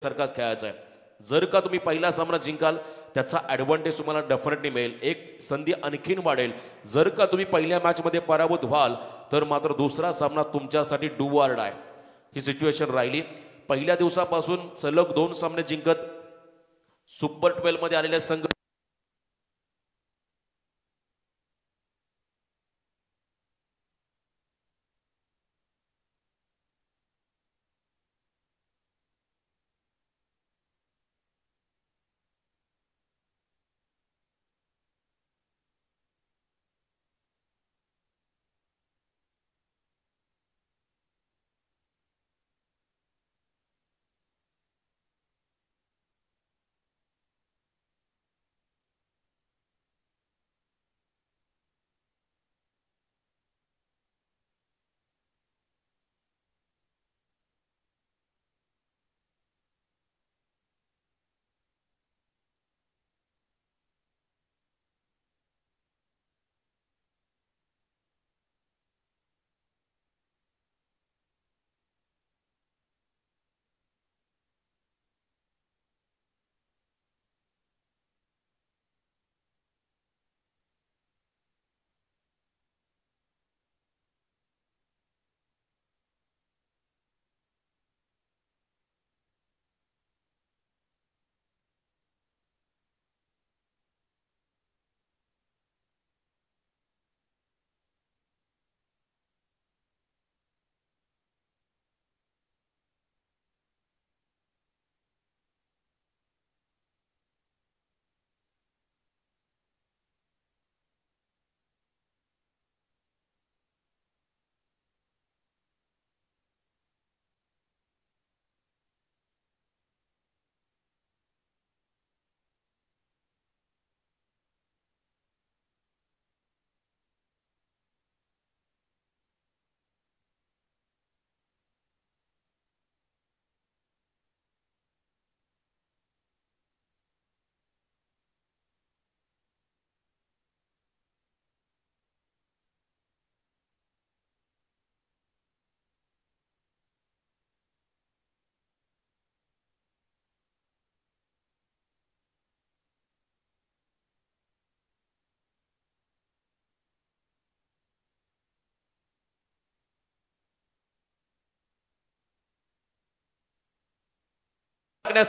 सारखाच खेळायचा आहे. जर का तुम्ही पहिला सामना जिंकाल त्याचा ॲडव्हान्टेज तुम्हाला डेफिनेटली मिळेल, एक संधी आणखीन वाढेल. जर का तुम्ही पहिल्या मॅचमध्ये पराभूत व्हाल तर मात्र दुसरा सामना तुमच्यासाठी do or die he situation राहिली. पहिल्या दिवसापासून सलग 2 सामने जिंकत सुपर 12 मध्ये आलेले संघ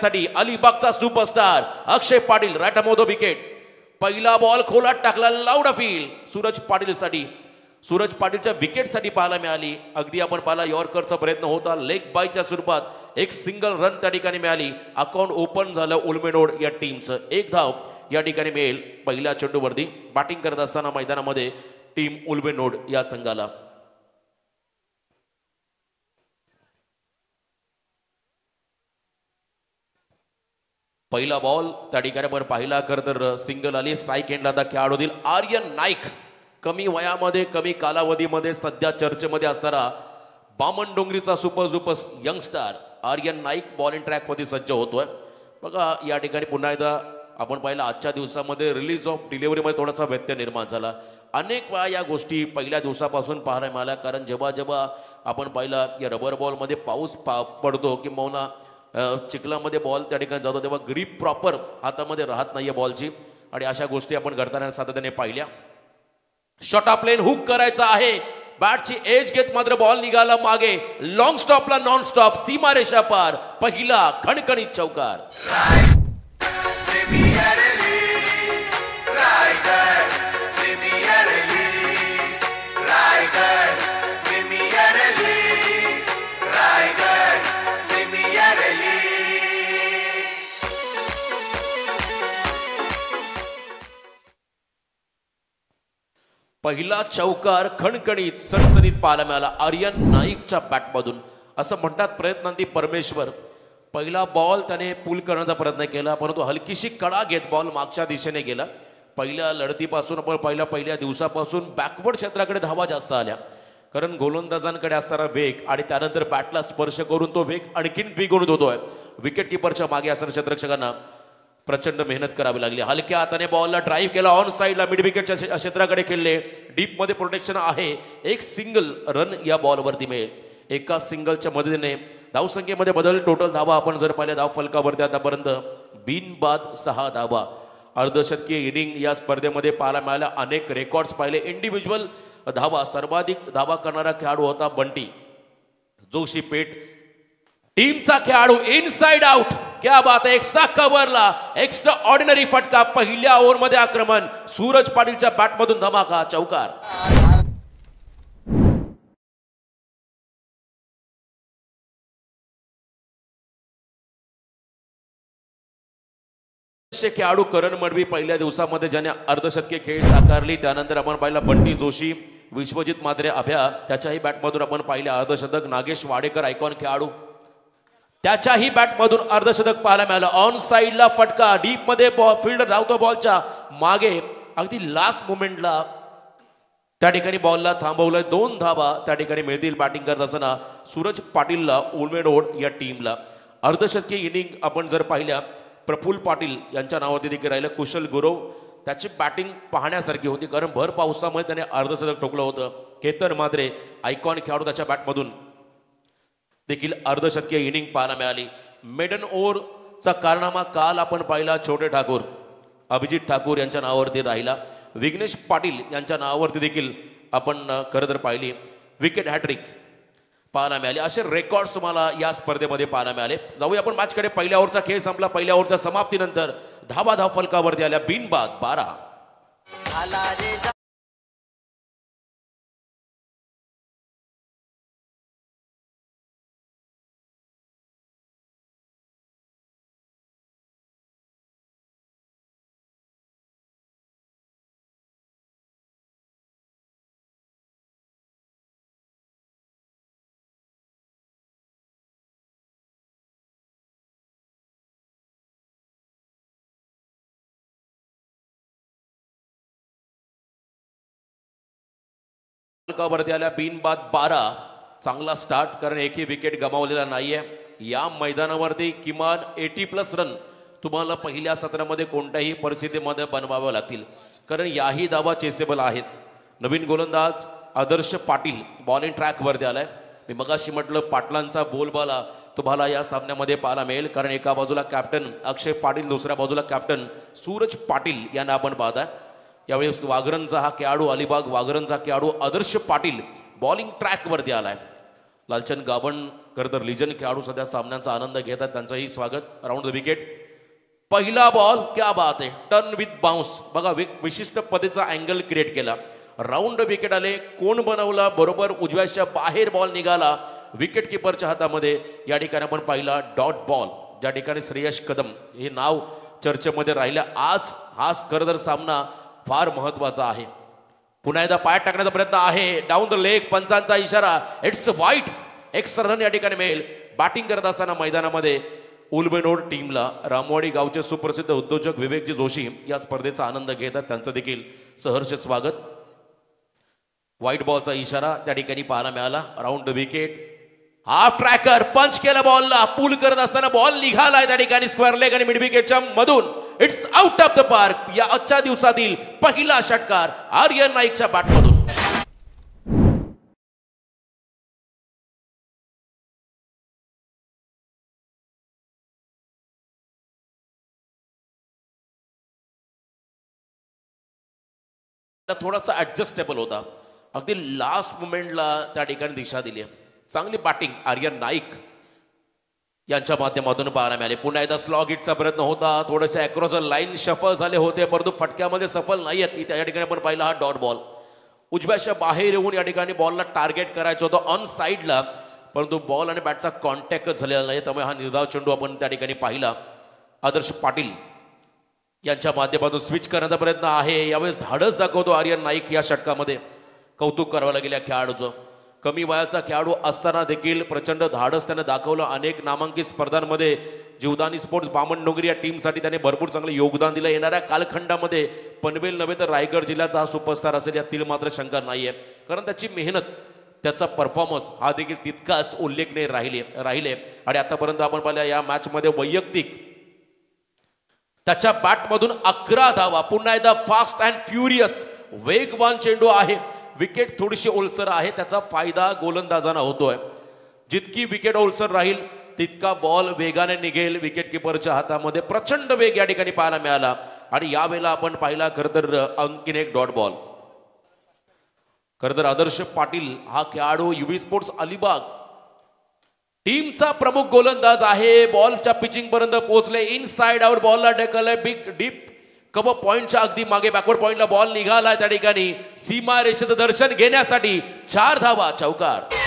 साठी अलिबागचा सुपरस्टार अक्षय पाटील राटामोदो विकेट. पहिला बॉल खोलात टाकला, लाऊड फील सूरज पाटील साठी. सूरज पाटीलच्या विकेटसाठी पाहायला मिळाली. अगदी आपण पाहिला यॉर्करचा प्रयत्न होता, लेग बायच्या स्वरूपात एक सिंगल रन त्या ठिकाणी मिळाली. अकाउंट ओपन झालं उल्मेनोड या टीमचं. 1 धाव या ठिकाणी मिळेल पहिल्या चेंडूवरती. बॅटिंग करत असताना मैदानामध्ये टीम उल्मेनोड या संघाला. पहिला बॉल त्या ठिकाणी आपण पाहिला खरं तर सिंगल आली. स्ट्राईक एंडला आता खेळाडू होतील आर्यन नाईक. कमी वयामध्ये कमी कालावधीमध्ये सध्या चर्चेमध्ये असणारा बामणडोंगरीचा super youngster Aryan Naik bowling ट्रॅकमध्ये सज्ज होतोय. बघा या ठिकाणी पुन्हा एकदा आपण पाहिलं आजच्या दिवसामध्ये रिलीज ऑफ डिलिव्हरीमध्ये थोडासा व्यत्यय निर्माण झाला. अनेक वेळा या गोष्टी पहिल्या दिवसापासून पाहायला मिळाल्या. कारण जेव्हा जेव्हा आपण पाहिलं या रबर बॉलमध्ये पाऊस पडतो किंवा चिखलामध्ये बॉल त्या ठिकाणी जातो तेव्हा ग्रीप प्रॉपर हातामध्ये राहत नाहीये बॉलची. आणि अशा गोष्टी आपण घडताना सातत्याने पाहिल्या. शॉर्ट प्लेन हुक करायचा आहे, बॅटची एज घेत मात्र बॉल निघाला मागे. लॉंग स्टॉपला नॉन स्टॉप सीमारेषा पार. पहिला खणखणीत चौकार. पहिला चौकार खणखणीत सणसणीत पाहायला मिळाला आर्यन नाईकच्या बॅटमधून. असं म्हणतात प्रयत्नांती परमेश्वर. पहिला बॉल त्याने पुल करण्याचा प्रयत्न केला परंतु हलकीशी कडा घेत बॉल मागच्या दिशेने गेला. पहिल्या लढतीपासून आपण पहिल्या दिवसापासून बॅकवर्ड क्षेत्राकडे धावा जास्त आल्या. कारण गोलंदाजांकडे असणारा वेग आणि त्यानंतर बॅटला स्पर्श करून तो वेग आणखीन द्विगुणित होतोय. विकेट किपरच्या मागे असणाऱ्या क्षेत्ररक्षकांना प्रचंड मेहनत करावी लागली. हलक्या हाताने बॉलला ड्राईव्ह केला, ऑन साईडला मिड विकेटच्या क्षेत्राकडे खेळले. डीप मध्ये प्रोटेक्शन आहे. एक सिंगल रन या बॉलवरती मिळेल. एका सिंगलच्या मदतीने धावसंख्येमध्ये बदल, टोटल धावा आपण जर पाहिल्या धाव फलकावरती आतापर्यंत बिनबाद 6 धावा. अर्धशतकीय इनिंग या स्पर्धेमध्ये पाहायला मिळाल्या. अनेक रेकॉर्ड्स पाहिले. इंडिव्हिज्युअल धावा सर्वाधिक धावा करणारा खेळाडू होता बंटी जोशी पेठ. टीमचा खेळाडू इनसाइड आउट. क्या बात आहे. एक्स्ट्रा कव्हरला एक्स्ट्रा ऑर्डिनरी फटका. पहिल्या ओव्हरमध्ये आक्रमण. सूरज पाटीलच्या बॅटमधून धमाका चौकार. खेळाडू करण मडवी पहिल्या दिवसामध्ये ज्याने अर्धशतकीय खेळ साकारली. त्यानंतर आपण पाहिला बंटी जोशी, विश्वजित मात्रे अभ्या, त्याच्याही बॅटमधून आपण पाहिले अर्धशतक. नागेश वाडेकर आयकॉन खेळाडू, त्याच्याही बॅटमधून अर्धशतक पाहायला मिळालं. ऑन साइडला फटका, डीप मध्ये फील्डर धावतो बॉलच्या मागे. अगदी लास्ट मोमेंटला त्या ठिकाणी बॉलला थांबवलंय. 2 धावा त्या ठिकाणी मिळतील बॅटिंग करत असताना सूरज पाटीलला, उलमेडोड या टीमला. अर्धशतकीय इनिंग आपण जर पाहिल्या प्रफुल्ल पाटील यांच्या नावावरती देखील राहिलं. कुशल गुरव, त्याची बॅटिंग पाहण्यासारखी होती कारण भर पावसामुळे त्याने अर्धशतक ठोकलं होतं. केतन मात्रे आयकॉन खेळाडू, त्याच्या बॅटमधून देखील अर्धशतकीय इनिंग पाहायला मिळाली. मेडन ओव्हरचा कारनामा काल आपण पाहिला. छोटे ठाकूर, अभिजित ठाकूर यांच्या नावावरती राहिला. विघ्नेश पाटील यांच्या नावावरती देखील आपण खरं तर पाहिली. विकेट हॅट्रिक पाहायला मिळाले. असे रेकॉर्ड्स तुम्हाला या स्पर्धेमध्ये पाहायला मिळाले. जाऊया आपण मॅचकडे. पहिल्या ओव्हरचा खेळ संपला. पहिल्या ओव्हरच्या समाप्तीनंतर धाव फलकावरती आल्या बिनबाद 12. फलकावरती आल्या बिनबाद 12. चांगला स्टार्ट, कारण एकही विकेट गमावलेला नाहीये. या मैदानावरती किमान 80+ रन तुम्हाला पहिल्या सत्रामध्ये कोणत्याही परिस्थितीमध्ये बनवाव्या लागतील, कारण याही धावा चेसेबल आहेत. नवीन गोलंदाज आदर्श पाटील बॉलिंग ट्रॅकवरती आलाय. मी मगाशी म्हटलं पाटलांचा बोलबाला तुम्हाला या सामन्यामध्ये पाहायला मिळेल, कारण एका बाजूला कॅप्टन अक्षय पाटील, दुसऱ्या बाजूला कॅप्टन सूरज पाटील यांना आपण पाहताय. यावेळी वागरनचा हा खेळाडू, अलिबाग वागरनचा खेळाडू आदर्श पाटील बॉलिंग ट्रॅकवरती आलाय. लालचंद गावण खरं तर लिजन खेळाडू सध्या सामन्यांचा आनंद घेतात, त्यांचंही स्वागत. Round the wicket. पहिला बॉल, क्या बात आहे. Turn with bounce. बघा विशिष्ट पद्धतीचा अँगल क्रिएट केला. राऊंड विकेट आले. कोण बनवला, बरोबर उजव्याच्या बाहेर बॉल निघाला विकेट किपरच्या हातामध्ये. या ठिकाणी आपण पाहिला डॉट बॉल, ज्या ठिकाणी श्रेयस कदम हे नाव चर्चेमध्ये राहिलं. आज हा खरं तर सामना फार महत्वाचा आहे. पुन्हा एकदा पाय टाकण्याचा प्रयत्न आहे. डाऊन द लेग, पंचांचा इशारा. It's white. एक्स्ट्रा रन या ठिकाणी मिळेल. बॅटिंग करत असताना मैदानामध्ये उलबेनोड टीमला रामवाडी गावचे सुप्रसिद्ध उद्योजक विवेकजी जोशी या स्पर्धेचा आनंद घेतात, त्यांचं देखील सहर्ष स्वागत. व्हाईट बॉलचा इशारा त्या ठिकाणी पाहायला मिळाला. Round the wicket. Half tracker punch केला बॉलला. पूल करत असताना बॉल निघालाय त्या ठिकाणी स्क्वेअर लेग आणि मिड विकेटच्या मधून. It's out of the park. या आजच्या दिवसातील पहिला षटकार आर्यन नाईकच्या बॅटमधून. थोडासा ऍडजस्टेबल होता. अगदी लास्ट मोमेंटला त्या ठिकाणी दिशा दिली. चांगली बॅटिंग आर्यन नाईक यांच्या माध्यमातून पाहायला मिळाले. पुन्हा एकदा स्लॉग हिटचा प्रयत्न होता. थोडेसे अक्रॉस लाईन शफल झाले होते, परंतु फटक्यामध्ये सफल नाही आहेत. त्या ठिकाणी आपण पाहिला हा डॉट बॉल. उजव्याच्या बाहेर येऊन या ठिकाणी बॉलला टार्गेट करायचं होतं ऑन साईडला, परंतु बॉल आणि बॅटचा कॉन्टॅक्टच झालेला नाही. त्यामुळे हा निर्धाव चेंडू आपण त्या ठिकाणी पाहिला. आदर्श पाटील यांच्या माध्यमातून स्विच करण्याचा प्रयत्न आहे. यावेळेस धाडस दाखवतो आर्यन नाईक या षटकामध्ये. कौतुक करावं लागेल या खेळाडूचं. कमी वयाचा खेळाडू असताना देखील प्रचंड धाडस त्याने दाखवलं. अनेक नामांकित स्पर्धांमध्ये जीवदानी स्पोर्ट्स बामणडोंगरी या टीमसाठी त्याने भरपूर चांगलं योगदान दिलं. येणाऱ्या कालखंडामध्ये पनवेल नव्हे तर रायगड जिल्ह्याचा हा सुपरस्टार असेल यातील मात्र शंका नाही आहे, कारण त्याची मेहनत, त्याचा परफॉर्मन्स हा देखील तितकाच उल्लेखनीय राहिले. आणि आतापर्यंत आपण पाहिलं या मॅचमध्ये वैयक्तिक त्याच्या बॅटमधून 11 धावा. पुन्हा एकदा फास्ट अँड फ्युरियस वेगवान चेंडू आहे. विकेट थोडीशी ओलसर आहे, त्याचा फायदा गोलंदाजांना होतोय. जितकी विकेट ओलसर राहील तितका बॉल वेगाने निघेल विकेट किपरच्या हातामध्ये. प्रचंड वेग या ठिकाणी पाहायला मिळाला आणि यावेळेला आपण पाहिला खरं तर आणखीन एक डॉट बॉल. खरं तर आदर्श पाटील हा खेळाडू युवी स्पोर्ट्स अलिबाग टीमचा प्रमुख गोलंदाज आहे. बॉलच्या पिचिंग पर्यंत पोहोचले. इनसाइड आउट बॉलला ढकलले. बिग डीप कव्हर पॉइंटच्या अगदी मागे बॅकवर्ड पॉइंटला बॉल निघाला. त्या ठिकाणी सीमा रेषेचं दर्शन घेण्यासाठी 4 धावा. चौकार.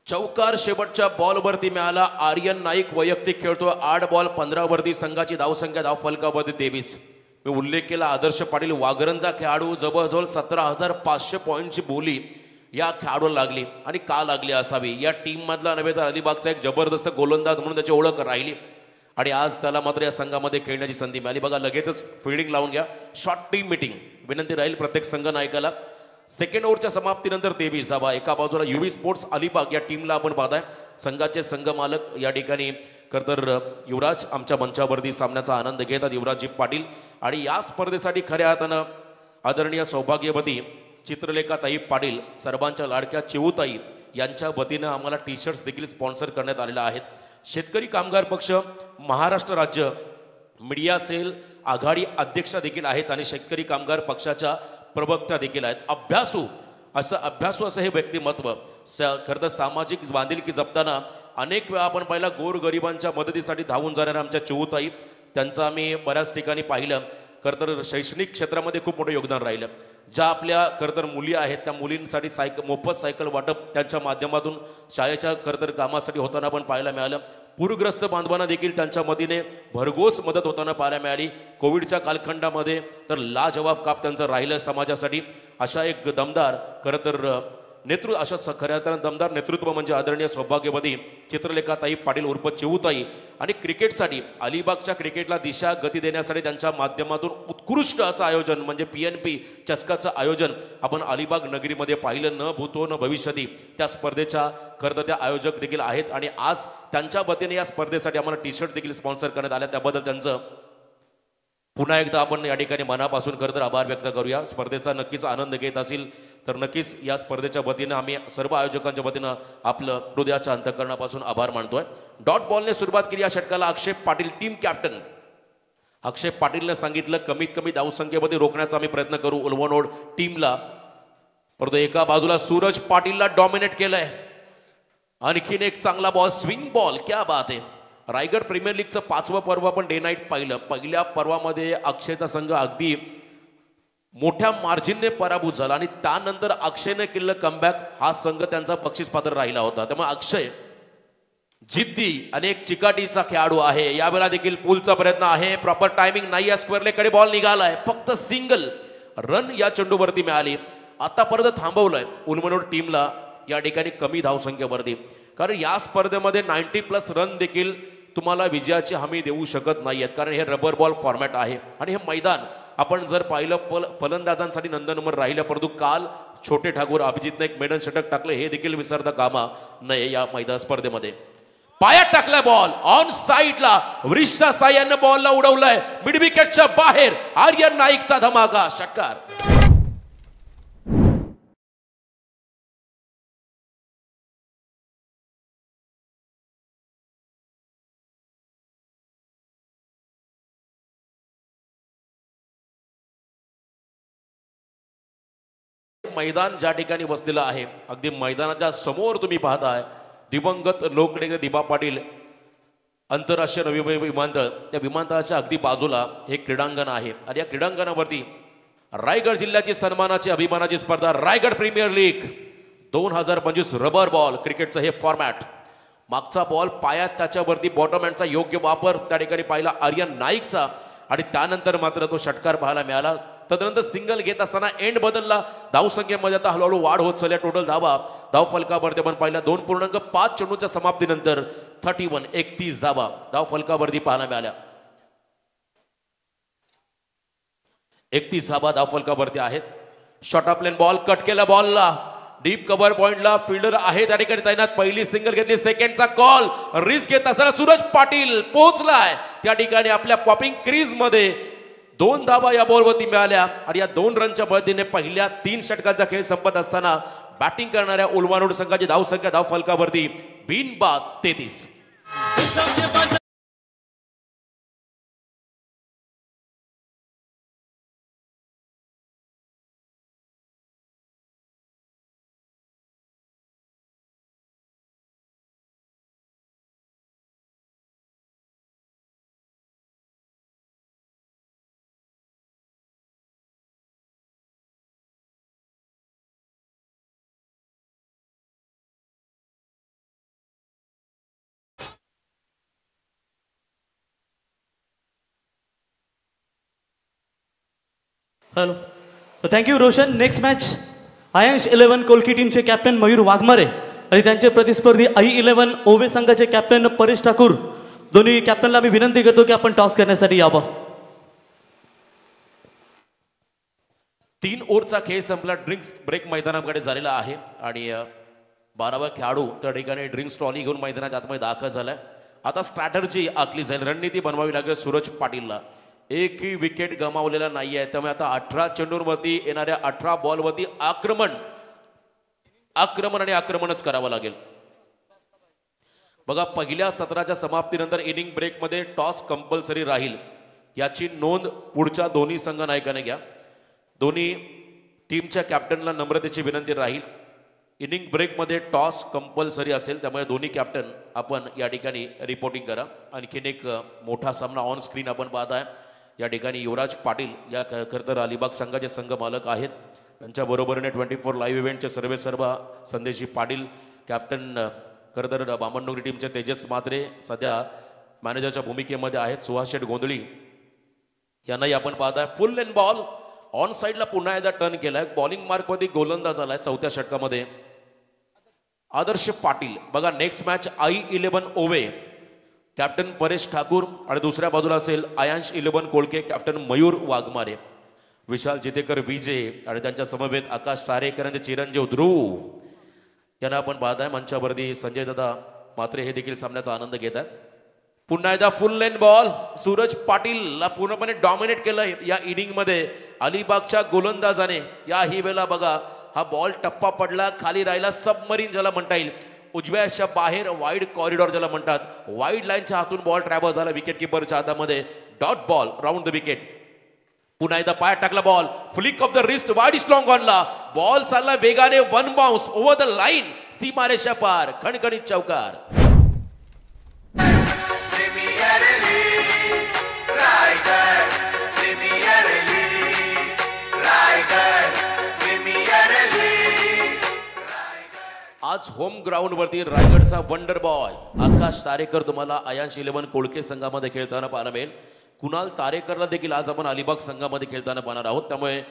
चौकार शेवटच्या बॉलवरती मिळाला. आर्यन नाईक वैयक्तिक खेळतो. 8 बॉल 15 वरती संघाची धावसंख्या धावफलकावरती 23. मी उल्लेख केला आदर्श पाटील वागरंजा खेळाडू. जवळजवळ 17,500 पॉईंटची बोली या खेळाडूला लागली. आणि का लागली असावी. या टीम मधला नव्हे तर अलिबागचा एक जबरदस्त गोलंदाज म्हणून त्याची ओळख राहिली आणि आज त्याला मात्र या संघामध्ये खेळण्याची संधी मिळाली. बघा लगेचच फिल्डिंग लावून घ्या. शॉर्ट टीम मीटिंग विनंती राहील प्रत्येक संघ नायकाला. सेकंड ओव्हरच्या समाप्तीनंतर 23 धावा. एका बाजूला युवी स्पोर्ट्स अलिबाग या टीमला आपण पाहताय. संघाचे संघ मालक या ठिकाणी खरं तर युवराज आमच्या मंचावरती सामन्याचा आनंद घेतात. युवराजजी पाटील. आणि या स्पर्धेसाठी खऱ्या अर्थानं आदरणीय सौभाग्यवती चित्रलेखाताई पाटील सर्वांच्या लाडक्या चिवूताई यांच्या वतीनं आम्हाला टी शर्ट्स देखील स्पॉन्सर करण्यात आलेले आहेत. शेतकरी कामगार पक्ष महाराष्ट्र राज्य मीडिया सेल आघाडी अध्यक्षा देखील आहेत आणि शेतकरी कामगार पक्षाच्या प्रवक्ता देखील आहेत. अभ्यासू असं हे व्यक्तिमत्व खरं तर सामाजिक बांधिलकी जपताना अनेक वेळा आपण पाहिला गोरगरिबांच्या मदतीसाठी धावून जाणाऱ्या आमच्या चिवूताई त्यांचं आम्ही बऱ्याच ठिकाणी पाहिलं. खरं तर शैक्षणिक क्षेत्रामध्ये खूप मोठं योगदान राहिलं. ज्या आपल्या खरं तर मुली आहेत त्या मुलींसाठी मोफत सायकल वाटप त्यांच्या माध्यमातून शाळेच्या खरं तर कामासाठी होताना पण पाहायला मिळालं. पूरग्रस्त बांधवांना देखील त्यांच्या मदतीने भरघोस मदत होताना पाहायला मिळाली. कोविडच्या कालखंडामध्ये तर लाजवाब काम त्यांचं राहिलं समाजासाठी. अशा एक दमदार खरं तर अशा खऱ्या दमदार नेतृत्व म्हणजे आदरणीय सौभाग्यवती चित्रलेखाताई पाटील उर्फ चिवूताई. आणि क्रिकेटसाठी अलिबागच्या क्रिकेटला दिशा गती देण्यासाठी त्यांच्या माध्यमातून उत्कृष्ट असं आयोजन म्हणजे PNP चषकाचं आयोजन आपण अलिबाग नगरीमध्ये पाहिलं. न भूतो न भविष्यती त्या स्पर्धेच्या खरं तर त्या आयोजक देखील आहेत आणि आज त्यांच्या वतीने या स्पर्धेसाठी आम्हाला टी शर्ट देखील स्पॉन्सर करण्यात आल्या. त्याबद्दल त्यांचं पुन्हा एकदा आपण या ठिकाणी मनापासून खरं तर आभार व्यक्त करूया. स्पर्धेचा नक्कीच आनंद घेत असेल तर नक्कीच या स्पर्धेच्या वतीनं आम्ही सर्व आयोजकांच्या वतीनं आपलं हृदयाच्या अंतःकरणापासून आभार मानतोय. डॉट बॉलने सुरुवात केली या षटकाला अक्षय पाटील टीम कॅप्टन. अक्षय पाटीलने सांगितलं कमीत कमी धावसंख्येमध्ये रोखण्याचा आम्ही प्रयत्न करू उलवनोड टीमला. परंतु एका बाजूला सूरज पाटीलला डॉमिनेट केलंय. आणखीन एक चांगला बॉल स्विंग बॉल. क्या बात आहे. रायगड प्रीमियर लीगचं 5वं पर्व आपण डे नाईट पाहिलं. पहिल्या पर्वामध्ये अक्षयचा संघ अगदी मोठ्या मार्जिनने पराभूत झाला आणि त्यानंतर अक्षयने केलेलं कमबॅक हा संघ त्यांचा बक्षीसपात्र राहिला होता. त्यामुळे अक्षय जिद्दी अनेक चिकाटीचा खेळाडू आहे. यावेळेला देखील पुलचा प्रयत्न आहे. प्रॉपर टायमिंग नाही या स्क्वेअरलेकडे बॉल निघालाय. फक्त सिंगल रन या चेंडूवरती मिळाली. आता परत थांबवलंय उलमनोड टीमला या ठिकाणी कमी धावसंख्येवरती. कारण या स्पर्धेमध्ये 90+ रन देखील तुम्हाला विजयाची हमी देऊ शकत नाहीयेत. कारण हे रबर बॉल फॉर्मॅट आहे आणि हे मैदान आपण जर पाहिलं फलंदाजांसाठी नंदनवर राहिलं. परंतु काल छोटे ठाकूर अभिजितने एक मेडन षटक टाकलं हे देखील विसरता कामा नये या मैदान स्पर्धेमध्ये. पायात टाकलाय बॉल ऑन साईडला. वृषा साह्यानं बॉलला उडवलाय मिड विकेटच्या बाहेर. आर्यन नाईकचा धमाका षटकार. मैदान ज्या ठिकाणी बसलेलं आहे अगदी मैदानाच्या समोर तुम्ही पाहताय दिवंगत लोकनेते दिबा पाटील आंतरराष्ट्रीय नवी विमानतळ. त्या विमानतळाच्या अगदी बाजूला हे क्रीडांगण आहे आणि या क्रीडांगणावरती रायगड जिल्ह्याची सन्मानाची अभिमानाची स्पर्धा Raigad premier league 2025 rubber ball क्रिकेटचं हे फॉर्मॅट. मागचा बॉल पायात त्याच्यावरती बॉटम हँडचा योग्य वापर त्या ठिकाणी पाहिला आर्यन नाईकचा आणि त्यानंतर मात्र तो षटकार पाहायला मिळाला. तदनंतर सिंगल घेत असताना एंड बदलला. धावसंख्येमध्ये आता हळूहळू वाढ होत चालल्या. टोटल धाव फलकावरती आपण पाहिला 2.5 चेंडूच्या समाप्तीनंतर 31 धावा धाव फलकावरती पाहायला मिळाल्या. 31 धावा धावफलकावरती आहेत. Short of lane ball cut केला बॉलला डीप कव्हर पॉइंटला फील्डर आहे त्या ठिकाणी तैनात. पहिली सिंगल घेतली सेकंडचा कॉल रिस्क घेत असताना सूरज पाटील पोहोचलाय त्या ठिकाणी आपल्या पॉपिंग क्रीज मध्ये. 2 धावा या बॉलवरती मिळाल्या आणि या 2 रनच्या मदतीने पहिल्या 3 षटकांचा खेळ संपत असताना बॅटिंग करणाऱ्या उलवानोड संघाची धावसंख्या धावफलकावरती बिनबाद 33. हॅलो थँक्यू रोशन. नेक्स्ट मॅच आयन्स 11 कोलकी टीमचे कॅप्टन मयूर वाघमारे आणि त्यांचे प्रतिस्पर्धी I11 ओवे संघाचे कॅप्टन परेश ठाकूर. दोन्ही कॅप्टनला मी विनंती करतो की आपण टॉस करण्यासाठी यावं. 3 ओव्हरचा खेळ संपला. ड्रिंक्स ब्रेक मैदानाकडे झालेला आहे आणि 12वा खेळाडू त्या ठिकाणी ड्रिंक्स ट्रॉली घेऊन मैदानाच्या आतमध्ये दाखल झालाय. आता स्ट्रॅटर्जी आखली जाईल, रणनीती बनवावी लागेल सूरज पाटीलला. एकही विकेट गमावलेला नाही आहे त्यामुळे आता 18 चेंडूंवरती येणाऱ्या 18 बॉलवरती आक्रमण आणि आक्रमणच करावं लागेल. बघा पहिल्या सत्राच्या समाप्तीनंतर इनिंग ब्रेकमध्ये टॉस कंपल्सरी राहील याची नोंद पुढच्या दोन्ही संघ नायकाने घ्या. दोन्ही टीमच्या कॅप्टनला नम्रतेची विनंती राहील. इनिंग ब्रेकमध्ये टॉस कंपल्सरी असेल त्यामुळे दोन्ही कॅप्टन आपण या ठिकाणी रिपोर्टिंग करा. आणखीन एक मोठा सामना ऑन स्क्रीन आपण पाहताय. या ठिकाणी युवराज पाटील या खरं तर अलिबाग संघाचे संघ मालक आहेत. त्यांच्या बरोबरीने 24 लाईव्ह इव्हेंटचे सर्व संदेशी पाटील कॅप्टन खरं तर बामणडोंगरी टीमचे तेजस मात्रे सध्या मॅनेजरच्या भूमिकेमध्ये आहेत. सुहास शेठ गोंधळी यांनाही आपण पाहताय. फुल लेन बॉल ऑन साईडला पुन्हा एकदा टर्न केलाय. बॉलिंग मार्कमध्ये गोलंदाज आलाय 4थ्या षटकामध्ये आदर्श पाटील. बघा नेक्स्ट मॅच I11 ओवे कॅप्टन परेश ठाकूर आणि दुसऱ्या बाजूला असेल आयांश 11 कोळके कॅप्टन मयूर वाघमारे. विशाल जितेकर विजय आणि त्यांच्या समवेत आकाश सारेकरांचे चिरंजीव ध्रुव यांना आपण पाहताय. मंचावरती संजय दादा मात्रे हे देखील सामन्याचा आनंद घेत आहेत. पुन्हा एकदा फुल लेन बॉल सूरज पाटीलला पूर्णपणे डॉमिनेट केलं या इनिंग मध्ये अलिबागच्या गोलंदाजाने. याही वेळेला बघा हा बॉल टप्पा पडला खाली राहिला सबमरीन ज्याला म्हणता येईल. उजव्या अशा बाहेर वाईड कॉरिडॉर ज्याला म्हणतात. वाईड लाईनच्या हातून बॉल ट्रॅव्हल झाला विकेट किपरच्या हातामध्ये. Dot ball round the wicket. पुन्हा एकदा पायात टाकला ball flick off the wrist wide strong ऑनला. बॉल चालला वेगाने 1 बाउन्स ओव्हर द लाईन सीमारेषा पार खणखणीत चौकार. आज होम ग्राउंड वरती रायगडचा वंडर बॉय आकाश तारेकर तुम्हाला आयांश 11 कोळके संघामध्ये खेळताना पाहायला मिळेल. कुणाल तारेकरला देखील आज आपण अलिबाग संघामध्ये खेळताना पाहणार आहोत. त्यामुळे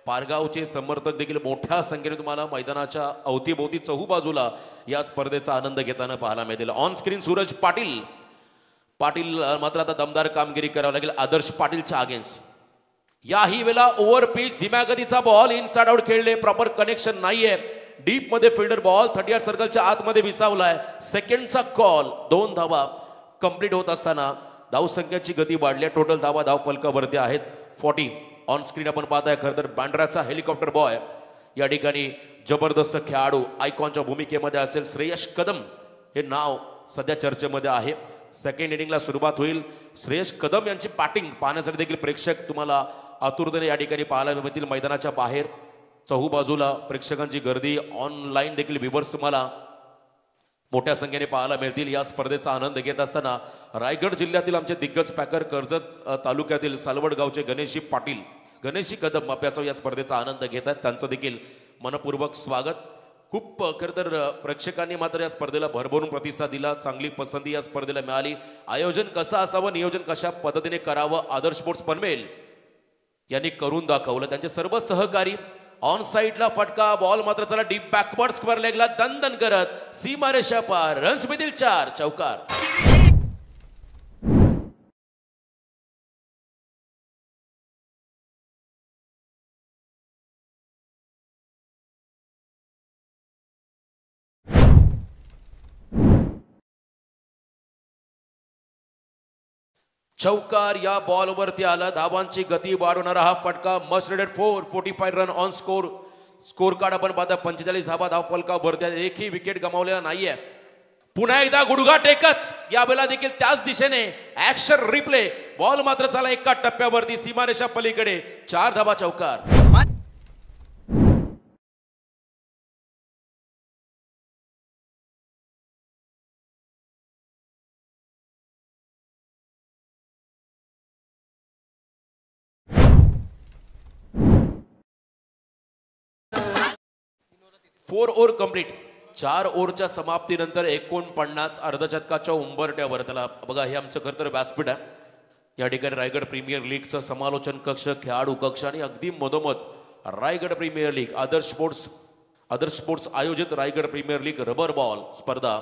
पारगावचे समर्थक देखील मोठ्या संख्येने तुम्हाला मैदानाच्या अवतीभोवती चहूबाजूला या स्पर्धेचा आनंद घेताना पाहायला मिळतील. ऑन स्क्रीन सूरज पाटील मात्र आता दमदार कामगिरी करावी लागेल आदर्श पाटीलच्या अगेन्स्ट. याही वेळेला ओव्हर पिच धीम्या गतीचा बॉल इनसाइड आउट खेळले. प्रॉपर कनेक्शन नाहीये. डीप मध्ये फिल्डर बॉल 38 सर्कलच्या आतमध्ये विसावलाय. सेकंडचा कॉल 2 धावा कंप्लीट होत असताना धावसंख्याची गती वाढली. टोटल धावा धावफलकावरती आहेत 40. ऑन स्क्रीन आपण पाहताय खरं तर बांद्राचा हेलिकॉप्टर बॉय या ठिकाणी जबरदस्त खेळाडू आयकॉनच्या भूमिकेमध्ये असेल. श्रेयस कदम हे नाव सध्या चर्चेमध्ये आहे. सेकंड इनिंगला सुरुवात होईल. श्रेयस कदम यांची बॅटिंग पाहण्यासाठी देखील प्रेक्षक तुम्हाला आतुरतेने या ठिकाणी पाहायला मिळतील. मैदानाच्या बाहेर चहूबाजूला प्रेक्षकांची गर्दी ऑनलाईन देखील व्ह्यूअर्स तुम्हाला मोठ्या संख्येने पाहायला मिळतील. या स्पर्धेचा आनंद घेत असताना रायगड जिल्ह्यातील आमचे दिग्गज पॅकर कर्जत तालुक्यातील सालवड गावचे गणेशी कदम अभ्यासव या स्पर्धेचा आनंद घेत आहेत. त्यांचं देखील मनपूर्वक स्वागत. खूप खरं तर प्रेक्षकांनी मात्र या स्पर्धेला भरभरून प्रतिसाद दिला. चांगली पसंती या स्पर्धेला मिळाली. आयोजन कसं असावं नियोजन कशा पद्धतीने करावं आदर्श स्पोर्ट्स पनवेल यांनी करून दाखवलं. त्यांचे सर्व सहकारी ऑन साइडला फटका बॉल मात्र चला डीप बॅकवर्ड स्क्वेअर लेगला दणदण करत सीमारेषा पार रन्स मिळतील 4 चौकार. चौकार या बॉलवरती आला. धावांची गती वाढवणारा हा फटका. मस्ट रेडेड 445 run on score. Score card आपण पाहता 45 धावा धाव फलकावरती. एकही विकेट गमावलेला नाहीये. पुन्हा एकदा गुडघा टेकत यावेळेला देखील त्याच दिशेने ऍक्शन रिप्ले. बॉल मात्र झाला एका टप्प्यावरती सीमारेषा पलीकडे. 4 धावा चौकार. Four over complete. 4 ओव्हरच्या समाप्तीनंतर 49 अर्धशतकाच्या उंबरट्यावर. त्याला बघा, हे आमचं खरं तर व्यासपीठ आहे. या ठिकाणी रायगड प्रीमियर लीगचं समालोचन कक्ष, खेळाडू कक्ष आणि अगदी मधोमध Raigad premier league Adarsh sports आयोजित Raigad premier league rubber ball स्पर्धा.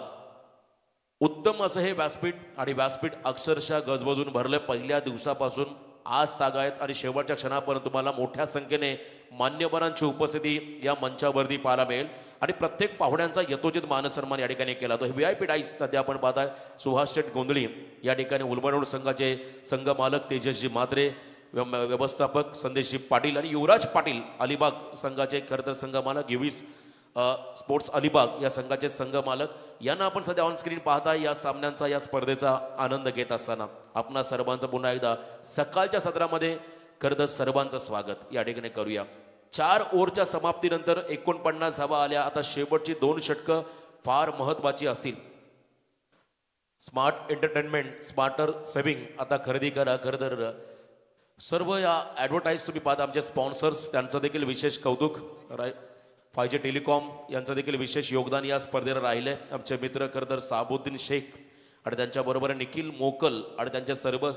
उत्तम असं हे व्यासपीठ. आणि व्यासपीठ अक्षरशः गजबजून भरलं. पहिल्या दिवसापासून आज तागायत आणि शेवटच्या क्षणापर्यंत तुम्हाला मोठ्या संख्येने मान्यवरांची उपस्थिती या मंचावरती पाहायला मिळेल. आणि प्रत्येक पाहुण्यांचा यथोचित मानसन्मान या ठिकाणी केला जातो. हे VIP डाईस सध्या आपण पाहताय. सुहास शेठ गोंधळी या ठिकाणी उलमरोड संघाचे संघ मालक तेजसजी म्हात्रे, व्यवस्थापक संदेशजी पाटील आणि युवराज पाटील अलिबाग संघाचे खरं तर संघ मालक, युवीस स्पोर्ट्स अलिबाग या संघाचे संघ मालक यांना आपण सध्या ऑन स्क्रीन पाहता. या सामन्यांचा, या स्पर्धेचा आनंद घेत असताना आपणा सर्वांचं पुन्हा एकदा सकाळच्या सत्रामध्ये खरं तर सर्वांचं स्वागत या ठिकाणी करूया. 4 ओव्हरच्या समाप्तीनंतर 49 धावा आल्या. आता शेवटची 2 षटकं फार महत्वाची असतील. स्मार्ट एंटरटेनमेंट, स्मार्टर सेव्हिंग आता खरेदी करा. खरं तर सर्व या ॲडव्हर्टाईज तुम्ही पाहता. आमचे स्पॉन्सर्स त्यांचं देखील विशेष कौतुक. 5G टेलिकॉम यांचं देखील विशेष योगदान या स्पर्धेला राहिले. आमचे मित्र खरं तर साबुद्दीन शेख आणि त्यांच्याबरोबर निखिल मोकल आणि त्यांचे सर्व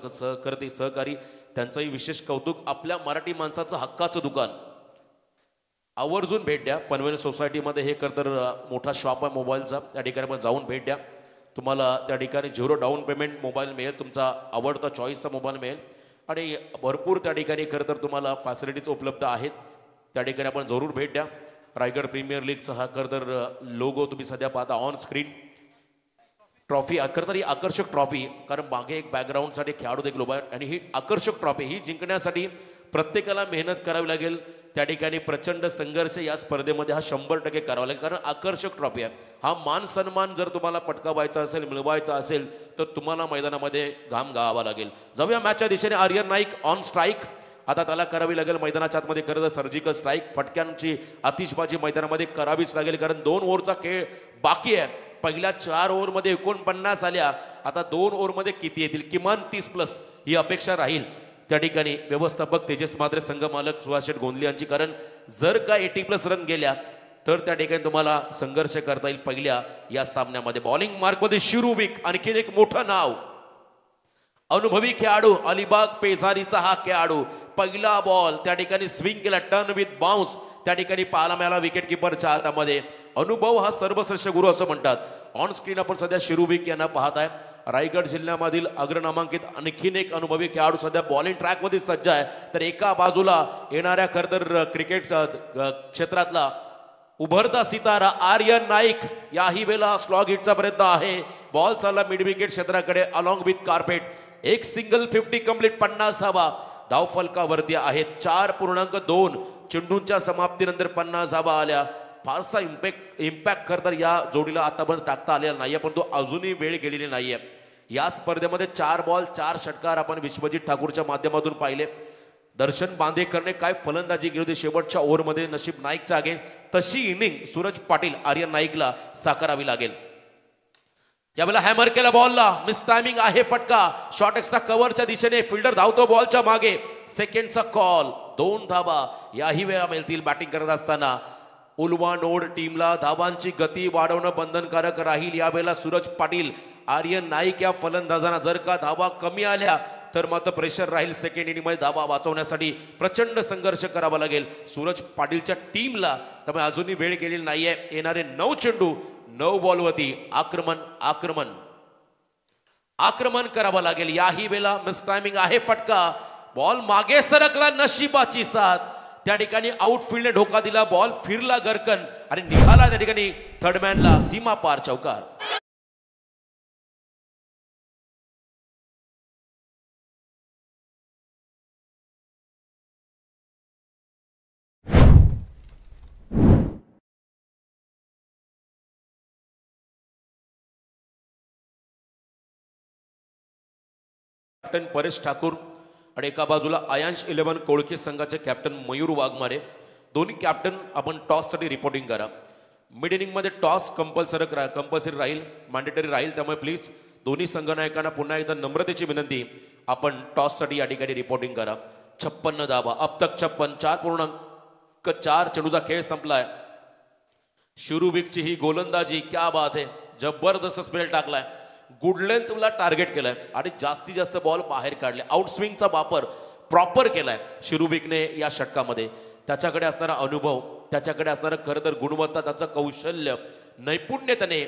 सहकारी त्यांचंही विशेष कौतुक. आपल्या मराठी माणसाचं हक्काचं दुकान आवर्जून भेट द्या. पनवेल सोसायटीमध्ये हे खरं तर मोठा शॉप आहे मोबाईलचा. त्या ठिकाणी पण जाऊन भेट द्या. तुम्हाला त्या ठिकाणी 0 डाऊन पेमेंट मोबाईल मिळेल. तुमचा आवडता चॉईसचा मोबाईल मिळेल. आणि भरपूर त्या ठिकाणी खरं तर तुम्हाला फॅसिलिटीज उपलब्ध आहेत. त्या ठिकाणी आपण जरूर भेट द्या. रायगड प्रीमियर लीगचा हा खरं तर लोगो तुम्ही सध्या पाहता ऑन स्क्रीन. ट्रॉफी खरं तर ही आकर्षक ट्रॉफी, कारण मागे एक बॅकग्राऊंडसाठी खेळाडू देखील उभा आहे. आणि ही आकर्षक ट्रॉफी ही जिंकण्यासाठी प्रत्येकाला मेहनत करावी लागेल. त्या ठिकाणी प्रचंड संघर्ष या स्पर्धेमध्ये हा 100% करावा लागेल. कारण आकर्षक ट्रॉफी आहे. हा मान सन्मान जर तुम्हाला पटकावायचा असेल, मिळवायचा असेल तर तुम्हाला मैदानामध्ये घाम गावावा लागेल. जाऊया मॅचच्या दिशेने. Aryan Naik on strike. आता त्याला करावी लागेल मैदानाच्या आतमध्ये खरं तर सर्जिकल स्ट्राईक. फटक्यांची आतिषबाजी मैदानामध्ये करावीच लागेल. कारण 2 ओव्हरचा खेळ बाकी आहे. पहिल्या 4 ओव्हरमध्ये 49 आल्या. आता 2 ओव्हरमध्ये किती येतील? किमान 30+ ही अपेक्षा राहील. त्या ठिकाणी व्यवस्थापक तेजस म्हात्रे, संघ मालक सुहास शेठ गोंधळी यांची. कारण जर का 80+ रन गेल्या तर त्या ठिकाणी तुम्हाला संघर्ष करता येईल पहिल्या या सामन्यामध्ये. बॉलिंग मार्कमध्ये शिरूविक आणखीन एक मोठं नाव. अनुभवी खेळाडू, अलिबाग पेझारीचा हा खेळाडू. पहिला बॉल त्या ठिकाणी स्विंग केला, टर्न विथ बाउन्स त्या ठिकाणी पाहायला मिळाला विकेट किपरच्या हातामध्ये. अनुभव हा सर्वश्रेष्ठ गुरु असं म्हणतात. ऑन स्क्रीन आपण सध्या शिरूविक यांना पाहताय. रायगड जिल्ह्यामधील अग्रनामांकित आणखीन एक अनुभवी खेळाडू सध्या बॉलिंग ट्रॅकमध्ये सज्ज आहे. तर एका बाजूला येणाऱ्या खरं तर क्रिकेट क्षेत्रातला उभरता सितारा आर्यन नाईक. याही वेळेला स्लॉग हिटचा प्रयत्न आहे. बॉल चालला मिड विकेट क्षेत्राकडे अलॉंग विथ कार्पेट. एक सिंगल 50 कंप्लीट. 50 धावा धावफलकावरती आहेत. 4.2 चेंडूंच्या समाप्तीनंतर 50 धावा आल्या. फारसा इम्पॅक्ट खरं तर या जोडीला आतापर्यंत टाकता आलेला नाहीये, पण तो अजूनही वेळ गेलेली नाहीये. या स्पर्धेमध्ये 4 बॉल 4 षटकार आपण विश्वजित ठाकूरच्या माध्यमातून पाहिले. दर्शन बांदेकरने काय फलंदाजी केली होती शेवटच्या ओव्हरमध्ये नशीब नाईकच्या अगेन्स्ट. तशी इनिंग सूरज पाटील आर्यन नाईकला साकारावी लागेल. यावेळेला हॅमर केला बॉलला. मिस टायमिंग आहे फटका. शॉर्ट एक्स्ट्रा कव्हरच्या दिशेने फिल्डर धावतो बॉलच्या मागे. सेकंडचा कॉल. 2 धावा याही वेळा मिळतील बॅटिंग करत असताना. उलवानोड टीमला धावांची गती वाढवणं बंधनकारक राहील. यावेळेला सूरज पाटील, आर्यन नाईक या फलंदाजांना जर का धावा कमी आल्या तर मात्र प्रेशर राहील. सेकंड इनिंगमध्ये धावा वाचवण्यासाठी प्रचंड संघर्ष करावा लागेल सूरज पाटीलच्या टीमला. त्यामुळे अजूनही वेळ गेलेली नाहीये. येणारे 9 चेंडू 9 बॉलवरती आक्रमण करावं लागेल. याही वेळेला मिस टायमिंग आहे फटका. बॉल मागे सरकला. नशिबाची साथ. त्या ठिकाणी आउटफील्डने धोका दिला. बॉल फिरला गरकन आणि निघाला त्या ठिकाणी थर्डमॅनला सीमा पार चौकार. कॅप्टन परेश ठाकूर आणि एका बाजूला आयांश 11 कोळके संघाचे कॅप्टन मयूर वाघमारे. दोन्ही कॅप्टन आपण टॉससाठी रिपोर्टिंग करा. मिड इनिंगमध्ये टॉस कंपल्सरी राहील, मॅन्डेटरी राहील. त्यामुळे प्लीज दोन्ही संघनायकांना पुन्हा एकदा नम्रतेची विनंती, आपण टॉससाठी या ठिकाणी रिपोर्टिंग करा. 56 धावा, अब तक 56, 4.4 चेंडूचा खेळ संपलाय. शिरुविकची ही गोलंदाजी क्या बात आहे, जबरदस्त स्पेल टाकलाय, गुड लेंथला टार्गेट केलाय आणि जास्तीत जास्त बॉल बाहेर काढले. आउटस्विंगचा वापर प्रॉपर केलाय शिरुविकने या षटकामध्ये. त्याच्याकडे असणारा अनुभव, त्याच्याकडे असणारं खरं तर गुणवत्ता, त्याचं कौशल्य, नैपुण्य त्याने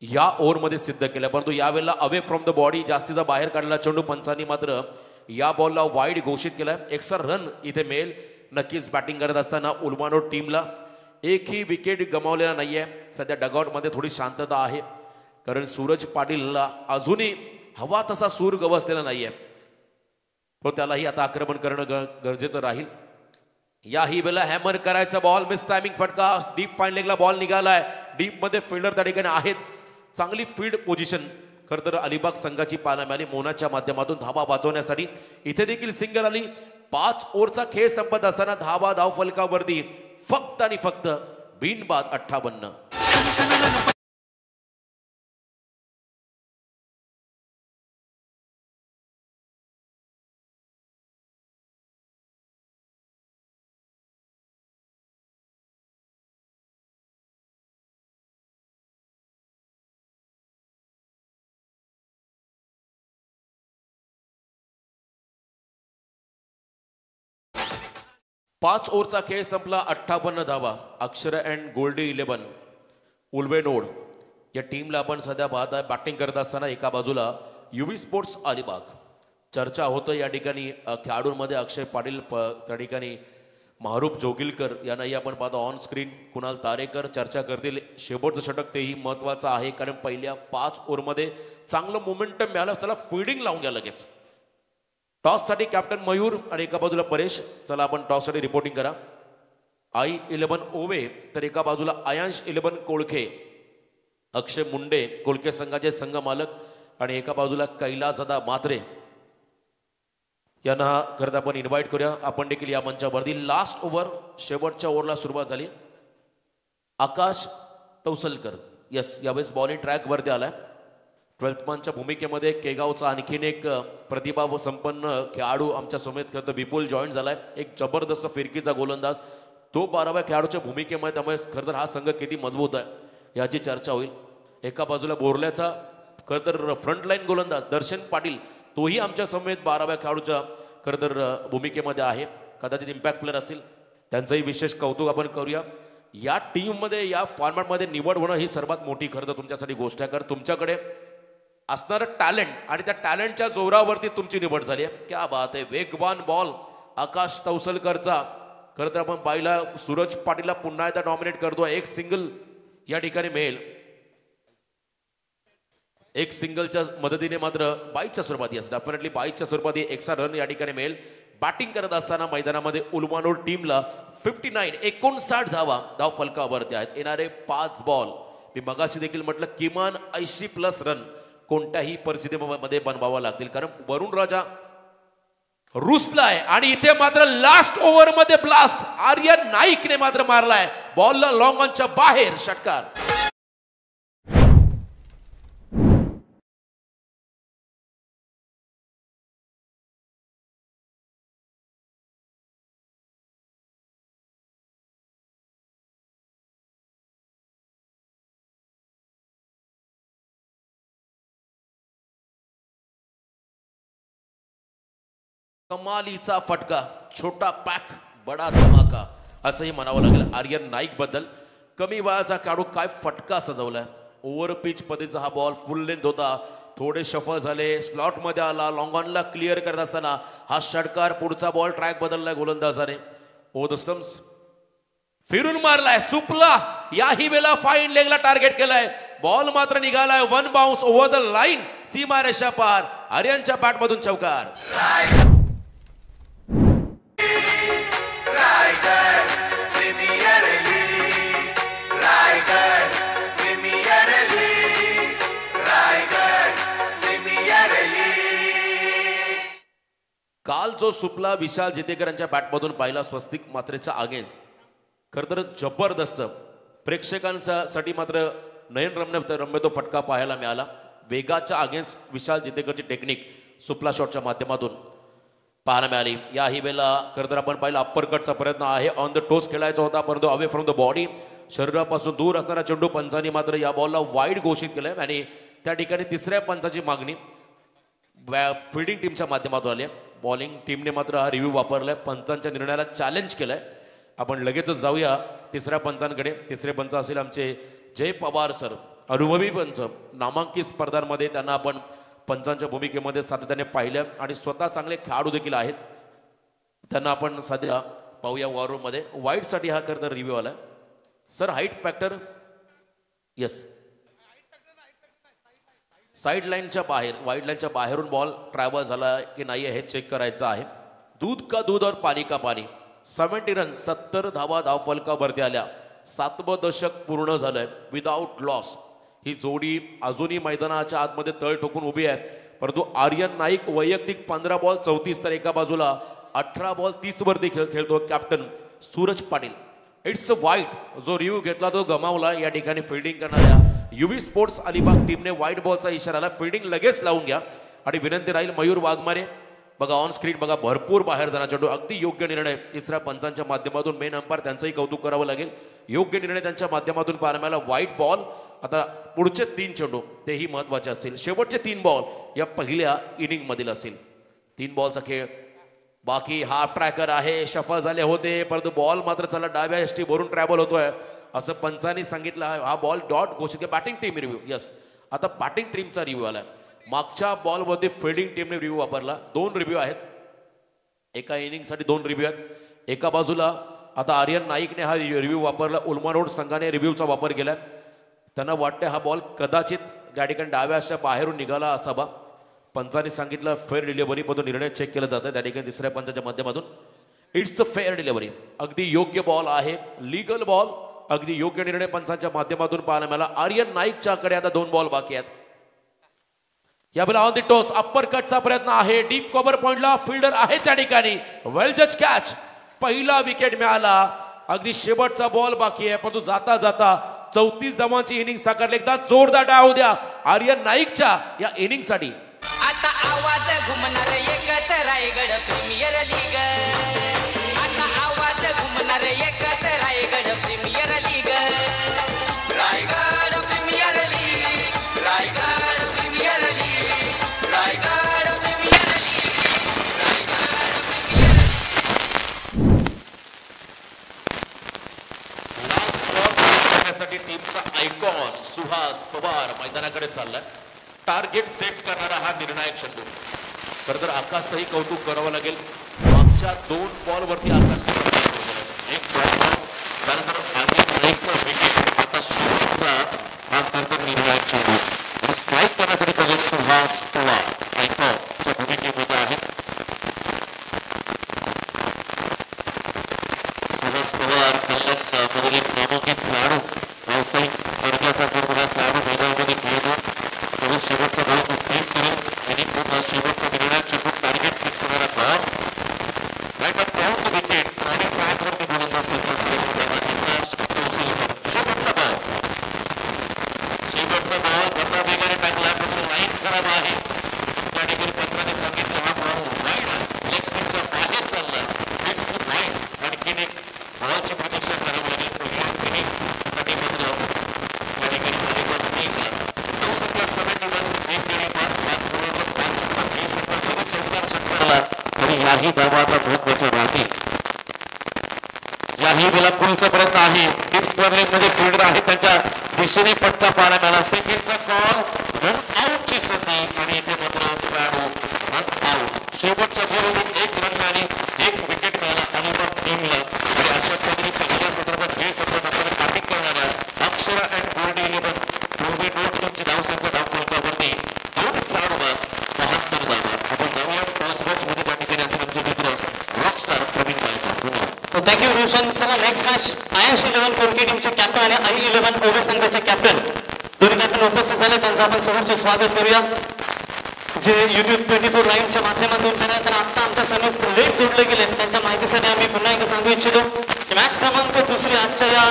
या ओव्हरमध्ये सिद्ध केलं. परंतु यावेळेला अवे फ्रॉम द बॉडी जास्तीचा बाहेर काढलेला चेंडू पंचांनी मात्र या बॉलला वाईड घोषित केलाय. एक्स्ट्रा रन इथे मिळेल नक्कीच बॅटिंग करत असताना उल्मानो टीमला. एकही विकेट गमावलेला नाहीये. सध्या डगआउटमध्ये थोडी शांतता आहे, कारण सूरज पाटीलला अजूनही हवा तसा सूर गवसलेला नाहीये. तो त्यालाही आता आक्रमण करणं गरजेचं राहील. याही वेळेला हॅमर करायचा बॉल, मिस टायमिंग फटका, डीप फाईन लेगला बॉल निघालाय. डीप मध्ये फिल्डर त्या ठिकाणी आहेत, चांगली फील्ड पोझिशन खरं तर अलिबाग संघाची पाहायला मिळाली मोनाच्या माध्यमातून धावा वाचवण्यासाठी. इथे देखील सिंगल आली. 5 ओव्हरचा खेळ संपत असताना धाव फलकावरती फक्त आणि फक्त बिनबाद 58. 5 ओव्हरचा खेळ संपला. 58 धावा. अक्षरा अँड गोल्डी 11 उल्वेनोड या टीमला आपण सध्या पाहत आहे. बॅटिंग करत असताना एका बाजूला युवी स्पोर्ट्स अलिबाग. चर्चा होतं या ठिकाणी खेळाडूंमध्ये अक्षय पाटील, त्या ठिकाणी महारूप जोगिलकर यांनाही आपण पाहतो ऑन स्क्रीन. कुणाल तारेकर चर्चा करतील. शेवटचं षटक तेही महत्वाचं आहे, कारण पहिल्या 5 ओव्हरमध्ये चांगलं मोमेंटम मिळालं. चला फिल्डिंग लावून घ्या लगेच. टॉससाठी कॅप्टन मयूर आणि एका बाजूला परेश. चला आपण टॉससाठी रिपोर्टिंग करा. I11 ओवे तर एका बाजूला आयांश 11 कोळखे, अक्षय मुंडे कोळखे संघाचे संघ मालक, आणि एका बाजूला कैलासदा मात्रे यांना खरं आपण इन्व्हाइट करूया. आपण देखील या मंचावरती. लास्ट ओव्हर, शेवटच्या ओव्हरला सुरुवात झाली. आकाश तौसलकर यस यावेळेस बॉलिंग ट्रॅक वरती आलाय. 12th मॅनच्या भूमिकेमध्ये केगावचा आणखीन एक प्रतिभा व संपन्न खेळाडू आमच्या समेत खरं तर विपुल जॉईन झालाय. एक जबरदस्त फिरकीचा गोलंदाज, तो 12व्या खेळाडूच्या भूमिकेमध्ये. त्यामुळे खरं तर हा संघ किती मजबूत आहे याची चर्चा होईल. एका बाजूला बोरल्याचा खरं तर फ्रंटलाईन गोलंदाज दर्शन पाटील, तोही आमच्या समेत 12व्या खेळाडूच्या खरं तर भूमिकेमध्ये आहे. कदाचित इम्पॅक्ट प्लेअर असतील, त्यांचंही विशेष कौतुक आपण करूया. या टीममध्ये या फॉर्मॅटमध्ये निवड होणं ही सर्वात मोठी खरं तर तुमच्यासाठी गोष्ट आहे, कारण तुमच्याकडे असणारं टॅलेंट आणि त्या टॅलेंटच्या जोरावरती तुमची निवड झाली आहे. क्या बात आहे. वेगवान बॉल आकाश तौसलकरचा. खरं तर आपण पाहिला सूरज पाटीलला पुन्हा एकदा डॉमिनेट करतो. एक सिंगल या ठिकाणी मिळेल. एक सिंगलच्या मदतीने मात्र 22च्या स्वरूपात, यस डेफिनेटली 22च्या स्वरूपात एक्स्ट्रा रन या ठिकाणी मिळेल. बॅटिंग करत असताना मैदानामध्ये उल्मानो टीमला 59 धावा धाव फलकावरती आहेत. येणारे 5 बॉल, मी मगाशी देखील म्हटलं किमान 80+ रन कोणत्याही परिस्थितीमध्ये बनवावं लागतील, कारण वरुण राजा रुसलाय. आणि इथे मात्र लास्ट ओव्हर मध्ये ब्लास्ट आर्यन नाईकने मात्र मारलाय बॉलला लॉंग ऑनच्या बाहेर. षटकार. कमालीचा फटका, छोटा पॅक बडा धमाका असंही म्हणावं लागेल आर्यन नाईक बद्दल. कमी वयाचा खेळाडू काय फटका सजवलाय. ओव्हर पिच पद्धतीचा हा बॉल फुल लेंथ होता, थोडे शफल झाले, स्लॉट मध्ये आला, लॉंग ऑनला क्लिअर करत असताना हा षटकार. पुढचा बॉल ट्रॅक बदललाय गोलंदाजाने. ओव्हर द स्टम्प्स फिरून मारलाय, सुपला. याही वेळेला फाईन लेगला टार्गेट केलाय. बॉल मात्र निघालाय 1 बाउन्स ओव्हर द लाईन, सीमारेषा पार. आर्यनच्या बॅटमधून चौकार. काल जो सुपला विशाल जितेकर यांच्या बॅटमधून पाहिला स्वस्तिक मात्रेच्या अगेन्स्ट खरं तर जबरदस्त प्रेक्षकांसाठी मात्र रम्य तो फटका पाहायला मिळाला. वेगाच्या अगेन्स्ट विशाल जितेकरची टेक्निक सुपला शॉटच्या माध्यमातून पाहायला मिळाली. याही वेळेला खरं तर आपण पाहिलं अप्पर कटचा प्रयत्न आहे, ऑन द टोस खेळायचा होता परंतु अवे फ्रॉम द बॉडी शरीरापासून दूर असणारा चेंडू पंचांनी मात्र या बॉलला वाईड घोषित केलंय आणि त्या ठिकाणी तिसऱ्या पंचाची मागणी फिल्डिंग टीमच्या माध्यमातून आली. बॉलिंग टीमने मात्र हा रिव्ह्यू वापरलाय, पंचांच्या निर्णयाला चॅलेंज केलंय. आपण लगेचच जाऊया तिसऱ्या पंचांकडे. तिसरे पंच असेल आमचे जय पवार सर, अनुभवी पंच. नामांकित स्पर्धांमध्ये त्यांना आपण पंचांच्या भूमिकेमध्ये सातत्याने पाहिलं आणि स्वतः चांगले खेळाडू देखील आहेत. त्यांना आपण सध्या पाहूया वॉर रूममध्ये. वाईटसाठी हा करता रिव्ह्यू आला sir. Height factor yes, side लाईनच्या बाहेर, वाईड लाईनच्या बाहेरून बॉल ट्रॅव्हल झाला की नाही हे चेक करायचं आहे. दूध का दूध और पाणी का पाणी. 70 रन, 70 धावा धावफलकावरती आल्या. 7वं दशक पूर्ण झालंय विदाऊट लॉस. ही जोडी अजूनही मैदानाच्या आतमध्ये तळ ठोकून उभी आहे. परंतु आर्यन नाईक वैयक्तिक 15 बॉल 34 तर एका बाजूला 18 बॉल 30 वरती खेळतो captain Suraj Patil. It's white. जो रिव्ह्यू घेतला तो गमावला. या ठिकाणी फिल्डिंग करणाऱ्या युवी स्पोर्ट्स अलिबाग टीमने व्हाईट बॉलचा इशारा आला. फिल्डिंग लगेच लावून घ्या आणि विनंती राहील मयूर वाघमारे. बघा ऑन स्क्रीन बघा, भरपूर बाहेर जाणार चेंडू. अगदी योग्य निर्णय तिसऱ्या पंचांच्या माध्यमातून. मेन अंपायर त्यांचंही कौतुक करावं लागेल. योग्य निर्णय त्यांच्या माध्यमातून पाहायला मिळाला. White ball. आता पुढचे 3 चेंडू तेही महत्वाचे असतील. शेवटचे 3 बॉल या पहिल्या इनिंग मधील असतील. 3 बॉलचा खेळ बाकी. हाफ ट्रॅकर आहे, शफल झाले होते परंतु बॉल मात्र चला डाव्या एसटी भरून ट्रॅव्हल होतोय असं पंचांनी सांगितलं. हा बॉल डॉट घोषित. Batting team review. यस, आता बॅटिंग टीमचा रिव्ह्यू आलाय. मागच्या बॉलवरती फिल्डिंग टीमने रिव्ह्यू वापरला. 2 रिव्ह्यू आहेत एका इनिंगसाठी. 2 रिव्ह्यू आहेत. एका बाजूला आता आर्यन नाईकने हा रिव्ह्यू वापरला. उल्मा रोड संघाने रिव्ह्यूचा वापर केलाय. त्यांना वाटते हा बॉल कदाचित त्या ठिकाणी डाव्याच्या बाहेरून निघाला असावा. पंचांनी सांगितलं फेअर डिलिव्हरी, पण तो निर्णय चेक केला जातं त्या ठिकाणी तिसऱ्या पंचाच्या माध्यमातून. It's a fair delivery. अगदी योग्य बॉल आहे, लीगल बॉल. अगदी योग्य निर्णय पंचांच्या माध्यमातून पाहायला मिळाला. आर्यन नाईकच्याकडे आता 2 बॉल बाकी आहेत. यावेळेला ऑन द टॉस अप्पर कटचा प्रयत्न आहे. डीप कव्हर पॉइंटला फिल्डर आहे त्या ठिकाणी. वेल जज कॅच. पहिला विकेट मिळाला. अगदी शेवटचा बॉल बाकी आहे परंतु जाता जाता 34 धावांची इनिंग साकारली. एकदा जोरदार डाव द्या आर्यन नाईकच्या या इनिंग साठी. आता आवाज घुमणार एकच रायगड प्रीमियर लीग. आता आवाज घुमणार एकच Raigad premier league. Raigad premier league. Raigad premier league. Raigad premier league. Last ball करण्यासाठी टीमचा आयकॉन सुहास पवार मैदानाकडे चाललाय. टार्गेट सेट करणारा हा निर्णायक चेंडू. खरं तर आकाशही कौतुक करावं लागेल. मागच्या 2 बॉलवरती आकाश एक बॉल त्यानंतर आर्यन नाईकचा विकेट. आता शेवटचा हा खरं तर निर्णायक चेंडू. स्ट्राईक करण्यासाठी चालेल सुहास पवार आयकॉनच्या भूमिकेमध्ये आहेत. सुहास पवार कल्याण एक नामांकित खेळाडू, व्यावसायिक दर्जाचा गुणवत्ता खेळाडू मैदानामध्ये खेळतो. शेवटचा बॉल फेस करेल आणि शेवटचा निर्णय चेंडू टार्गेट सेट करणारा ball. Right up down the wicket आणि ट्रॅकवरती गोलंदाज शेवटचा बॉल. शेवटचा बॉल बंदा वेगाने टाकला पण लाईन खराब आहे. त्या ठिकाणी पंचांनी सांगितलं हा बॉल वाईड लेग स्पिनच्या बाहेर चालला. It's wide. आणखीन एक बॉलची प्रतीक्षा करावी लागेल. पहिल्या इनिंगसाठी मात्र त्या ठिकाणी याही धावाचा महत्वाच्या राहतील. याही वेळेला पुलचा प्रयत्न आहे. टिप्स बॉलिंग मध्ये फिल्डर आहे त्यांच्या दिशेने फटका पाहायला मिळाला. सेकंडचा कॉल. रन आउटची संधी आणि इथे मात्र खेळाडू रन आउट. शेवटच्या बॉलवर 1 रन आणि 1 विकेट मिळाला अलिबाग टीमला. आणि अशा पद्धतीने पहिल्या सत्रात हे सत्र असताना बॅटिंग करणाऱ्या अक्षरा अँड गोल्डी 11 पूर्वी नोट टीमची धावसंख्या धावफलकावरती 2 खेळाडू बाद 72 धावा. आपण जाऊया टॉस बॉक्स मध्ये त्या ठिकाणी असेल आमचे मित्र रॉकस्टार प्रवीण गायकवाड. थँक्यू रोशन. चला नेक्स्ट मॅच आयएश 11 कोलकी टीमचे कॅप्टन आणि I11 ओवे संघाचे कॅप्टन दोन्ही कॅप्टन उपस्थित झाले. त्यांचं आपण सहर्ष स्वागत करूया. जे YouTube 24 लाईव्हच्या माध्यमातून तर आता आमच्या समोर लेट सोडले गेले त्यांच्या माहितीसाठी आम्ही पुन्हा एकदा सांगू इच्छितो की मॅच क्रमांक दुसरी आजच्या या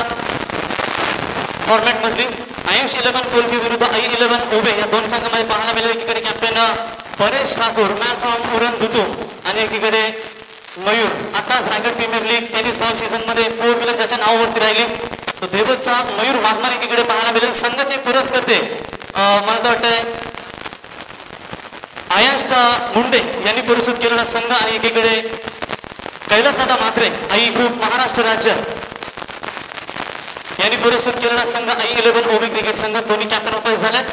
फॉर्मॅटमधली आयुष 11 कोलकी विरुद्ध I11 ओबे या दोन संघामध्ये पाहायला मिळेल. एकीकडे captain Paresh Thakur man from Uran दुतू आणि एकीकडे मयूर. आताच Raigad premier league tennis ball season मध्ये 4 व्हीलर ज्याच्या नावावरती राहिली तो देवतचा मयूर वाघमारे एकीकडे पाहायला मिळेल. संघाचे पुरस्कर्ते मला तर वाटतंय आयांशचा मुंडे यांनी पुरस्कृत केलेला संघ आणि एकीकडे कैलासदादा म्हात्रे आई ग्रुप महाराष्ट्र राज्य यांनी पुरस्कृत केलेला संघ I11 ओबी क्रिकेट संघ दोन्ही कॅप्टन उपस्थित झालेत.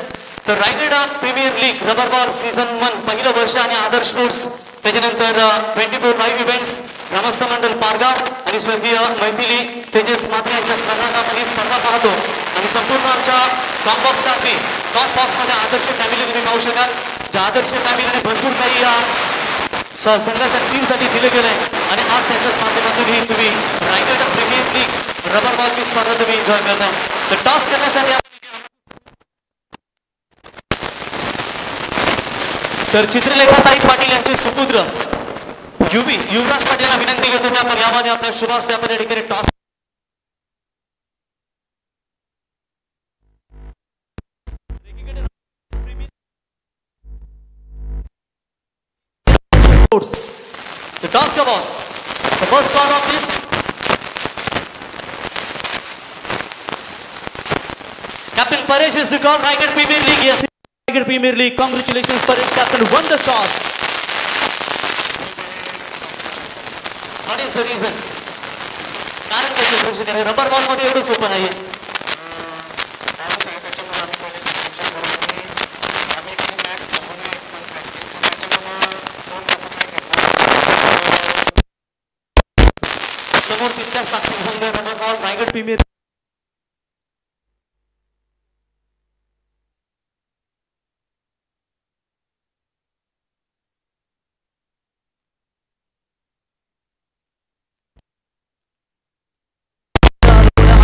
तर Raigad premier league rubber ball season 1 पहिलं वर्ष आणि आदर्श स्पोर्ट्स त्याच्यानंतर 24 लाईव्ह इव्हेंट्स ग्रामस्थ मंडळ पारगाव आणि स्वर्गीय मैथिली तेजस म्हात्रे यांच्या स्पर्धांकामध्ये स्पर्धा पाहतो आणि संपूर्ण आमच्या कॉम्बॉक्सच्या अगदी टॉस बॉक्समध्ये आदर्श फॅमिली तुम्ही पाहू शकाल. ज्या आदर्श फॅमिलीने भरपूर काही या संघाच्या टीमसाठी दिले गेले आणि आज त्यांच्याच माध्यमातून ही तुम्ही रायगड प्रीमियर लीग रबर बॉलची स्पर्धा तुम्ही एन्जॉय करताय. तर टॉस करण्यासाठी तर चित्रलेखाताई पाटील यांचे सुपुत्र युवराज पाटील यांना विनंती करतो की आपण यामध्ये आपल्या शुभास्ते आपण या ठिकाणी toss the toss ka boss the first call of this Captain Paresh is the call. Raigad Premier League. Yes, Raigad Premier League. Congratulations Paresh, captain won the toss. What is the reason? कारण काय सुरक्षित आहे rubber ball मध्ये एवढं सोपं नाहीये. समोर तितक्याच ताकदीचा संघ रबर बॉल रायगड प्रीमियर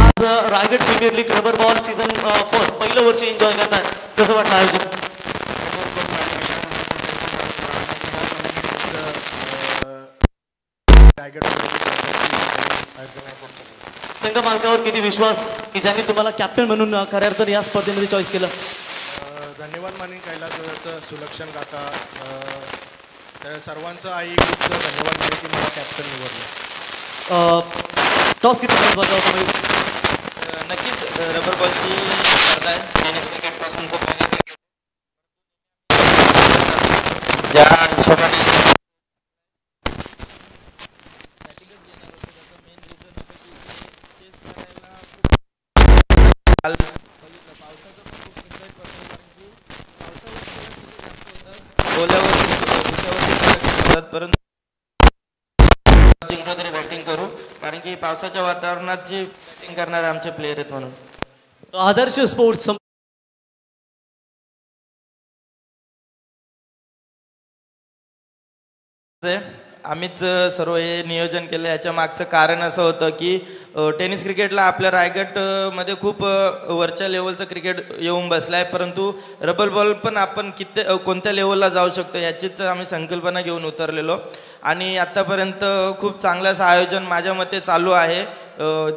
आज Raigad premier league rubber ball season first पहिलं वर्ष एन्जॉय करतात. कसं वाटलं आयोजन? संघ मालकावर किती विश्वास की ज्यांनी तुम्हाला कॅप्टन म्हणून खऱ्या अर्थाने या स्पर्धेमध्ये चॉईस केलं? धन्यवाद मानेन कैलासदादाचं, सुलक्षण काका, त्या सर्वांचं आई ग्रुपचं धन्यवाद मानेन की मला कॅप्टन निवडलं. टॉस किती महत्त्वाचा होता म्हणजे? नक्कीच रबर बॉलची स्पर्धा आहे. टेनिस क्रिकेटपासून खूप ज्या हिशोबाने जिंकलो तरी बॅटिंग करू कारण की पावसाच्या वातावरणात जी बॅटिंग करणारे आमचे प्लेयर आहेत म्हणून. आदर्श स्पोर्ट्स आम्हीच सर्व हे नियोजन केलं. याच्या मागचं कारण असं होतं की टेनिस क्रिकेटला आपल्या रायगडमध्ये खूप वरच्या लेवलचं क्रिकेट येऊन बसलं आहे, परंतु रबर बॉल पण आपण कोणत्या लेवलला जाऊ शकतो याचीच आम्ही संकल्पना घेऊन उतरलेलो आणि आत्तापर्यंत खूप चांगलं असं आयोजन माझ्या मते चालू आहे.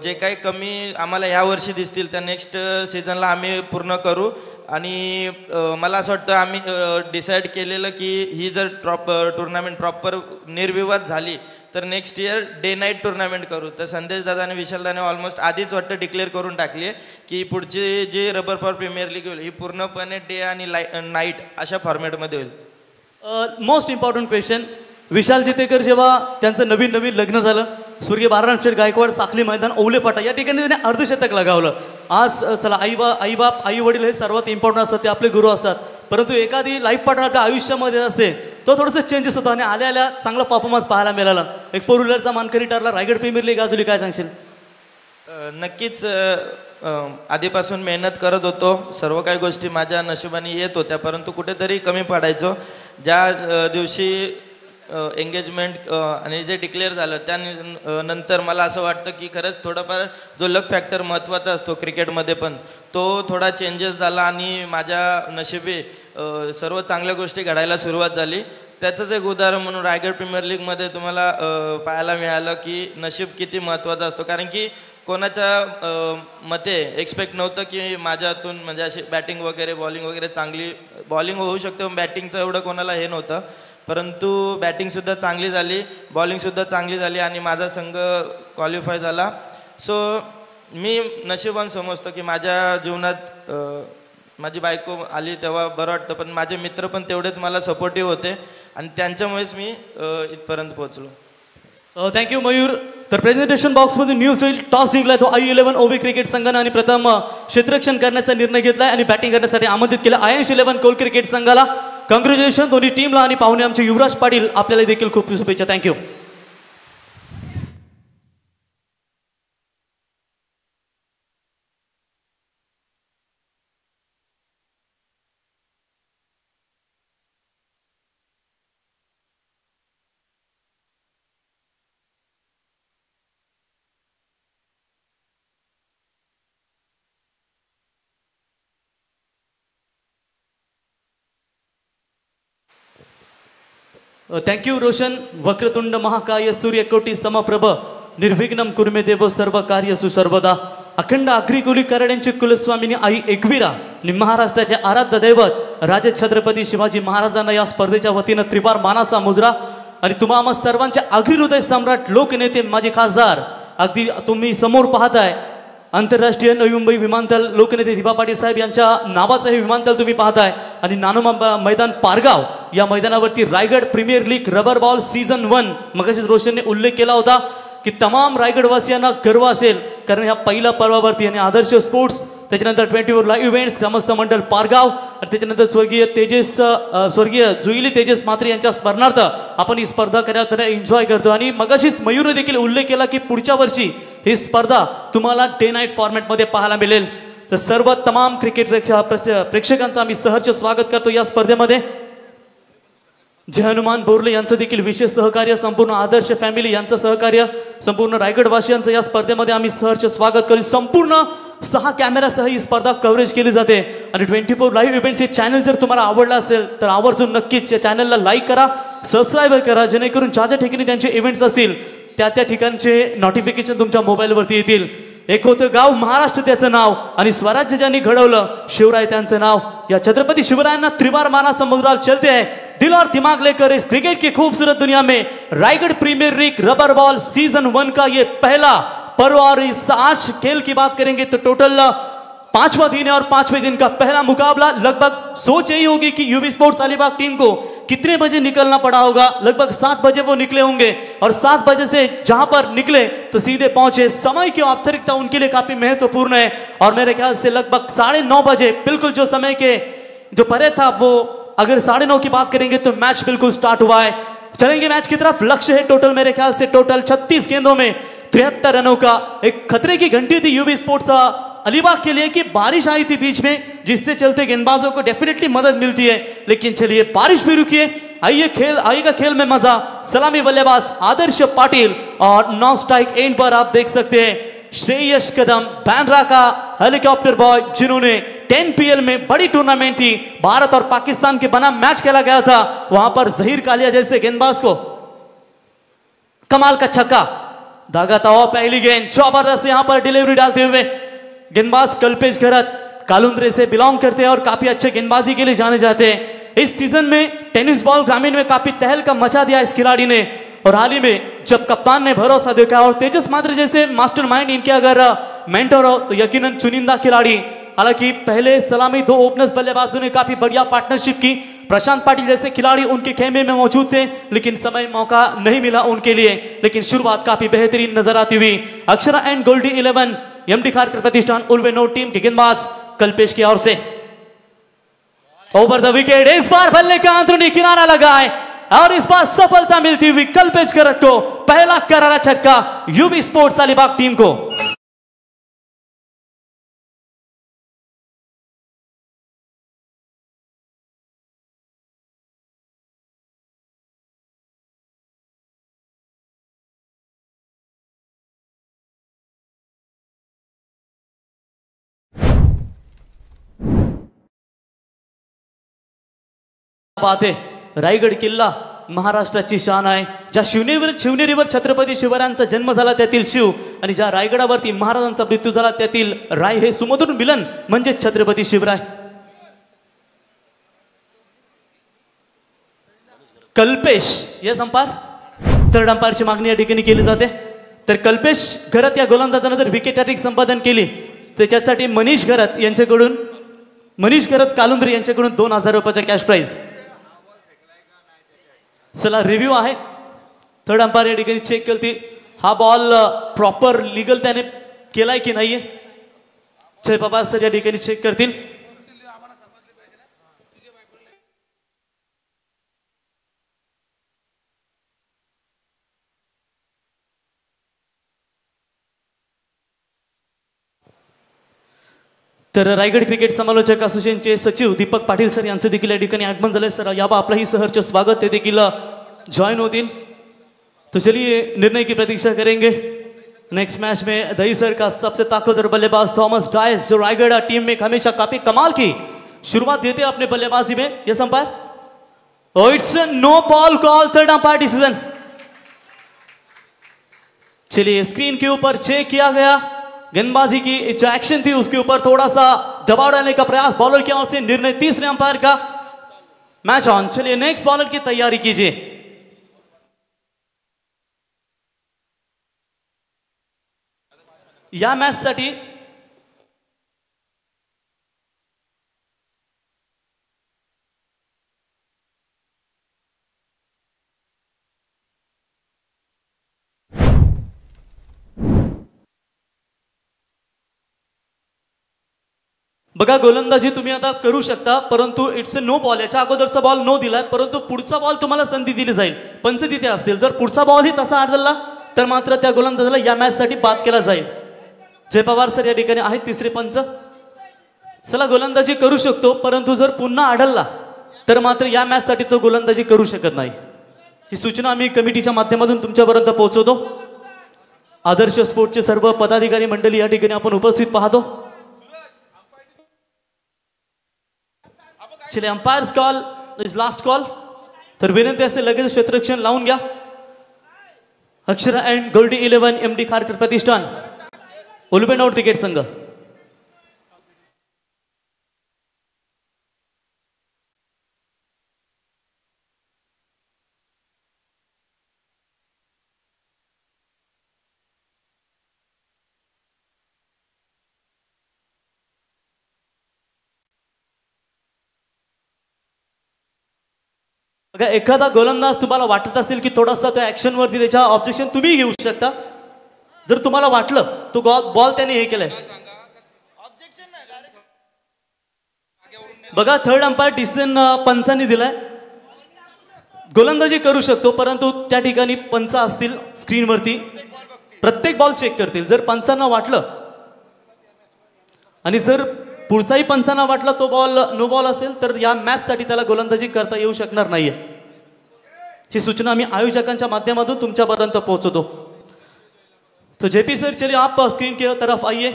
जे काही कमी आम्हाला यावर्षी दिसतील त्या नेक्स्ट सीझनला आम्ही पूर्ण करू आणि मला असं वाटतं आम्ही डिसाईड केलेलं की ही जर टुर्नामेंट प्रॉपर निर्विवाद झाली तर next year day night tournament करू. तर संदेश दादा आणि विशाल दादाने ऑलमोस्ट आधीच वाटतं डिक्लेअर करून टाकली आहे की पुढची जी रबर बॉल प्रीमियर लीग होईल ही पूर्णपणे डे आणि नाईट अशा फॉर्मॅटमध्ये होईल. मोस्ट इम्पॉर्टंट क्वेश्चन, विशाल जितेकर जेव्हा त्यांचं नवीन लग्न झालं, स्वर्गीय बाळराम शेठ गायकवाड साखली मैदान ओवले फाटा या ठिकाणी त्याने अर्धशतक लगावलं. आज चला आई वडील हे सर्वात इम्पॉर्टंट असतात, ते आपले गुरु असतात, परंतु एखादी लाईफ पार्टनर आपल्या आयुष्यामध्ये असते तो थोडंसं चेंजेस होतो आणि आल्या चांगला परफॉर्मन्स पाहायला मिळाला. एक 4 व्हीलरचा मानकरी ठरला. रायगड प्रीमियर लीग गाजवली, काय सांगशील? नक्कीच आधीपासून मेहनत करत होतो, सर्व काही गोष्टी माझ्या नशिबाने येत होत्या, परंतु कुठेतरी कमी पडायचो. ज्या दिवशी एंगेजमेंट आणि जे डिक्लेअर झालं त्या नंतर मला असं वाटतं की खरंच थोडाफार जो लक फॅक्टर महत्त्वाचा असतो क्रिकेटमध्ये पण तो थोडा चेंजेस झाला आणि माझ्या नशिबी सर्व चांगल्या गोष्टी घडायला सुरुवात झाली. त्याचंच एक उदाहरण म्हणून रायगड प्रीमियर लीगमध्ये तुम्हाला पाहायला मिळालं की नशीब किती महत्त्वाचा असतो. कारण की कोणाच्या मते एक्सपेक्ट नव्हतं की माझ्यातून म्हणजे अशी बॅटिंग वगैरे बॉलिंग वगैरे चांगली बॉलिंग होऊ शकते, बॅटिंगचं एवढं कोणाला हे नव्हतं. परंतु बॅटिंगसुद्धा चांगली झाली, बॉलिंगसुद्धा चांगली झाली आणि माझा संघ क्वालिफाय झाला. सो मी नशिबान समजतो की माझ्या जीवनात माझी बायको आली तेव्हा बरं वाटतं, पण माझे मित्र पण तेवढेच मला सपोर्टिव्ह होते आणि त्यांच्यामुळेच मी इथपर्यंत पोहोचलो. थँक्यू मयूर. तर प्रेझेंटेशन बॉक्समध्ये न्यूज होईल. टॉस जिंकलाय तो I11 ओबी क्रिकेट संघाने आणि प्रथम क्षेत्ररक्षण करण्याचा निर्णय घेतलाय आणि बॅटिंग करण्यासाठी आमंत्रित केलं IH11 कोल क्रिकेट संघाला. कॉंग्रॅच्युलेशन दोन्ही टीमला आणि पाहुणे आमचे युवराज पाटील आपल्याला देखील खूप शुभेच्छा. थँक्यू. थँक्यू रोशन. वक्रतुंड महाकाय सूर्यकोटी समप्रभ निर्विघ्नम कुर्मे देव सर्व कार्यसु सर्वदा. अखंड अग्रिकुली करड्यांची कुलस्वामिनी आई एकविरा आणि महाराष्ट्राचे आराध्य दैवत राजे छत्रपती शिवाजी महाराजांना या स्पर्धेच्या वतीनं त्रिवार मानाचा मुजरा. आणि तुम्हा सर्वांचे आगरी हृदय सम्राट लोकनेते माजी खासदार अगदी तुम्ही समोर पाहताय आंतरराष्ट्रीय नवी मुंबई विमानतळ लोकनेते दिबा पाटील साहेब यांच्या नावाचं हे विमानतळ तुम्ही पाहताय. आणि नानोमा मैदान पारगाव या मैदानावरती Raigad premier league rubber ball season 1 मगाशीच रोशनने उल्लेख केला होता की तमाम रायगडवासियांना गर्व असेल कारण ह्या पहिल्या पर्वावरती आणि आदर्श स्पोर्ट्स त्याच्यानंतर 24 लाईव्ह इव्हेंट्स ग्रामस्थ मंडळ पारगाव आणि त्याच्यानंतर स्वर्गीय जुईली तेजस मात्रे यांच्या स्मरणार्थ आपण ही स्पर्धा करण्यात एन्जॉय करतो. आणि मगाशीच मयूरने देखील उल्लेख केला की पुढच्या वर्षी ही स्पर्धा तुम्हाला डे नाईट फॉर्मॅटमध्ये पाहायला मिळेल. तर सर्व तमाम क्रिकेट प्रेक्षकांचं आम्ही सहर्ष स्वागत करतो या स्पर्धेमध्ये. जय हनुमान बोरले यांचं देखील विशेष सहकार्य, संपूर्ण आदर्श फॅमिली यांचं सहकार्य, संपूर्ण रायगडवासियांचं या स्पर्धेमध्ये आम्ही सहर्ष स्वागत करू. संपूर्ण 6 कॅमेरासह ही स्पर्धा कव्हरेज केली जाते. आणि 24 लाईव्ह इव्हेंट्स हे चॅनल जर तुम्हाला आवडलं असेल तर आवर्जून नक्कीच या चॅनलला लाईक करा, सबस्क्राईब करा, जेणेकरून ज्या ज्या ठिकाणी त्यांचे इव्हेंट्स असतील त्या त्या ठिकाणचे नोटिफिकेशन तुमच्या मोबाईलवरती येतील. एक होतं गाव महाराष्ट्र त्याचं नाव आणि स्वराज्य ज्यांनी घडवलं शिवराय त्यांचं नाव. या छत्रपति शिवरायांना त्रिवार मानाचा मुद्राल चलते हैं दिल और दिमाग लेकर इस क्रिकेट की खूबसूरत दुनिया में. Raigad premier league rubber ball season 1 का ये पहला पर्व और इस आज खेल की बात करेंगे तो टोटल 5वां दिन है और 5वें दिन का पहला मुकाबला. लगभग सोच यही होगी कि यूवी स्पोर्ट्स अलीबाग टीम को कितने बजे निकलना पड़ा होगा. लगभग 7 बजे वो निकले होंगे और 7 बजे से जहां पर निकले तो सीधे पहुंचे. समय की औपचारिकता उनके लिए काफी महत्वपूर्ण है और मेरे ख्याल से लगभग 9:30 बजे बिल्कुल जो समय के जो परे था वो अगर 9:30 की बात करेंगे तो मैच बिल्कुल स्टार्ट हुआ है. चलेंगे मैच की तरफ. लक्ष्य है टोटल मेरे ख्याल से टोटल 36 गेंदों में 73 रनों का. एक खतरे की घंटी थी यूवी स्पोर्ट्स अलीबाग के लिए कि बारिश आई थी बीच में जिससे चलते गेंदबाजों को डेफिनेटली मदद मिलती है. लेकिन चलिए बारिश भी रुकी है. आइएगा खेल में मजा. सलामी बल्लेबाज आदर्श पाटिल और 9 स्ट्राइक एंड पर आप देख सकते हैं श्रेयस कदम बैंड्रा का हेलीकॉप्टर बॉय जिन्होंने 10 PL में बड़ी टूर्नामेंट थी भारत और पाकिस्तान के बना मैच खेला गया था. वहां पर जहीर कालिया जैसे गेंदबाज को कमाल का छक्का दागा था. और पहली गेंद जबरदस्त यहां पर डिलीवरी डालते हुए गेंदबाज कल्पेश घरत कालुंद्रे से बिलोंग करते हैं और काफी अच्छे गेंदबाजी के लिए जाने जाते हैं. इस सीजन में टेनिस बॉल ग्रामीण में काफी तहलका मचा दिया इस खिलाड़ी ने. और हाल ही में जब कप्तान ने भरोसा देखा और तेजस मात्र जैसे मास्टरमाइंड इनके अगर मेंटर हो तो यकीनन चुनिंदा खिलाड़ी. हालांकि पहले सलामी 2 ओपनर्स बल्लेबाजों ने काफी बढ़िया पार्टनरशिप की. प्रशांत पाटिल जैसे खिलाड़ी उनके खेमे में मौजूद थे लेकिन समय मौका नहीं मिला उनके लिए. लेकिन शुरुआत काफी बेहतरीन नजर आती हुई. अक्षरा एंड गोल्डी 11 एमडी खारकर प्रतिष्ठान उल्वेनो टीम के गेंदबाज कल्पेश की ओर से ओवर द विकेट. इस बार बल्ले का अंदरूनी किनारा लगा है और इस बार सफलता मिलती हुई कल्पेश घरत को पहला करारा छक्का यूवी स्पोर्ट्स अलीबाग टीम को. पाहते रायगड किल्ला महाराष्ट्राची शान आहे. ज्या शिवनेरीवर छत्रपती शिवरायांचा जन्म झाला त्यातील शिव आणि ज्या रायगडावरती महाराजांचा मृत्यू झाला त्यातील राय हे सुमधुर मिलन म्हणजे छत्रपती शिवराय. कल्पेश या संपार थर्ड अंपायरची मागणी या ठिकाणी केली जाते. तर कल्पेश घरत या गोलंदाजानं जर विकेट हॅट्रिक संपादन केली तर त्यासाठी मनीष घरत कालुंद्री यांच्याकडून 2000 रुपयाचा कॅश प्राइज. चला रिव्ह्यू आहे. थर्ड अंपायर या ठिकाणी चेक केली हा बॉल प्रॉपर लिगल त्याने केलाय की नाहीये. जयबाबा सर या ठिकाणी चेक करतील. तर रायगड क्रिकेट समालोचक असोसिएशनचे सचिव दीपक पाटील सर यांचं देखील या ठिकाणी आगमन झालंय. सर याबा आपलंही सहर्ष स्वागत. ते देखील ज्वाइन होतील. तो चलिए निर्णय की प्रतीक्षा करेंगे. नेक्स्ट मैच में दही सर का सबसे ताकतवर बल्लेबाज थॉमस डायस जो रायगढ़ टीम में हमेशा काफी कमाल की शुरुआत देते हैं अपने बल्लेबाजी में. Yes umpire it's no ball call third umpire decision. चलिए स्क्रीन के ऊपर चेक किया गया गेंदबाजी की जो एक्शन थी उसके ऊपर थोड़ा सा दबाव डालने का प्रयास बॉलर की ओर से. निर्णय तीसरे अंपायर का. Match on. चलिए नेक्स्ट बॉलर की तैयारी कीजिए. या मॅच साठी बघा गोलंदाजी तुम्ही आता करू शकता परंतु इट्स नो बॉल. याच्या अगोदरचा बॉल नो दिलाय परंतु पुढचा बॉल तुम्हाला संधी दिली जाईल. पंच तिथे असतील जर पुढचा बॉल ही तसा आढळला तर मात्र त्या गोलंदाजाला या मॅच साठी बाद केला जाईल. जय पवार सर या ठिकाणी आहेत तिसरे पंच. चला गोलंदाजी करू शकतो परंतु जर पुन्हा आढळला तर मात्र या मॅच साठी तो गोलंदाजी करू शकत नाही. ही सूचना आम्ही कमिटीच्या माध्यमातून तुमच्यापर्यंत पोहोचवतो. आदर्श स्पोर्टचे सर्व पदाधिकारी मंडळी या ठिकाणी आपण उपस्थित पाहतो. चले umpires call is last call. तर विनंती असेल लगेच क्षेत्ररक्षण लावून घ्या. अक्षरा अँड गोल्डी 11 MD खारकर प्रतिष्ठान उलबेनौर क्रिकेट संघ. बघा एखादा गोलंदाज तुम्हाला वाटत असेल की थोडासा त्या ऍक्शन वरती त्याच्या ऑब्जेक्शन तुम्ही घेऊ शकता. जर तुम्हाला वाटलं तो बॉल त्याने हे केलाय. बघा थर्ड अंपायर डिसिजन पंचांनी दिलाय. गोलंदाजी करू शकतो परंतु त्या ठिकाणी पंच असतील स्क्रीनवरती प्रत्येक बॉल चेक करतील. जर पंचांना वाटलं आणि जर पुढचाही पंचांना वाटला तो बॉल नो बॉल असेल तर या मॅच साठी त्याला गोलंदाजी करता येऊ शकणार नाहीये. ही सूचना आम्ही आयोजकांच्या माध्यमातून तुमच्यापर्यंत पोहोचवतो. तो जेपी सर चलिए आप स्क्रीन की तरफ आइए.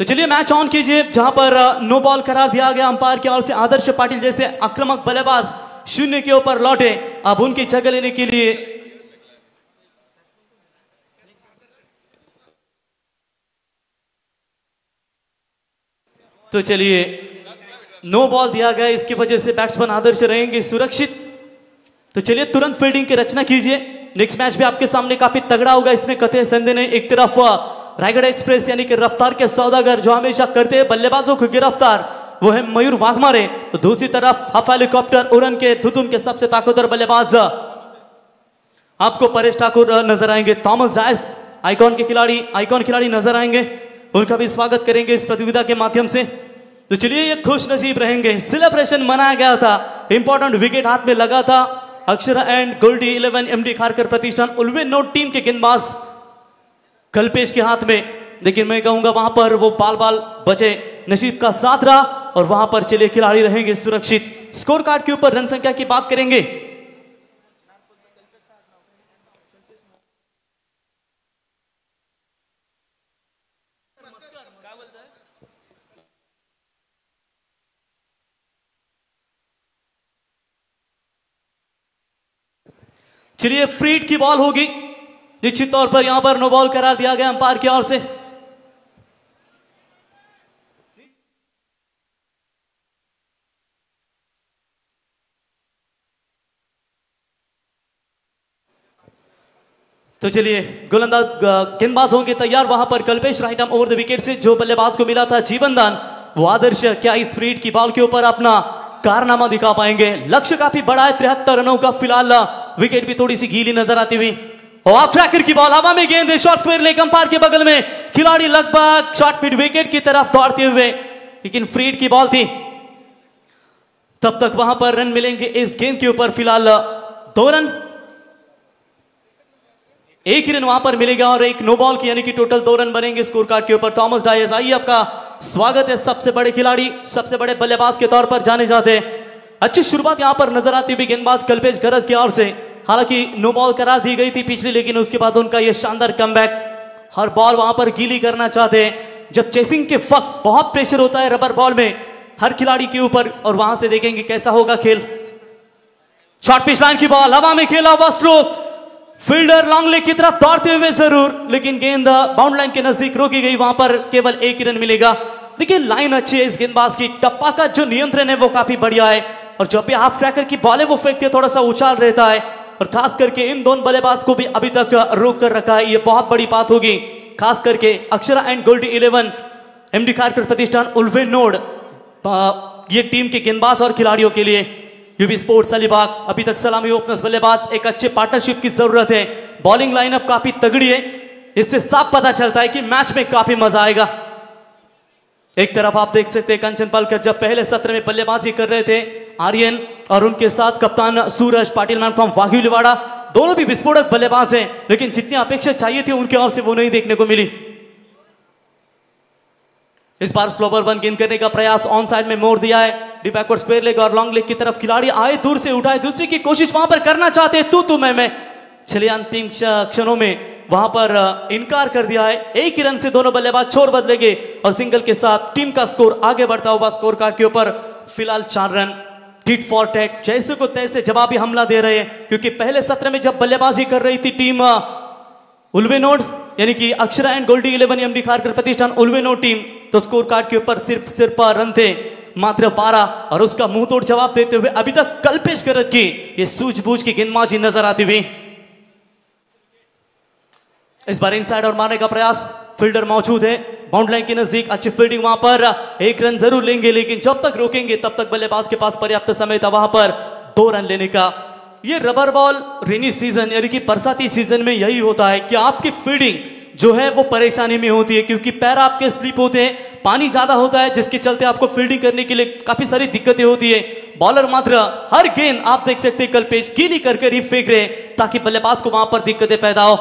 तो चलिए मैच ऑन कीजिए जहां पर नो बॉल करार दिया गया अंपायर की ओर से. आदर्श पाटिल जैसे आक्रामक बल्लेबाज शून्य के ऊपर लौटे. अब उनकी जगह लेने के लिए तो चलिए नो बॉल दिया गया. इसकी वजह से बैट्समैन आदर्श रहेंगे सुरक्षित. तो चलिए तुरंत फील्डिंग की रचना कीजिए. नेक्स्ट मैच भी आपके सामने काफी तगड़ा होगा. इसमें कतई संदेह नहीं. एक तरफ रायगढ़ एक्सप्रेस यानी कि रफ्तार के सौदागर जो हमेशा करते हैं बल्लेबाजों को गिरफ्तार वो है मयूर वाघमारे. तो दूसरी तरफ हफ हेलीकॉप्टर उड़न के धुतुम के सबसे ताकतवर बल्लेबाज आपको परेश ठाकुर नजर आएंगे. थॉमस डायस आइकॉन खिलाड़ी नजर आएंगे. उनका भी स्वागत करेंगे इस प्रतियोगिता के माध्यम से. तो चलिए ये खुश नसीब रहेंगे. सेलिब्रेशन मनाया गया था. इंपॉर्टेंट विकेट हाथ में लगा था. अक्षरा एंड गोल्डी 11 MD खारकर प्रतिष्ठान उलबेनौर टीम के गेंदबाज कल्पेश के हाथ में. लेकिन मैं कहूंगा वहां पर वो बाल बचे. नसीब का साथ रहा और वहां पर चले खिलाड़ी रहेंगे सुरक्षित. स्कोर कार्ड के ऊपर रन संख्या की बात करेंगे. चलिए फ्री हिट की बॉल होगी, निश्चित तौर पर यहां पर नो बॉल करार दिया गया अंपायर की ओर से। तो चलिए गोलंदाज गेंदबाज होंगे तैयार वहां पर Kalpesh, right arm over the wicket से जो बल्लेबाज को मिला था जीवन दान, वो आदर्श क्या इस फ्री हिट की बॉल के ऊपर अपना कारनामा दिखा पाएंगे। लक्ष्य काफी बड़ा है 73 रनों का, फिलहाल विकेट भी थोड़ी सी गीली नजर आती हुई। ऑफ ट्रैकर की बॉल हवा में, गेंद शॉर्ट स्क्वायर लेग अंपायर के बगल में, खिलाड़ी लगभग शॉर्ट मिड विकेट की तरफ दौड़ते हुए, लेकिन फ्री हिट की बॉल थी। तब तक वहां पर रन मिलेंगे इस गेंद के ऊपर, फिलहाल 2 रन, एक ही रन वहां पर मिलेगा और एक नो बॉल की, यानी कि टोटल 2 रन बनेंगे स्कोर कार्ड के ऊपर। थॉमस डायस, आइए आपका स्वागत है, सबसे बड़े खिलाड़ी, सबसे बड़े बल्लेबाज के तौर पर जाने जाते हैं। अच्छी शुरुआत यहां पर नजर आती हुई गेंदबाज कल्पेश गरज की ओर से, हालांकि नो बॉल करार दी गई थी पिछली, लेकिन उसके बाद उनका यह शानदार कमबैक, हर बॉल वहां पर गीली करना चाहते हैं। जब चेसिंग के वक्त बहुत प्रेशर होता है रबर बॉल में हर खिलाड़ी के ऊपर, और वहां से देखेंगे कैसा होगा खेल। शॉर्ट पिच लाइन की बॉल हवा में, खेला हुआ स्ट्रोक, फील्डर लॉन्ग लेग की तरफ दौड़ते हुए जरूर, लेकिन गेंद बाउंड लाइन के नजदीक रोकी गई, वहां पर केवल 1 ही रन मिलेगा। देखिए लाइन अच्छी है इस गेंदबाज की, टप्पा का जो नियंत्रण है वो काफी बढ़िया है, और जब भी हाफ ट्रैकर की बॉल है वो फेंकते थोड़ा सा उछाल रहता है, और खास करके इन दोनों बल्लेबाज को भी अभी तक रोक कर रखा है, ये बहुत बड़ी बात होगी। खास करके अक्षरा एंड गोल्डी 11 एमडी खारकर प्रतिष्ठान उल्वेनोड, ये टीम के गेंदबाज और खिलाड़ियों के लिए। यूबी स्पोर्ट्स अलीबाग अभी तक सलामी ओपनर्स बल्लेबाज, एक अच्छे पार्टनरशिप की जरूरत है। बॉलिंग लाइनअप काफी तगड़ी है, इससे साफ पता चलता है कि मैच में काफी मजा आएगा। एक तरफ आप देख सकते हैं कंचन पालकर जब पहले सत्र में बल्लेबाजी कर रहे थे, आर्यन और उनके साथ कप्तान सूरज पाटिल मैन फ्रॉम वाघिलीवाड़ा, दोनों भी विस्फोटक बल्लेबाज हैं, लेकिन जितनी अपेक्षा चाहिए थी उनके ओर से वो नहीं देखने को मिली। इस बार स्लोवर 1 गेंद करने का प्रयास, ऑन साइड में मोड़ दिया है, डी बैकवर्ड स्क्वायर लेग और लॉन्ग लेग की तरफ खिलाड़ी आए, दूर से उठाए, दूसरी की कोशिश वहां पर करना चाहते, तू मैं। चलिए अंतिम क्षणों में वहां पर इनकार कर दिया है। 1 ही रन से दोनों बल्लेबाज छोर बदलेंगे और सिंगल के साथ टीम का स्कोर आगे बढ़ता हुआ स्कोर कार्ड के ऊपर फिलहाल 4 रन। टिट फॉर टैट, जैसे को तैसे जवाबी हमला दे रहे हैं, क्योंकि पहले सत्र में जब बल्लेबाजी कर रही थी टीम उल्वेनोड, यानी कि अक्षरा एंड गोल्डी 11 एमडी खारकर प्रतिष्ठान उल्वेनोड टीम, तो स्कोर कार्ड के ऊपर सिर्फ रन थे मात्र 12, और उसका मुंह तोड़ जवाब देते हुए अभी तक कल्पेश गरज की ये सूझबूझ की गेंदबाजी नजर आती हुई। इस बार इनसाइड और मारने का प्रयास, फील्डर मौजूद है बाउंड लाइन के नजदीक, अच्छी फील्डिंग, वहां पर 1 रन जरूर लेंगे, लेकिन जब तक रोकेंगे तब तक बल्लेबाज के पास पर्याप्त समय था वहां पर 2 रन लेने का। ये रबर बॉल रेनी सीजन यानी कि बरसाती सीजन में यही होता है कि आपकी फील्डिंग जो है वो परेशानी में होती है, क्योंकि पैर आपके स्लिप होते हैं, पानी ज्यादा होता है, जिसके चलते आपको फील्डिंग करने के लिए काफी सारी दिक्कतें होती है। बॉलर मात्र हर गेंद आप देख सकते हैं कल्पेश गीली करके ही फेंक रहे हैं ताकि बल्लेबाज को वहां पर दिक्कतें पैदा हो।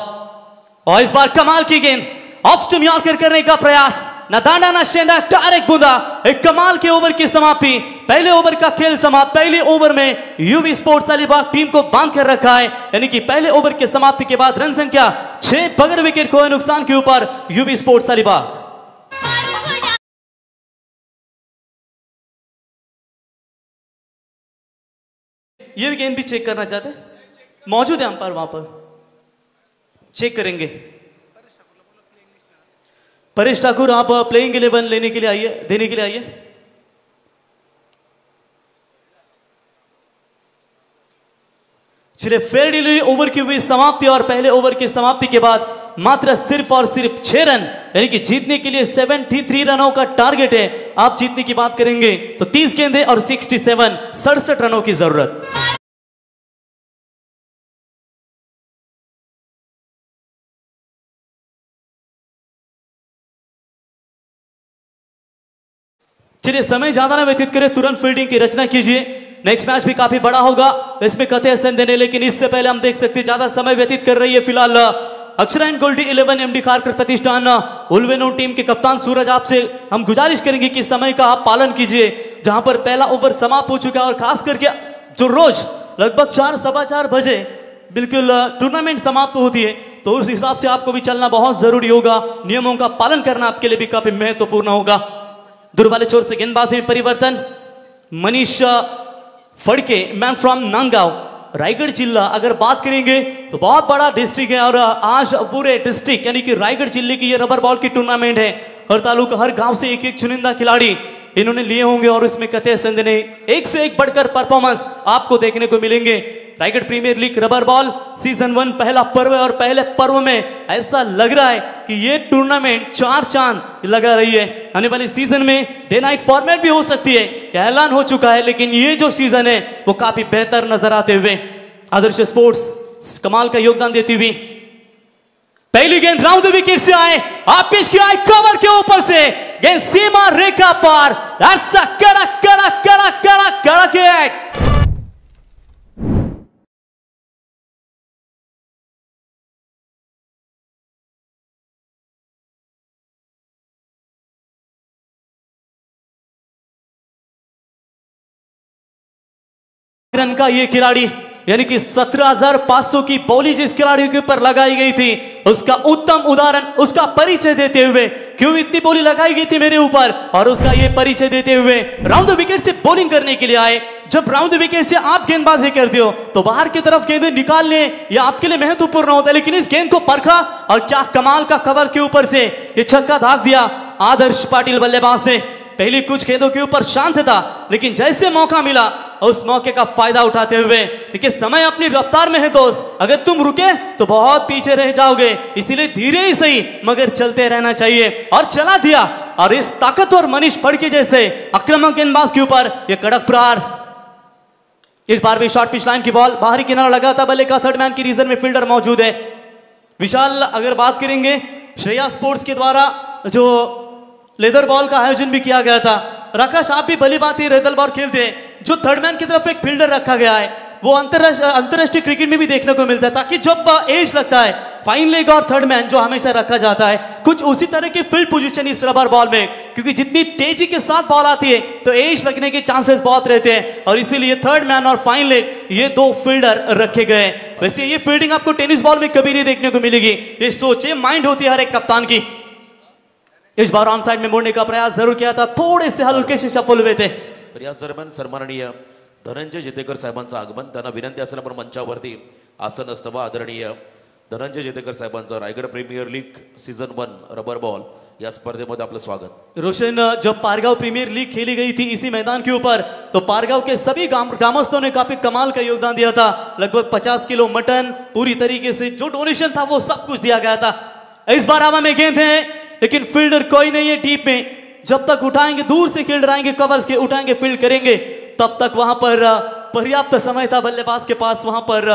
और इस बार कमाल की गेंद, ऑफ स्टंप यॉर्कर करने का प्रयास, ना दांडा ना शेंडा, डायरेक्ट बूंदा, एक कमाल के ओवर की समाप्ति, पहले ओवर का खेल समाप्त। पहले ओवर में यूवी स्पोर्ट्स अलीबाग टीम को बांध कर रखा है, यानी कि पहले ओवर के समाप्ति के बाद रन संख्या 6 बगैर विकेट खोए नुकसान के ऊपर यूवी स्पोर्ट्स अलीबाग। ये गेंद भी चेक करना चाहते, मौजूद है अंपायर वहां पर, चेक करेंगे। परेश ठाकुर आप प्लेइंग 11 लेने के लिए आइए, देने के लिए आइए। चलिए फेयर डिलीवरी ओवर की हुई समाप्ति, और पहले ओवर की समाप्ति के बाद मात्र सिर्फ और सिर्फ 6 रन, यानी कि जीतने के लिए 73 रनों का टारगेट है। आप जीतने की बात करेंगे तो 30 गेंदें और 67 रनों की जरूरत। चलिए समय ज्यादा ना व्यतीत करें, तुरंत फील्डिंग की रचना कीजिए। नेक्स्ट मैच भी काफी बड़ा होगा, इसमें कते हसन देने, लेकिन इससे पहले हम देख सकते हैं ज्यादा समय व्यतीत कर रही है फिलहाल अक्षरा एंड गोल्डी 11 एमडी खारकर प्रतिष्ठान उल्वेनोड टीम के कप्तान सूरज। आपसे हम गुजारिश करेंगे कि समय का आप पालन कीजिए, जहां पर पहला ओवर समाप्त हो चुका है, और खास करके जो रोज लगभग 4 सवा 4 बजे बिल्कुल टूर्नामेंट समाप्त होती है, तो उस हिसाब से आपको भी चलना बहुत जरूरी होगा, नियमों का पालन करना आपके लिए भी काफी महत्वपूर्ण होगा। दूर वाले छोर से गेंदबाजी में परिवर्तन, मनीष फड़के मैन फ्रॉम नांगांव, रायगढ़ जिला अगर बात करेंगे तो बहुत बड़ा डिस्ट्रिक्ट है और आज पूरे डिस्ट्रिक्ट यानी कि रायगढ़ जिले की ये रबर बॉल की टूर्नामेंट है। हर तालुका हर गांव से एक एक चुनिंदा खिलाड़ी इन्होंने लिए होंगे और इसमें कतई संदेह नहीं एक से एक बढ़कर परफॉर्मेंस आपको देखने को मिलेंगे। Raigad premier league rubber ball season 1 पहला पर्व है और पहले पर्व में ऐसा लग रहा है कि ये टूर्नामेंट 4 चांद लगा रही है। आने वाले सीजन में डे नाइट फॉर्मेट भी हो सकती है, यह ऐलान हो चुका है, लेकिन ये जो सीजन है वो काफी बेहतर नजर आते हुए आदर्श स्पोर्ट्स कमाल का योगदान देती हुई पहली गेंद राउंड द विकेट से आए, आप पिच की आए कवर के ऊपर से गेंद सीमा रेखा पार, ऐसा कड़क कड़क कड़क कड़क कड़क गेट। रन का ये खिलाड़ी यानी कि 17,500 की बोली जिस खिलाड़ी के ऊपर लगाई गई थी उसका उत्तम उदाहरण, उसका परिचय देते हुए क्यों इतनी बोली लगाई गई थी मेरे ऊपर और उसका ये परिचय देते हुए राउंड द विकेट से बॉलिंग करने के लिए आए। जब राउंड द विकेट से आप गेंदबाजी करते हो तो बाहर की तरफ गेंदें निकालने या आपके लिए महत्वपूर्ण होता है, लेकिन इस गेंद को परखा और क्या कमाल का कवर के ऊपर से ये छक्का दाग दिया आदर्श पाटिल बल्लेबाज ने। पहली कुछ गेंदों के ऊपर शांत था, लेकिन जैसे मौका मिला उस मौके का फायदा उठाते हुए, देखिए समय अपनी रफ्तार में है दोस्त, अगर तुम रुके तो बहुत पीछे रह जाओगे, इसीलिए धीरे ही सही मगर चलते रहना चाहिए और चला दिया। और इस ताकतवर मनीष फड़के जैसे आक्रामक गेंदबाज के ऊपर यह कड़क प्रहार। इस बार भी शॉर्ट पिच लाइन की बॉल, बाहरी किनारा लगा था, बल्ले का थर्ड मैन की रीजन में फील्डर मौजूद है विशाल। अगर बात करेंगे श्रेया स्पोर्ट्स के द्वारा जो लेदर बॉल का आयोजन भी किया गया था, राकेश आप भी भली बात ही रेदल बॉल खेलते हैं, जो थर्ड मैन की तरफ एक फील्डर रखा गया है वो अंतरराष्ट्रीय क्रिकेट में भी देखने को मिलता है, ताकि जब एज लगता है फाइन लेग और थर्ड मैन जो हमेशा रखा जाता है कुछ उसी तरह की फील्ड पोजीशन इस रबर बॉल में, क्योंकि जितनी तेजी के साथ बॉल आती है तो एज लगने के चांसेस बहुत रहते हैं और इसीलिए थर्ड मैन और फाइन लेग ये दो फील्डर रखे गए। वैसे ये फील्डिंग आपको टेनिस बॉल में कभी नहीं देखने को मिलेगी, ये सोचे माइंड होती है हर एक कप्तान की। इस बार ऑन साइड में मोड़ने का प्रयास जरूर किया था, थोड़े से हल्के से सफल हुए थे। तर या दरम्यान सन्माननीय धनंजय जेतेकर साहेबांचं आगमन, त्यांना विनंती असेल आपण मंचावरती आसन असतं आदरणीय धनंजय जेतेकर साहेबांचं Raigad premier league season 1 rubber ball या स्पर्धेमध्ये आपलं स्वागत। रोशन, जब पारगांव प्रीमियर लीग खेली गई थी इसी मैदान के ऊपर तो पारगांव के सभी ग्रामस्थों ने काफी कमाल का योगदान दिया था। लगभग 50 किलो मटन पूरी तरीके से जो डोनेशन था वो सब कुछ दिया गया था। इस बार हवा में गेंद है लेकिन फील्डर कोई नहीं है डीप में, जब तक उठाएंगे दूर से फील्डर आएंगे कवर्स के उठाएंगे फील्ड करेंगे तब तक वहां पर पर्याप्त समय था बल्लेबाज के पास वहां पर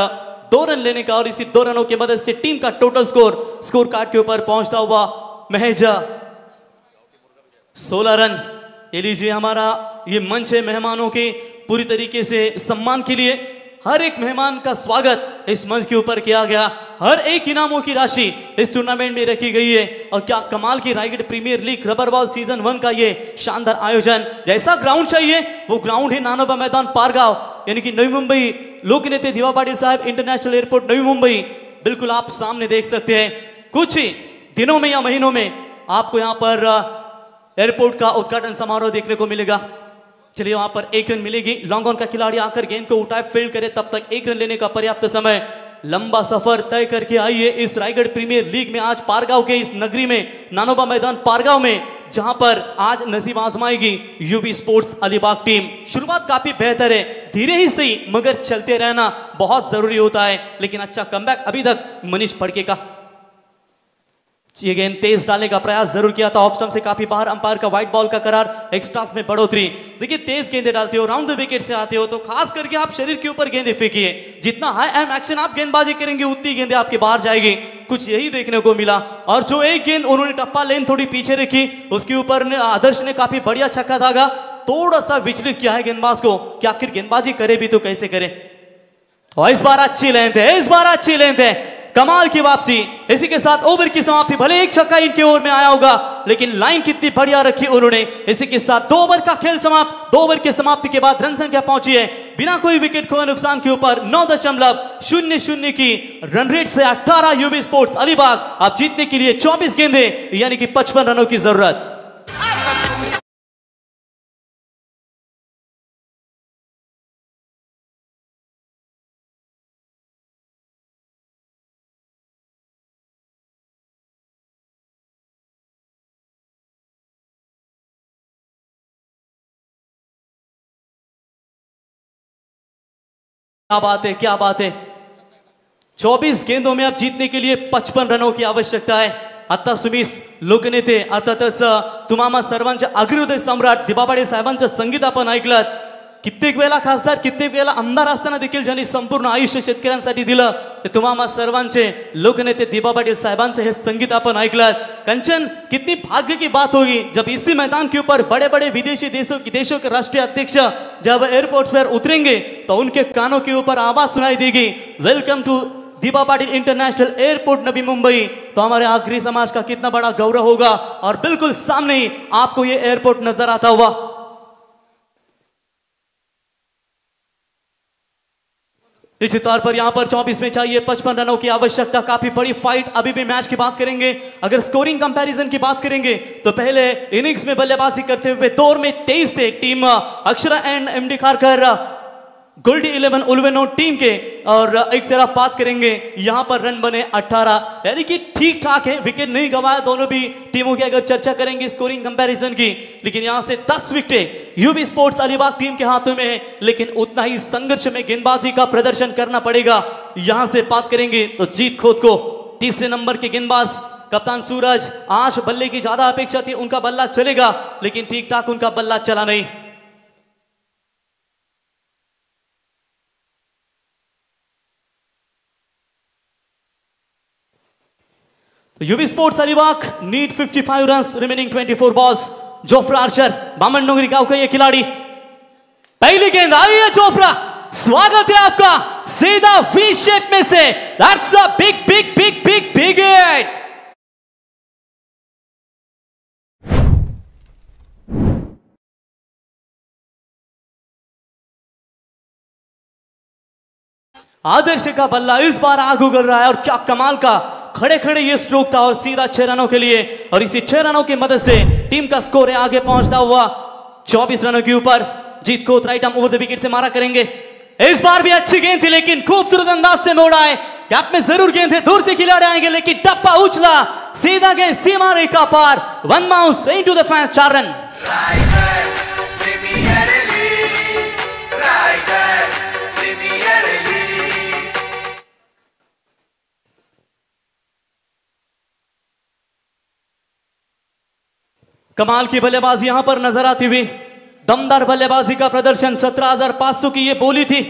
2 रन लेने का और इसी 2 रनों की मदद से टीम का टोटल स्कोर कार्ड के ऊपर पहुंचता हुआ महज 16 रन। ये लीजिए हमारा ये मंच है मेहमानों के पूरी तरीके से सम्मान के लिए, हर एक मेहमान का स्वागत इस मंच के ऊपर किया गया, हर एक इनामों की राशि इस टूर्नामेंट में रखी गई है और क्या कमाल की Raigad premier league rubber ball season 1 का ये शानदार आयोजन। जैसा ग्राउंड चाहिए वो ग्राउंड है नानोबा मैदान पारगांव, यानी कि नवी मुंबई लोकनेते दिवा पाटिल साहब इंटरनेशनल एयरपोर्ट नवी मुंबई बिल्कुल आप सामने देख सकते हैं। कुछ ही दिनों में या महीनों में आपको यहाँ पर एयरपोर्ट का उद्घाटन समारोह देखने को मिलेगा। चलिए वहां पर 1 रन मिलेगी, लॉन्ग ऑन का खिलाड़ी आकर गेंद को उठाए फील्ड करे तब तक 1 रन लेने का पर्याप्त समय। लंबा सफर तय करके आई है इस रायगढ़ प्रीमियर लीग में आज पारगांव के इस नगरी में नानोबा मैदान पारगांव में, जहां पर आज नसीब आजमाएगी यूबी स्पोर्ट्स अलीबाग टीम। शुरुआत काफी बेहतर है, धीरे ही सही मगर चलते रहना बहुत जरूरी होता है, लेकिन अच्छा कमबैक अभी तक मनीष फड़के का। ये गेंद तेज डालने का प्रयास जरूर किया था, ऑफ स्टंप से काफी बाहर, अंपायर का व्हाइट बॉल का करार, एक्स्ट्रास में बढ़ोतरी। देखिए तेज गेंदें डालते हो, राउंड द विकेट से आते हो तो खास करके आप शरीर के ऊपर गेंदें फेंकिए, जितना हाई एम एक्शन आप गेंदबाजी करेंगे उतनी गेंदें आपके बाहर जाएगी, कुछ यही देखने को मिला। और जो एक गेंद उन्होंने टप्पा लेन थोड़ी पीछे रखी उसके ऊपर आदर्श ने काफी बढ़िया छक्का दागा, थोड़ा सा विचलित किया है गेंदबाज को कि आखिर गेंदबाजी करे भी तो कैसे करे। और इस बार अच्छी लेंथ है, इस बार अच्छी लेंथ है, कमाल की वापसी। इसी के साथ ओवर की समाप्ति, भले एक छक्का इनके ओवर में आया होगा लेकिन लाइन कितनी बढ़िया रखी उन्होंने। इसी के साथ 2 ओवर का खेल समाप्त। 2 ओवर की समाप्ति के बाद रन संख्या पहुंची है बिना कोई विकेट खोए नुकसान के ऊपर 9.00 की रन रेट से 18 यूबी स्पोर्ट्स अलीबाग। अब जीतने के लिए 24 गेंदें यानी कि 55 रनों की जरूरत। क्या बात है, क्या बात है। 24 गेंदों में अब जीतने के लिए 55 रनों की आवश्यकता आहे. आत्ताच तुम्ही लोकनेते अर्थातच तुम्हा सर्वांचे अग्रहृदय सम्राट दिबाबाडे साहेबांचं संगीत आपण ऐकलं. कित्येक वेळा खासदार, कित्येक वेळा आमदार असताना देखील ज्यांनी संपूर्ण आयुष्य शेतकऱ्यांसाठी दिलं ते तुम्हा सर्वांचे लोकनेते दिबा पाटील साहेबांचे हे संगीत आपण ऐकलं. कंचन, कितनी भाग्य की बात होगी जब इसी मैदान के ऊपर बड़े बड़े विदेशी देशों के राष्ट्रीय अध्यक्ष जब एयरपोर्ट पर उतरेंगे तो उनके कानों के ऊपर आवाज सुनाई देगी, वेलकम टू दिबा पाटिल इंटरनेशनल एयरपोर्ट नवी मुंबई. तो हमारे आखिरी समाज का कितना बड़ा गौरव होगा. और बिल्कुल सामने ही आपको ये एयरपोर्ट नजर आता हुआ. इसी तौर पर यहां पर 24 में चाहिए 55 रनों की आवश्यकता. काफी बड़ी फाइट. अभी भी मैच की बात करेंगे, अगर स्कोरिंग कंपैरिजन की बात करेंगे तो पहले इनिंग्स में बल्लेबाजी करते हुए दौर में 23 थे team Akshara and MD Kharkar Goldy 11 उल्वेनो टीम के. और एक तरफ बात करेंगे यहां पर रन बने 18, यानी कि ठीक ठाक है, विकेट नहीं गंवाया दोनों भी टीमों की. अगर चर्चा करेंगे स्कोरिंग कंपैरिजन की, लेकिन यहां से 10 विकेटें यूबी स्पोर्ट्स अलीबाग टीम के हाथों में है. लेकिन उतना ही संघर्ष में गेंदबाजी का प्रदर्शन करना पड़ेगा. यहां से बात करेंगे तो जीत खोद को तीसरे नंबर के गेंदबाज कप्तान सूरज, आज बल्ले की ज्यादा अपेक्षा थी, उनका बल्ला चलेगा लेकिन ठीक ठाक उनका बल्ला चला नहीं. UB sports Alibag need 55 run remaining 24 balls. Jofra Archer, Bamandongri गांव का ये खिलाड़ी. पहली गेंद आई है जोफ्रा, स्वागत है आपका सीधा वी शेप में से. That's a big big big big big hit. Adarsh का बल्ला इस बार आग उगल रहा है और क्या कमाल का खड़े खड़े ये स्ट्रोक था और सीधा 6 रनों के लिए. और इसी 6 रनों की मदद से टीम का स्कोर है आगे पहुंचता हुआ 24 रनों के ऊपर. जीत को right arm over the wicket से मारा करेंगे. इस बार भी अच्छी गेंद थी लेकिन खूबसूरत अंदाज से मोड़ा है. गैप में जरूर गेंद थे, दूर से खिलाड़ी आएंगे लेकिन टप्पा उछला, सीधा गेंद सीमा रेखा पार. 1 bounce into the fans, 4 run. कमाल की बल्लेबाजी यहां पर नजर आती हुई. दमदार बल्लेबाजी का प्रदर्शन. 17,500 की ये बोली थी.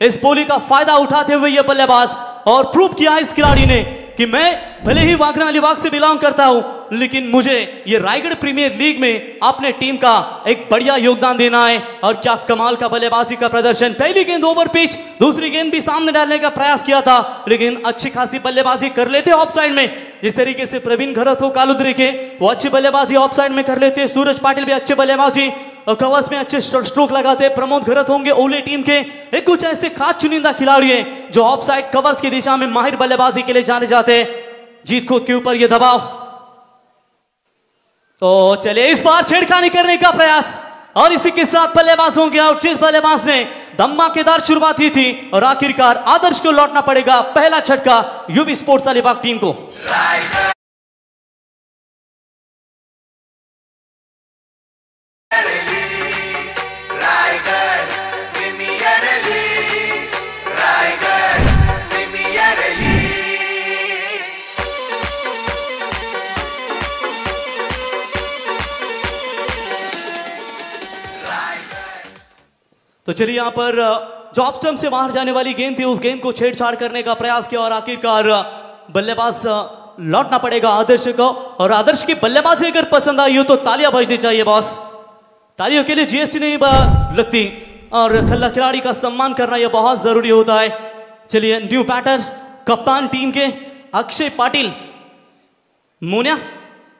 इस बोली का फायदा उठाते हुए ये बल्लेबाज और प्रूव किया इस खिलाड़ी ने कि मैं भले ही वागरा अलीबाग से बिलोंग करता हूं लेकिन मुझे ये रायगढ़ प्रीमियर लीग में अपने टीम का एक बढ़िया योगदान देना है. और क्या कमाल का बल्लेबाजी का प्रदर्शन. पहली गेंद ओवर पिच, दूसरी गेंद भी सामने डालने का प्रयास किया था लेकिन अच्छी खासी बल्लेबाजी कर लेते ऑफ साइड में. जिस तरीके से प्रवीण घरत हो कालुद्री के, वो अच्छी बल्लेबाजी ऑफ साइड में कर लेते. सूरज पाटिल भी अच्छे बल्लेबाजी कवर्स में अच्छे स्ट्रोक लगाते. प्रमोद घरत होंगे ओले टीम के. एक कुछ ऐसे खास चुनिंदा खिलाड़ी हैं जो ऑफ साइड कवर्स की दिशा में माहिर बल्लेबाजी के लिए जाने जाते हैं. जीत खुद के ऊपर यह दबाव. तो चलिए इस बार छेड़खानी करने का प्रयास और इसी के साथ बल्लेबाजों के आउट. जिस बल्लेबाज ने धमाकेदार शुरुआत की थी और आखिरकार आदर्श को लौटना पड़ेगा पहला झटका यूबी स्पोर्ट्स अलीबाग टीम को. तो चलिए यहां पर जो ऑफ स्टंप से बाहर जाने वाली गेंद थी उस गेंद को छेड़छाड़ करने का प्रयास किया और आखिरकार बल्लेबाज लौटना पड़ेगा आदर्श को. और आदर्श की बल्लेबाजी अगर पसंद आई हो तो तालियां बजनी चाहिए बॉस. तालियों के लिए जीएसटी नहीं लगती और खिलाड़ी का सम्मान करना यह बहुत जरूरी होता है. चलिए न्यू बैटर कप्तान टीम के अक्षय पाटिल मोनिया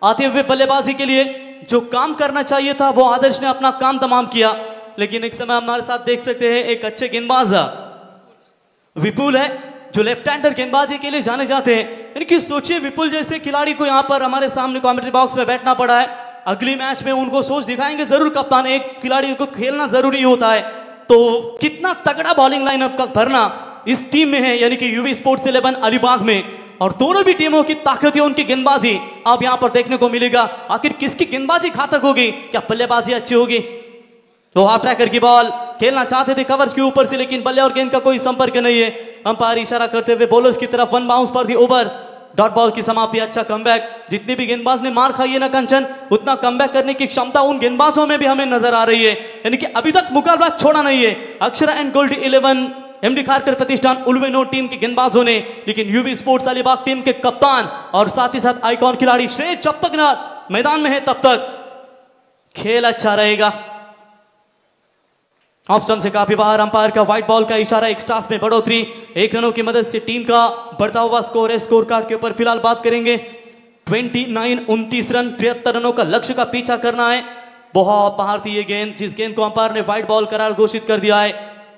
आते हुए बल्लेबाजी के लिए. जो काम करना चाहिए था वो आदर्श ने अपना काम तमाम किया लेकिन एक समय हमारे साथ देख सकते हैं एक अच्छे गेंदबाज विपुल है जो लेफ्ट हैंडर गेंदबाजी के लिए जाने जाते हैं. इनकी सोचिए विपुल जैसे खिलाड़ी को यहां पर हमारे सामने कमेंट्री बॉक्स में बैठना पड़ा है. अगली मैच में उनको सोच दिखाएंगे जरूर कप्तान. एक खिलाड़ी को खेलना जरूरी होता है तो कितना तगड़ा बॉलिंग लाइनअप का भरना इस टीम में है यानी कि यूबी स्पोर्ट्स 11 अलीबाग में. और दोनों भी टीमों की ताकत है, उनकी गेंदबाजी अब यहां पर देखने को मिलेगा. आखिर किसकी गेंदबाजी घातक होगी, क्या बल्लेबाजी अच्छी होगी. तो हाफ ट्रैकर की बॉल खेलना चाहते थे कवर्स के ऊपर से, लेकिन बल्ले और गेंद का कोई संपर्क नहीं है। अंपायर इशारा करते हुए बॉलर्स की तरफ 1 बाउंस पर दी ओवर, डॉट बॉल की समाप्ति। अच्छा कमबैक, जितने भी गेंदबाज ने मार खाई है ना कंचन, उतना कमबैक करने की क्षमता उन गेंदबाजों में भी हमें नजर आ रही है, यानी कि अभी तक मुकाबला छोड़ा नहीं है अक्षरा एंड गोल्डी 11 एमडी खारकर प्रतिष्ठान उल्वेनो टीम के गेंदबाजों ने, लेकिन यूवी स्पोर्ट्स अलीबाग टीम के कप्तान और साथ ही साथ आइकॉन खिलाड़ी श्रेय जब तक ना मैदान में है तब तक खेल अच्छा रहेगा। ऑफ स्टंप से काफी बाहर, अंपायर का व्हाइट बॉल का इशारा, एक्स्ट्रास में बढ़ोतरी 1 रनों की मदद से टीम का बढ़ता हुआ स्कोर है। स्कोर कार्ड के ऊपर फिलहाल बात करेंगे 29 रन 73 रनों का लक्ष्य का पीछा करना है। बहुत बाहर थी ये गेंद, जिस गेंद को अंपायर ने व्हाइट बॉल करार घोषित कर दिया है।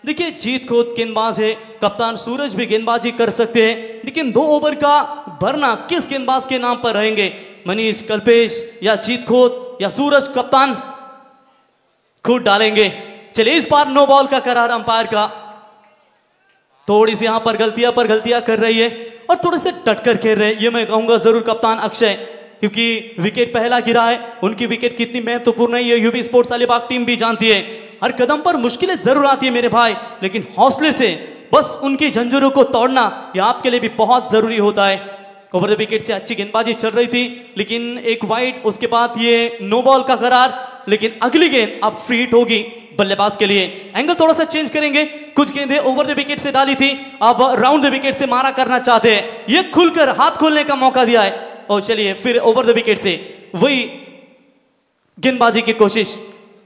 देखिए जीत खुद गेंदबाज है, कप्तान सूरज भी गेंदबाजी कर सकते हैं, लेकिन 2 ओवर का भरना किस गेंदबाज के नाम पर रहेंगे, मनीष, कल्पेश या जीत खोद या सूरज कप्तान खुद डालेंगे। चलिए इस बार नो बॉल का करार अंपायर का, थोड़ी सी यहां पर गलतियां कर रही है और थोड़े से टटकर खेल रहे हैं, ये मैं कहूंगा जरूर कप्तान अक्षय, क्योंकि विकेट पहला गिरा है। उनकी विकेट कितनी महत्वपूर्ण है ये यूवी स्पोर्ट्स अलीबाग टीम भी जानती है। हर कदम पर मुश्किलें जरूर आती है मेरे भाई, लेकिन हौसले से बस उनकी झंझरों को तोड़ना यह आपके लिए भी बहुत जरूरी होता है। ओवर द विकेट से अच्छी गेंदबाजी चल रही थी, लेकिन एक वाइड, उसके बाद ये नो बॉल का करार, लेकिन अगली गेंद अब फ्री हिट होगी बल्लेबाज के लिए। एंगल थोड़ा सा चेंज करेंगे, कुछ गेंदें ओवर द विकेट से डाली थी, अब राउंड द विकेट से मारा करना चाहते हैं, ये खुलकर हाथ खोलने का मौका दिया है। और चलिए फिर ओवर द विकेट से वही गेंदबाजी की कोशिश,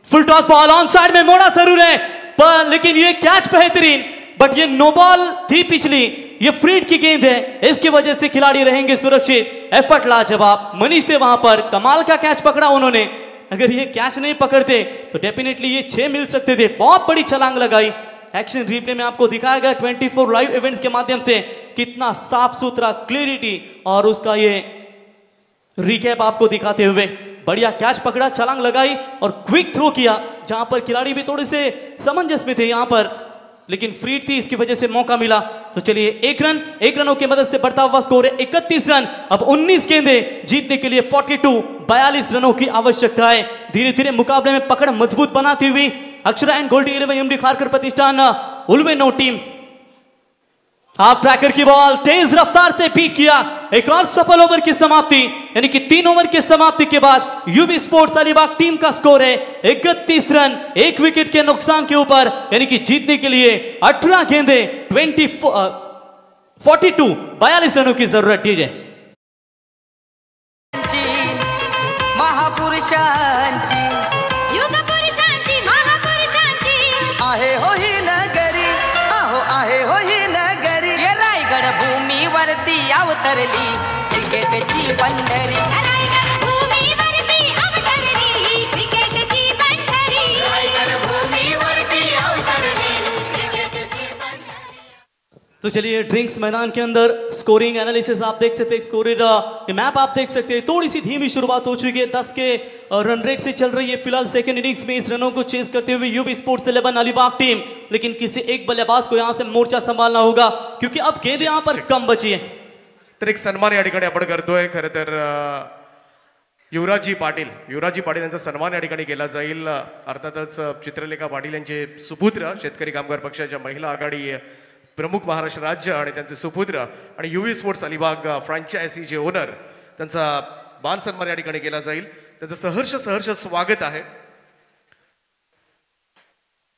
full toss ball on side में मोड़ा जरूर है पर, लेकिन ये कैच बेहतरीन, बट ये नो बॉल थी पिछली, ये फ्री हिट की गेंद है, इसकी वजह से खिलाड़ी रहेंगे सुरक्षित। एफर्ट लाजवाब, मनीष थे वहां पर, कमाल का कैच पकड़ा उन्होंने। अगर ये कैच नहीं पकड़ते तो डेफिनेटली ये 6 मिल सकते थे। बहुत बड़ी छलांग लगाई। एक्शन रिप्ले में आपको दिखाया गया 24 लाइव इवेंट्स के माध्यम से कितना साफ सुथरा, क्लियरिटी और उसका ये रिकैप आपको दिखाते हुए। बढ़िया कैच पकड़ा, छलांग लगाई और क्विक थ्रो किया, जहां पर खिलाड़ी भी थोड़े से समंजस में थे यहां पर, लेकिन फ्री थी, इसकी वजह से मौका मिला। तो चलिए 1 रनों की मदद से बढ़ता हुआ स्कोर है 31 रन। अब 19 गेंदें जीतने के लिए 42 रनों की आवश्यकता है। धीरे धीरे मुकाबले में पकड़ मजबूत बनाती हुई अक्षरा एंड गोल्डी 11 एमडी खारकर प्रतिष्ठान उल्वेनो टीम। हाफ ट्रैकर की बॉल तेज रफ्तार से पीट किया, एक और सफल ओवर की समाप्ति, यानी कि 3 ओवर की समाप्ति के बाद यूवी स्पोर्ट्स अलीबाग टीम का स्कोर है 31 रन, 1 विकेट के नुकसान के ऊपर, यानी कि जीतने के लिए 18 गेंदें 42 रनों की जरूरत दी जाए। महापुरुषांची युग पुरुषांची, महापुरुषांची आहे हो ही नगरी, आहो आहे हो ही नगरी, ये रायगड भूमीवरती अवतरली क्रिकेटची पंढरी। रायगड भूमीवरती अवतरली क्रिकेटची पंढरी, रायगड भूमीवरती अवतरली क्रिकेटची पंढरी। तो चलिए ड्रिंक्स मैदान के अंदर स्कोरिंग एनालिसिस आप देख सकते हैं, स्कोरिंग मैप आप देख सकते हैं। थोड़ी सी धीमी शुरुआत हो चुकी है, 10 के रन रेट से चल रही है फिलहाल सेकंड इनिंग्स में। इस रनों को चेस करते हुए यूवी स्पोर्ट्स 11 अलीबाग टीम, लेकिन किसी एक बल्लेबाज को यहां से मोर्चा संभालना होगा, क्योंकि अब गेंद यहां पर कम बची है। तर एक सन्मान या ठिकाणी आपण करतोय। खरं तर युवराजजी पाटील यांचा सन्मान या ठिकाणी केला जाईल। अर्थातच चित्रलेखा पाटील यांचे सुपुत्र, शेतकरी कामगार पक्षाच्या महिला आघाडी प्रमुख महाराष्ट्र राज्य आणि त्यांचे सुपुत्र आणि यूवी स्पोर्ट्स अलिबाग फ्रँचायझीचे ओनर, त्यांचा मान सन्मान या ठिकाणी केला जाईल। त्यांचं सहर्ष स्वागत आहे।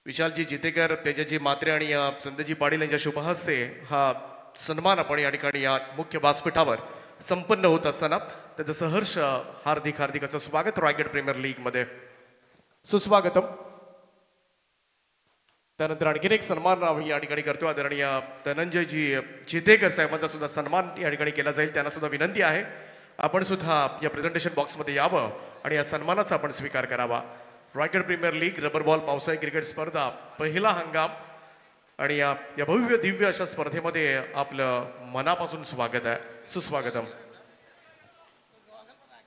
विशालजी जितेकर, तेजाजी मात्रे आणि संदेजी पाटील यांच्या शुभहस्ते हा सन्मान आपण या ठिकाणी या मुख्य व्यासपीठावर संपन्न होत असताना त्याचं सहर्ष हार्दिक असं स्वागत रायगड प्रीमियर लीग मध्ये सुस्वागतम। त्यानंतर आणखीन एक सन्मान आम्ही या ठिकाणी करतो। आदरणीय धनंजयजी जितेकर साहेबांचा सुद्धा सन्मान या ठिकाणी केला जाईल। त्यांना सुद्धा विनंती आहे आपण सुद्धा या प्रेझेंटेशन बॉक्समध्ये यावं आणि या सन्मानाचा आपण स्वीकार करावा। Raigad premier league rubber ball पावसाळी क्रिकेट स्पर्धा पहिला हंगाम आणि या भव्य दिव्य अशा स्पर्धेमध्ये आपलं मनापासून स्वागत आहे, सुस्वागतम।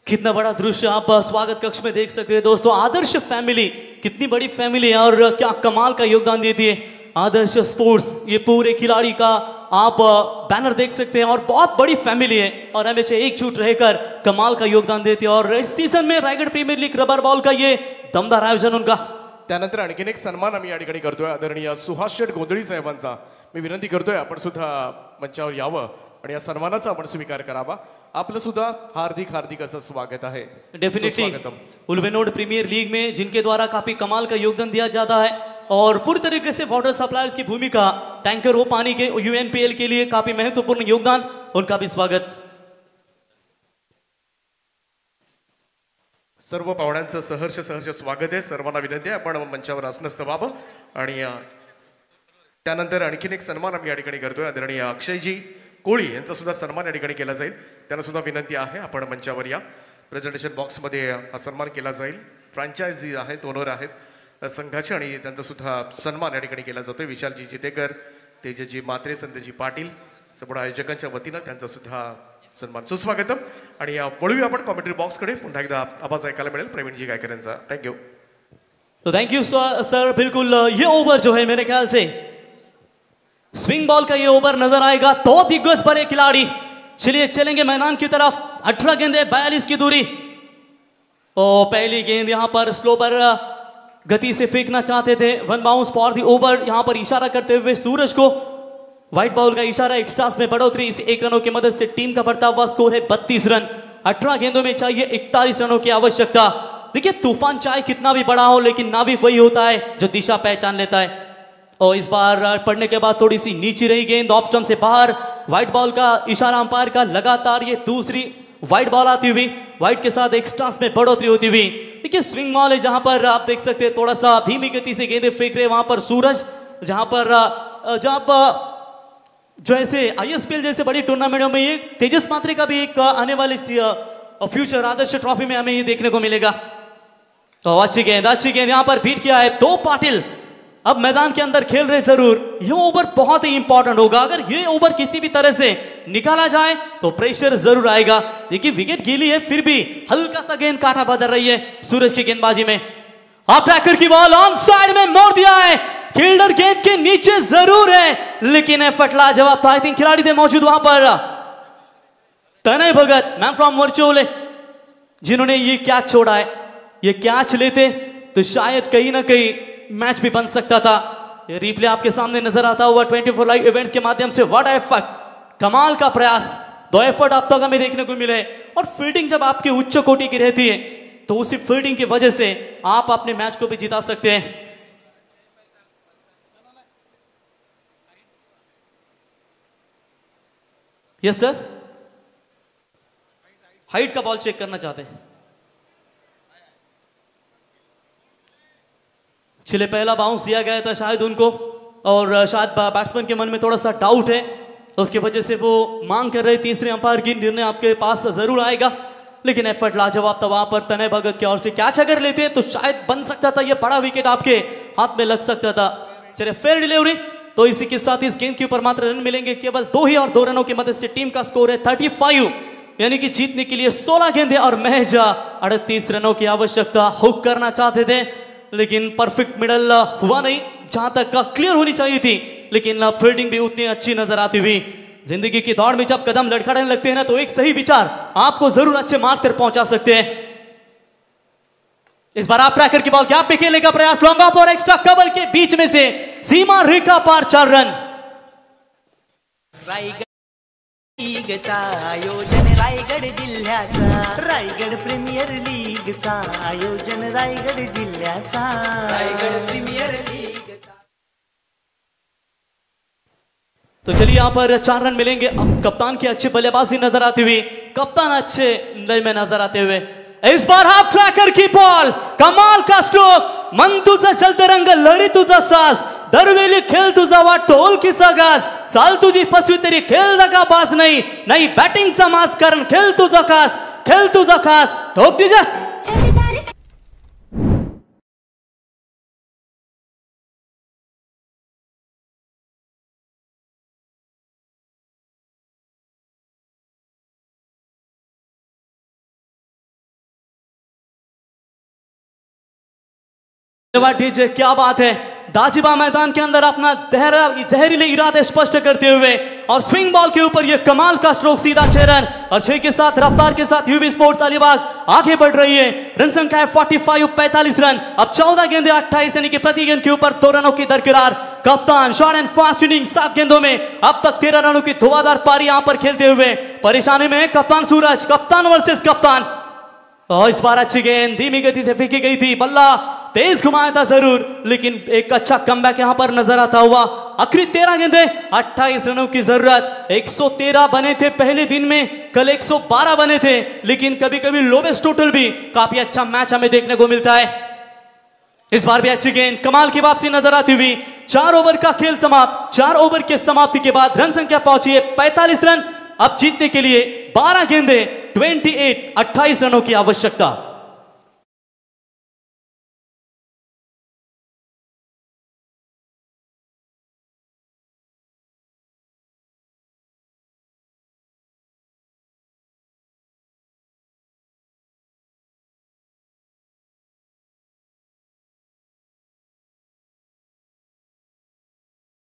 कितना बड़ा दृश्य आप स्वागत कक्ष में देख सकते हैं दोस्तों। आदर्श फैमिली, कितनी बड़ी फैमिली है और क्या कमाल का योगदान देती है आदर्श स्पोर्ट्स। ये पूरे खिलाड़ी का आप बैनर देख सकते हैं और बहुत बड़ी फैमिली है और हमेशा एकजुट रहकर कमाल का योगदान देती है। और इस सीजन में Raigad premier league rubber ball का ये दमदार आयोजन उनका त्यानंतर आणखीन एक सन्मान आम्ही या ठिकाणी करतोय आदरणीय सुहास शेठ गोंधळी साहेबांचा मी विनंती करतोय आपण सुद्धा मंचावर यावं आणि या सन्मानाचा आपण स्वीकार करावा. आपलं सुद्धा हार्दिक हार्दिक असं स्वागत आहे. डेफिनेटली सुस्वागतम. उल्वेनोड प्रीमियर लीग में जिनके द्वारा काफी कमाल का योगदान दिया जाता है और पूरी तरीके से वाटर सप्लायर्स की भूमिका, टैंकर वो पानी के यूएनपीएल के लिए काफी महत्वपूर्ण योगदान, उनका भी स्वागत. सर्व पाहुण्यांचं सहर्ष स्वागत आहे. सर्वांना विनंती आहे आपण मंचावर आसनस्थ व्हावं आणि त्यानंतर आणखीन एक सन्मान आम्ही या ठिकाणी करतोय आदरणीय अक्षयजी कोळी यांचा सुद्धा सन्मान या ठिकाणी केला जाईल. त्यांना सुद्धा विनंती आहे आपण मंचावर या. प्रेझेंटेशन बॉक्समध्ये हा सन्मान केला जाईल. फ्रँचायझी आहेत, ओनर आहेत संघाचे आणि त्यांचा सुद्धा सन्मान या ठिकाणी केला जातोय. विशालजी चितेकर, तेजजी मात्रे, संतजी पाटील संपूर्ण आयोजकांच्या वतीनं त्यांचा सुद्धा सन्मान. सुस्वागतम. आणि वळूया आपण कॉमेंट्री बॉक्सकडे. पुन्हा एकदा आवाज ऐकायला मिळेल प्रवीणजी गायकर यांचा. थँक्यू. तो थैंक यू सर. बिल्कुल ये ओवर जो है मेरे ख्याल से स्विंग बॉल का ये ओवर नजर आएगा. 2 दिग्गज बड़े खिलाड़ी. चलिए चलेंगे मैदान की तरफ. 18 गेंदे 42 की दूरी. और पहली गेंद यहाँ पर स्लो पर गति से फेंकना चाहते थे. 1 बाउंस फॉर द ओवर. यहाँ पर इशारा करते हुए सूरज को व्हाइट बॉल का इशारा. एक्स्ट्रास में बढ़ोतरी. इस 1 रनों की मदद से टीम का बढ़ता हुआ स्कोर है 32 रन. 18 गेंदों में चाहिए 41 रनों की आवश्यकता. देखिए तूफान चाहे कितना भी बड़ा हो लेकिन नाविक वही होता है जो दिशा पहचान लेता है. और इस बार पड़ने के बाद थोड़ी सी नीचे रही गेंद ऑफ स्टंप से बाहर. व्हाइट बॉल का इशारा अंपायर का. लगातार ये दूसरी व्हाइट बॉल आती हुई. व्हाइट के साथ एक्स्ट्रास में बढ़ोतरी होती हुई. देखिए स्विंग बॉल है जहां पर आप देख सकते हैं थोड़ा सा धीमी गति से गेंदें फेंक रहे. वहां पर सूरज जहां पर जो ऐसे आईएसपीएल जैसे बड़ी टूर्नामेंटों में ये तेजस मात्रे का भी एक आने वाले फ्यूचर आदर्श ट्रॉफी में हमें ये देखने को मिलेगा. तो अच्छी गेंद यहां पर बीट किया है. 2 पाटिल अब मैदान के अंदर खेल रहे. जरूर ये ओवर बहुत ही इंपॉर्टेंट होगा. अगर ये ओवर किसी भी तरह से निकाला जाए तो प्रेशर जरूर आएगा. देखिए विकेट गीली है फिर भी हल्का सा गेंद काटा बदल रही है सूरज की गेंदबाजी में. आप ट्रैकर की बॉल ऑन साइड में मोड़ दिया है. फील्डर गेंद के नीचे जरूर है लेकिन एफर्ट लाजवाब था. आई थिंक खिलाड़ी थे मौजूद वहां पर. तनय भगत मैन फ्रॉम वर्चुअल जिन्होंने ये कैच छोड़ा है. ये कैच लेते तो शायद कहीं ना कहीं मैच भी बन सकता था. ये रिप्ले आपके सामने नजर आता हुआ 24 लाइव इवेंट्स के माध्यम से. व्हाट एफर्ट, कमाल का प्रयास. 2 एफर्ट अब तक हमें देखने को मिले. और फील्डिंग जब आपके उच्च कोटि की रहती है तो उसी फील्डिंग की वजह से आप अपने मैच को भी जिता सकते हैं. यस सर, हाइट का बॉल चेक करना चाहते हैं. चले पहला बाउंस दिया गया था शायद उनको और शायद बैट्समैन के मन में थोड़ा सा डाउट है उसकी वजह से वो मांग कर रहे. तीसरे अंपायर की निर्णय आपके पास जरूर आएगा लेकिन एफर्ट लाजवाब था वहां पर तनय भगत की ओर से. कैच अगर लेते हैं तो शायद बन सकता था ये बड़ा विकेट आपके हाथ में लग सकता था. चले फेयर डिलीवरी. तो इसी के साथ इस गेंद के ऊपर मात्र रन मिलेंगे केवल 2 ही और 2 रनों की मदद से टीम का स्कोर है 35. यानी कि जीतने के लिए 16 गेंदें और महज 38 रनों की आवश्यकता. हुक करना चाहते थे लेकिन परफेक्ट मिडल हुआ नहीं जहां तक क्लियर होनी चाहिए थी. लेकिन फील्डिंग भी उतनी अच्छी नजर आती हुई. जिंदगी की दौड़ में जब कदम लड़खड़ाने लगते हैं ना तो एक सही विचार आपको जरूर अच्छे मार्ग तक पहुंचा सकते हैं. इस बार आप ट्रैकर की बॉल गैप पे खेलने का प्रयास. लॉन्ग ऑफ और एक्स्ट्रा कवर के बीच में से सीमा रेखा पार 4 रन. रायगड लीगचा आयोजन रायगड जिल्ह्याचा. रायगड प्रीमियर लीगचा आयोजन रायगड जिल्ह्याचा. रायगड प्रीमियर लीगचा. तो चलिए यहाँ पर 4 रन मिलेंगे. अब कप्तान की अच्छी बल्लेबाजी नजर आती हुई. कप्तान अच्छे लय में नजर आते हुए. इस बार हाफ ट्रैकर की बॉल. कमाल का स्ट्रोक. मन तुझं चलते रंग लहरी तुझा साज. दरवेळी खेळ तुझा वाटतो ओळखीचा गाज. चाल तुझी फसवी तरी खेळ दगा बाज नाही. नाही बॅटिंगचा माज कारण खेळ तुझा खास. खेळ तुझा खास. ठोक तुझ्या. डीजे क्या बात है. दाजिबा मैदान के अंदर अपना जहरीले इरादे स्पष्ट करते हुए और स्विंग बॉल के ऊपर यह कमाल का स्ट्रोक, सीधा 6 रन और 6 के साथ रफ्तार के साथ यूबी स्पोर्ट्स अलीबाग आगे बढ़ रही है। रन संख्या है 45 रन। अब 14 गेंदे 28 यानी कि प्रति गेंद के ऊपर 2 रनों की दरकिरार। कप्तान शॉर्ट एंड फास्ट इनिंग 7 गेंदों में अब तक 13 रनों की धुआंधार पारी यहां पर खेलते हुए परेशानी में कप्तान सूरज, कप्तान वर्सेस कप्तान। और इस बार अच्छी गेंद धीमी गति से फेंकी गई थी, बल्ला तेज घुमाया था जरूर, लेकिन एक अच्छा कमबैक यहां पर नजर आता हुआ। आखिरी 13 गेंदे 28 रनों की जरूरत। 113 बने थे पहले दिन में, कल 112 बने थे, लेकिन कभी कभी लोवेस्ट टोटल भी काफी अच्छा मैच हमें देखने को मिलता है। इस बार भी अच्छी गेंद, कमाल की वापसी नजर आती हुई। 4 ओवर का खेल समाप्त। 4 ओवर के समाप्ति के बाद रन संख्या पहुंची है 45 रन। अब जीतने के लिए 12 गेंदे 28 रनों की आवश्यकता।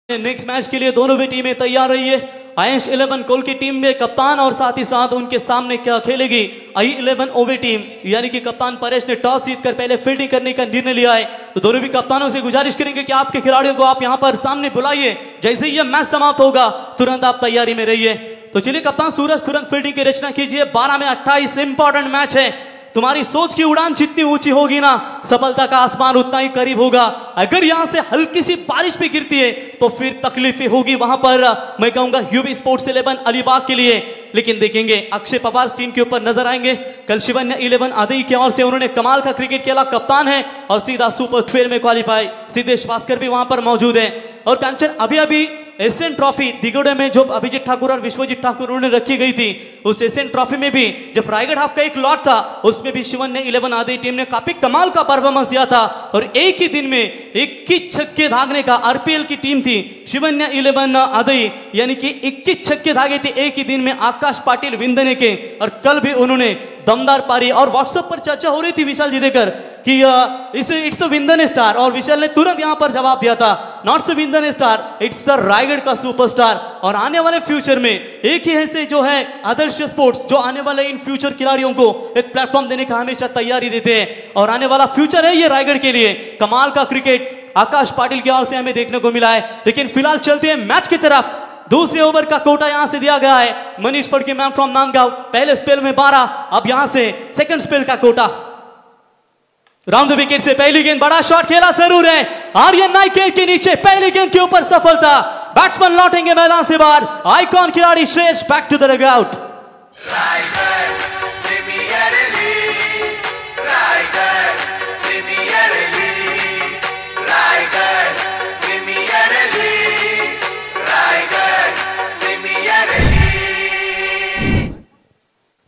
नेक्स्ट मैच के लिए दोनों भी टीमें तैयार रही है। आयंश 11 कोल की टीम में कप्तान और साथ ही साथ उनके सामने क्या खेलेगी I11 ओवे टीम, यानी कि कप्तान परेश ने टॉस जीतकर पहले फील्डिंग करने का निर्णय लिया है। तो दोनों भी कप्तानों से गुजारिश करेंगे कि आपके खिलाड़ियों को आप यहां पर सामने बुलाइए। जैसे ही यह मैच समाप्त होगा तुरंत आप तैयारी में रहिए। तो चलिए कप्तान सूरज, तुरंत फील्डिंग की रचना कीजिए। 12 में 28 इंपॉर्टेंट मैच है। तुम्हारी सोच की उड़ान जितनी ऊंची होगी ना, सफलता का आसमान उतना ही करीब होगा। अगर यहां से हल्की सी बारिश भी गिरती है तो फिर तकलीफें होगी वहां पर, मैं कहूंगा यूबी स्पोर्ट्स 11 अलीबाग के लिए। लेकिन देखेंगे अक्षय पवार स्क्रीन के ऊपर नजर आएंगे। कल शिवन्या 11 आदि की ओर से उन्होंने कमाल का क्रिकेट खेला, कप्तान है और सीधा सुपर 12 में क्वालिफाई। सिद्धेश भास्कर भी वहां पर मौजूद है। और कांचन अभी एशियन ट्रॉफी दिगोड़े में जो अभिजीत ठाकुर और विश्वजीत ठाकुर उन्होंने रखी गई थी, उस एशियन ट्रॉफी में भी जब रायगढ़ हाफ का एक लॉट था उसमें भी शिवन्या 11 आदि टीम ने काफी कमाल का परफॉर्मेंस दिया था। और एक ही दिन में 21 छक्के दागने का आरपीएल की टीम थी शिवन्या 11 आदि, यानी कि 21 छक्के दागे थे एक ही दिन में आकाश पाटिल विंदने के। और कल भी उन्होंने दमदार पारी, और व्हाट्सएप पर चर्चा हो रही थी विशाल जी देकर कि इट्स अ विंदन स्टार, और विशाल ने तुरंत यहां पर जवाब दिया था, नॉट अ विंदन स्टार, इट्स द रायगढ़ का सुपरस्टार। और आने वाले फ्यूचर में एक ही ऐसे जो है आदर्श स्पोर्ट्स जो आने वाले इन फ्यूचर खिलाड़ियों को एक प्लेटफॉर्म देने का हमेशा तैयारी देते हैं। और आने वाला फ्यूचर है ये रायगढ़ के लिए। कमाल का क्रिकेट आकाश पाटिल की ओर से हमें देखने को मिला है। लेकिन फिलहाल चलते हैं मैच की तरफ। दूसरे ओवर का कोटा यहां से दिया गया है मनीष पड़के मैन फ्रॉम नांदगांव। पहले स्पेल में 12, अब यहां से सेकंड स्पेल का कोटा। राउंड द विकेट से पहली गेंद, बड़ा शॉट खेला जरूर है आर्यन नाइक के नीचे, पहली गेंद के ऊपर सफलता। बैट्समैन लौटेंगे मैदान से बाहर। आइकॉन खिलाड़ी श्रेष्ठ बैक टू द डगआउट।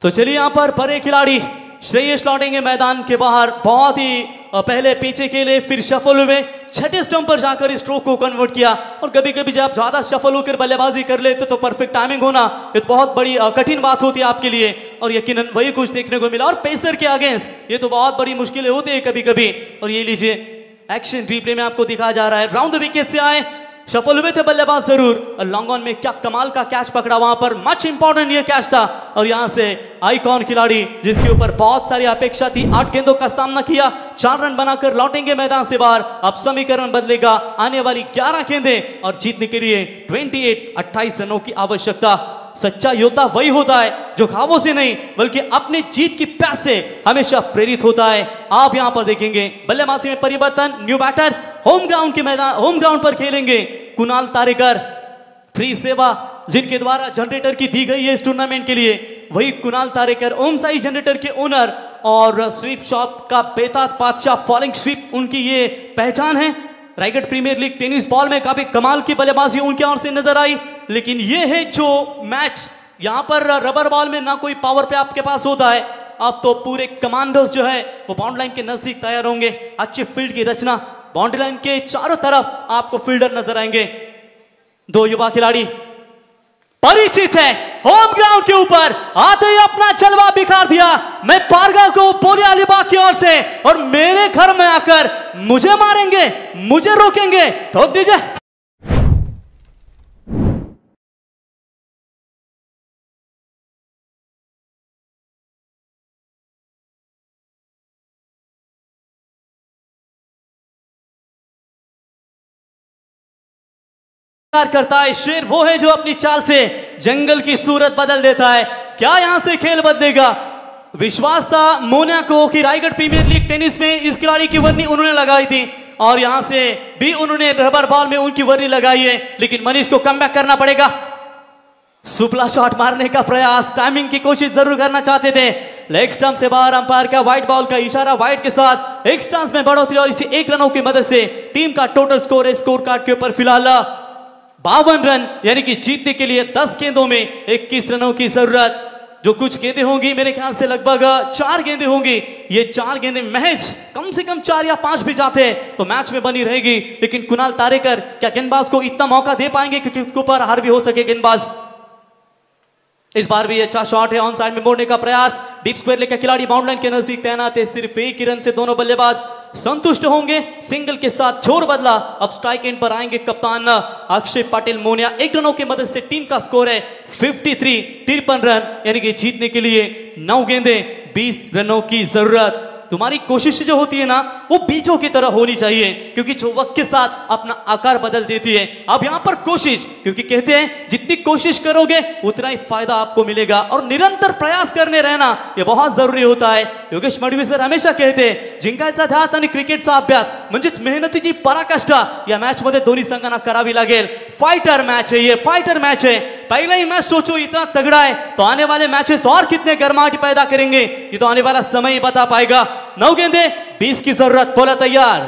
तो चलिए यहां पर बड़े खिलाड़ी श्रेयस लौटेंगे मैदान के बाहर। बहुत ही पहले पीछे खेले, फिर शफल हुए, छठे स्टंप पर जाकर स्ट्रोक को कन्वर्ट किया। और कभी कभी जब ज्यादा शफल होकर बल्लेबाजी कर लेते तो परफेक्ट टाइमिंग होना ये बहुत बड़ी कठिन बात होती है आपके लिए, और यकीनन वही कुछ देखने को मिला। और पेसर के अगेंस्ट ये तो बहुत बड़ी मुश्किलें होती है कभी कभी। और ये लीजिए एक्शन रिप्ले में आपको दिखाया जा रहा है। राउंड द विकेट से आए, सफल हुए थे बल्लेबाज जरूर। लॉन्ग ऑन में क्या कमाल का कैच पकड़ा वहां पर, मच इंपॉर्टेंट ये कैच था। और यहां से आइकॉन खिलाड़ी जिसके ऊपर बहुत सारी अपेक्षा थी, 8 गेंदों का सामना किया, 4 रन बनाकर लौटेंगे मैदान से बाहर। अब समीकरण बदलेगा, आने वाली 11 गेंदें और जीतने के लिए 28 रनों की आवश्यकता। सच्चा योद्धा वही होता है जो घावों से नहीं बल्कि अपने जीत की प्यास से हमेशा प्रेरित होता है। आप यहां पर देखेंगे बल्लेबाजी में परिवर्तन, न्यू बैटर होम ग्राउंड पर खेलेंगे कुणाल तारेकर। फ्री सेवा जिनके द्वारा जनरेटर की दी गई है इस टूर्नामेंट के लिए, वही कुणाल तारेकर ओम साई जनरेटर के ओनर और स्वीप शॉप का बेताज बादशाह फॉलिंग स्वीप उनकी ये पहचान है। Raigad premier league tennis ball में काफी कमाल की बल्लेबाजी उनके ओर से नजर आई। लेकिन ये है जो मैच, यहां पर रबर बॉल में ना कोई पावर पे आपके पास होता है, अब तो पूरे कमांडोज जो है वो बाउंड्री लाइन के नजदीक तैयार होंगे। अच्छी फील्ड की रचना, बाउंड्री लाइन के चारों तरफ आपको फील्डर नजर आएंगे। 2 युवा खिलाड़ी परिचित है, होम ग्राउंड के ऊपर आते ही अपना जलवा बिखार दिया। मैं पारगा को पोलिया अलीबाग की ओर से, और मेरे घर में आकर मुझे मारेंगे, मुझे रोकेंगे, ठोक दीजिए। करता है शेर वो है जो अपनी चाल से जंगल की सूरत बदल देता है। क्या यहां से खेल बदलेगा? विश्वास था मोना को कि रायगढ़ प्रीमियर लीग टेनिस में इस खिलाड़ी की वर्नी उन्होंने लगाई थी, और यहां से भी उन्होंने रबर बॉल में उनकी वर्नी लगाई है, लेकिन मनीष को कमबैक करना पड़ेगा। सुपला शॉट मारने का प्रयास, टाइमिंग की कोशिश जरूर करना चाहते थे। लेग स्टंप से बाहर, अंपायर का व्हाइट बॉल का इशारा व्हाइट के साथ एक स्टांस में बढ़ोतरी, और इसी 1 रनों की मदद से टीम का टोटल स्कोर है स्कोर कार्ड के ऊपर फिलहाल 52 रन, यानी कि जीतने के लिए 10 गेंदों में 21 रनों की जरूरत। जो कुछ गेंदें होंगी मेरे ख्याल से लगभग 4 गेंदें होंगी। ये 4 गेंदें महज कम से कम 4 या 5 भी जाते हैं तो मैच में बनी रहेगी। लेकिन कुणाल तारेकर क्या गेंदबाज को इतना मौका दे पाएंगे क्योंकि उसके ऊपर हार भी हो सके गेंदबाज। इस बार भी अच्छा शॉट है, ऑन साइड में मोड़ने का प्रयास, डीप स्क्वायर लेकर खिलाड़ी बाउंड लाइन के नजदीक तैनात है। सिर्फ 1 ही रन से दोनों बल्लेबाज संतुष्ट होंगे। सिंगल के साथ छोर बदला, अब स्ट्राइक एंड पर आएंगे कप्तान अक्षय पाटिल मोनिया। 1 रनों की मदद से टीम का स्कोर है 53 रन, यानी कि जीतने के लिए 9 गेंदें 20 रनों की जरूरत। तुम्हारी कोशिश जो होती है ना वो बीजों की तरह होनी चाहिए, क्योंकि जो वक्त के साथ अपना आकार बदल देती है। अब यहां पर कोशिश, क्योंकि कहते हैं जितनी कोशिश करोगे उतना ही फायदा आपको मिलेगा, और निरंतर प्रयास करने रहना ये बहुत जरुरी होता है। योगेश मडवी सर हमेशा कहते जिंकायचा ध्यास आणि क्रिकेटचा अभ्यास म्हणजेच मेहनतीची पराकाष्ठा या मॅच मध्ये दोन्ही संघांना करावी लागेल। फाइटर मैच है ये, फाइटर मैच है। पहले ही मैच सोचो इतना तगड़ा है तो आने वाले मैचेस और कितने गर्माहट पैदा करेंगे ये तो आने वाला समय ही बता पाएगा। 9 गेंदे 20 की जरूरत, बोला तैयार।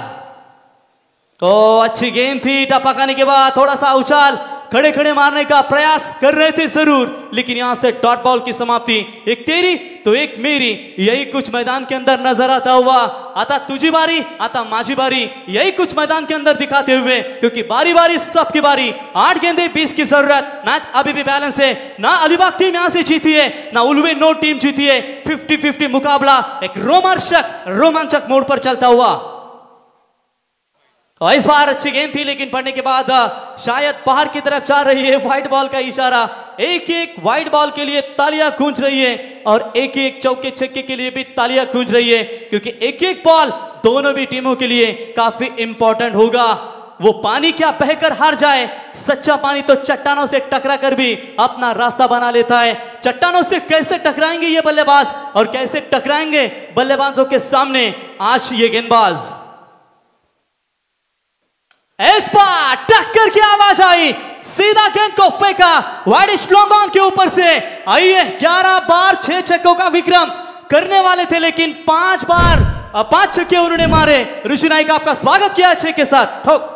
तो अच्छी गेंद थी, टपकाने के बाद थोड़ा सा उछाल, खड़े खड़े मारने का प्रयास कर रहे थे जरूर, लेकिन यहां से डॉट बॉल की समाप्ति। एक तेरी तो एक मेरी, यही कुछ मैदान के अंदर नजर आता हुआ। आता तुझी बारी, आता माझी बारी, यही कुछ मैदान के अंदर दिखाते हुए, क्योंकि बारी बारी सबकी बारी। 8 गेंदे 20 की जरूरत। मैच अभी भी बैलेंस है, ना अलीबाग टीम यहां से जीती है ना उल्वे नो टीम जीती है। 50-50 मुकाबला एक रोमांचक मोड़ पर चलता हुआ। और इस बार अच्छी गेंद थी, लेकिन पड़ने के बाद शायद बाहर की तरफ जा रही है। व्हाइट बॉल का इशारा, एक व्हाइट बॉल के लिए तालियां गूंज रही है, और एक चौके छक्के के लिए भी तालियां गूंज रही है, क्योंकि एक बॉल दोनों भी टीमों के लिए काफी इंपॉर्टेंट होगा। वो पानी क्या बहकर हार जाए, सच्चा पानी तो चट्टानों से टकरा कर भी अपना रास्ता बना लेता है। चट्टानों से कैसे टकराएंगे ये बल्लेबाज, और कैसे टकराएंगे बल्लेबाजों के सामने आज ये गेंदबाज। इस बार टक्कर की आवाज आई, सीधा गेंद को फेंका वाइडिश लॉन्ग ऑन के ऊपर से। आइए 11 बार 6 छक्कों का विक्रम करने वाले थे, लेकिन 5 बार 5 छक्के उन्होंने मारे। ऋषि नाइक आपका स्वागत किया 6 के साथ, ठोक।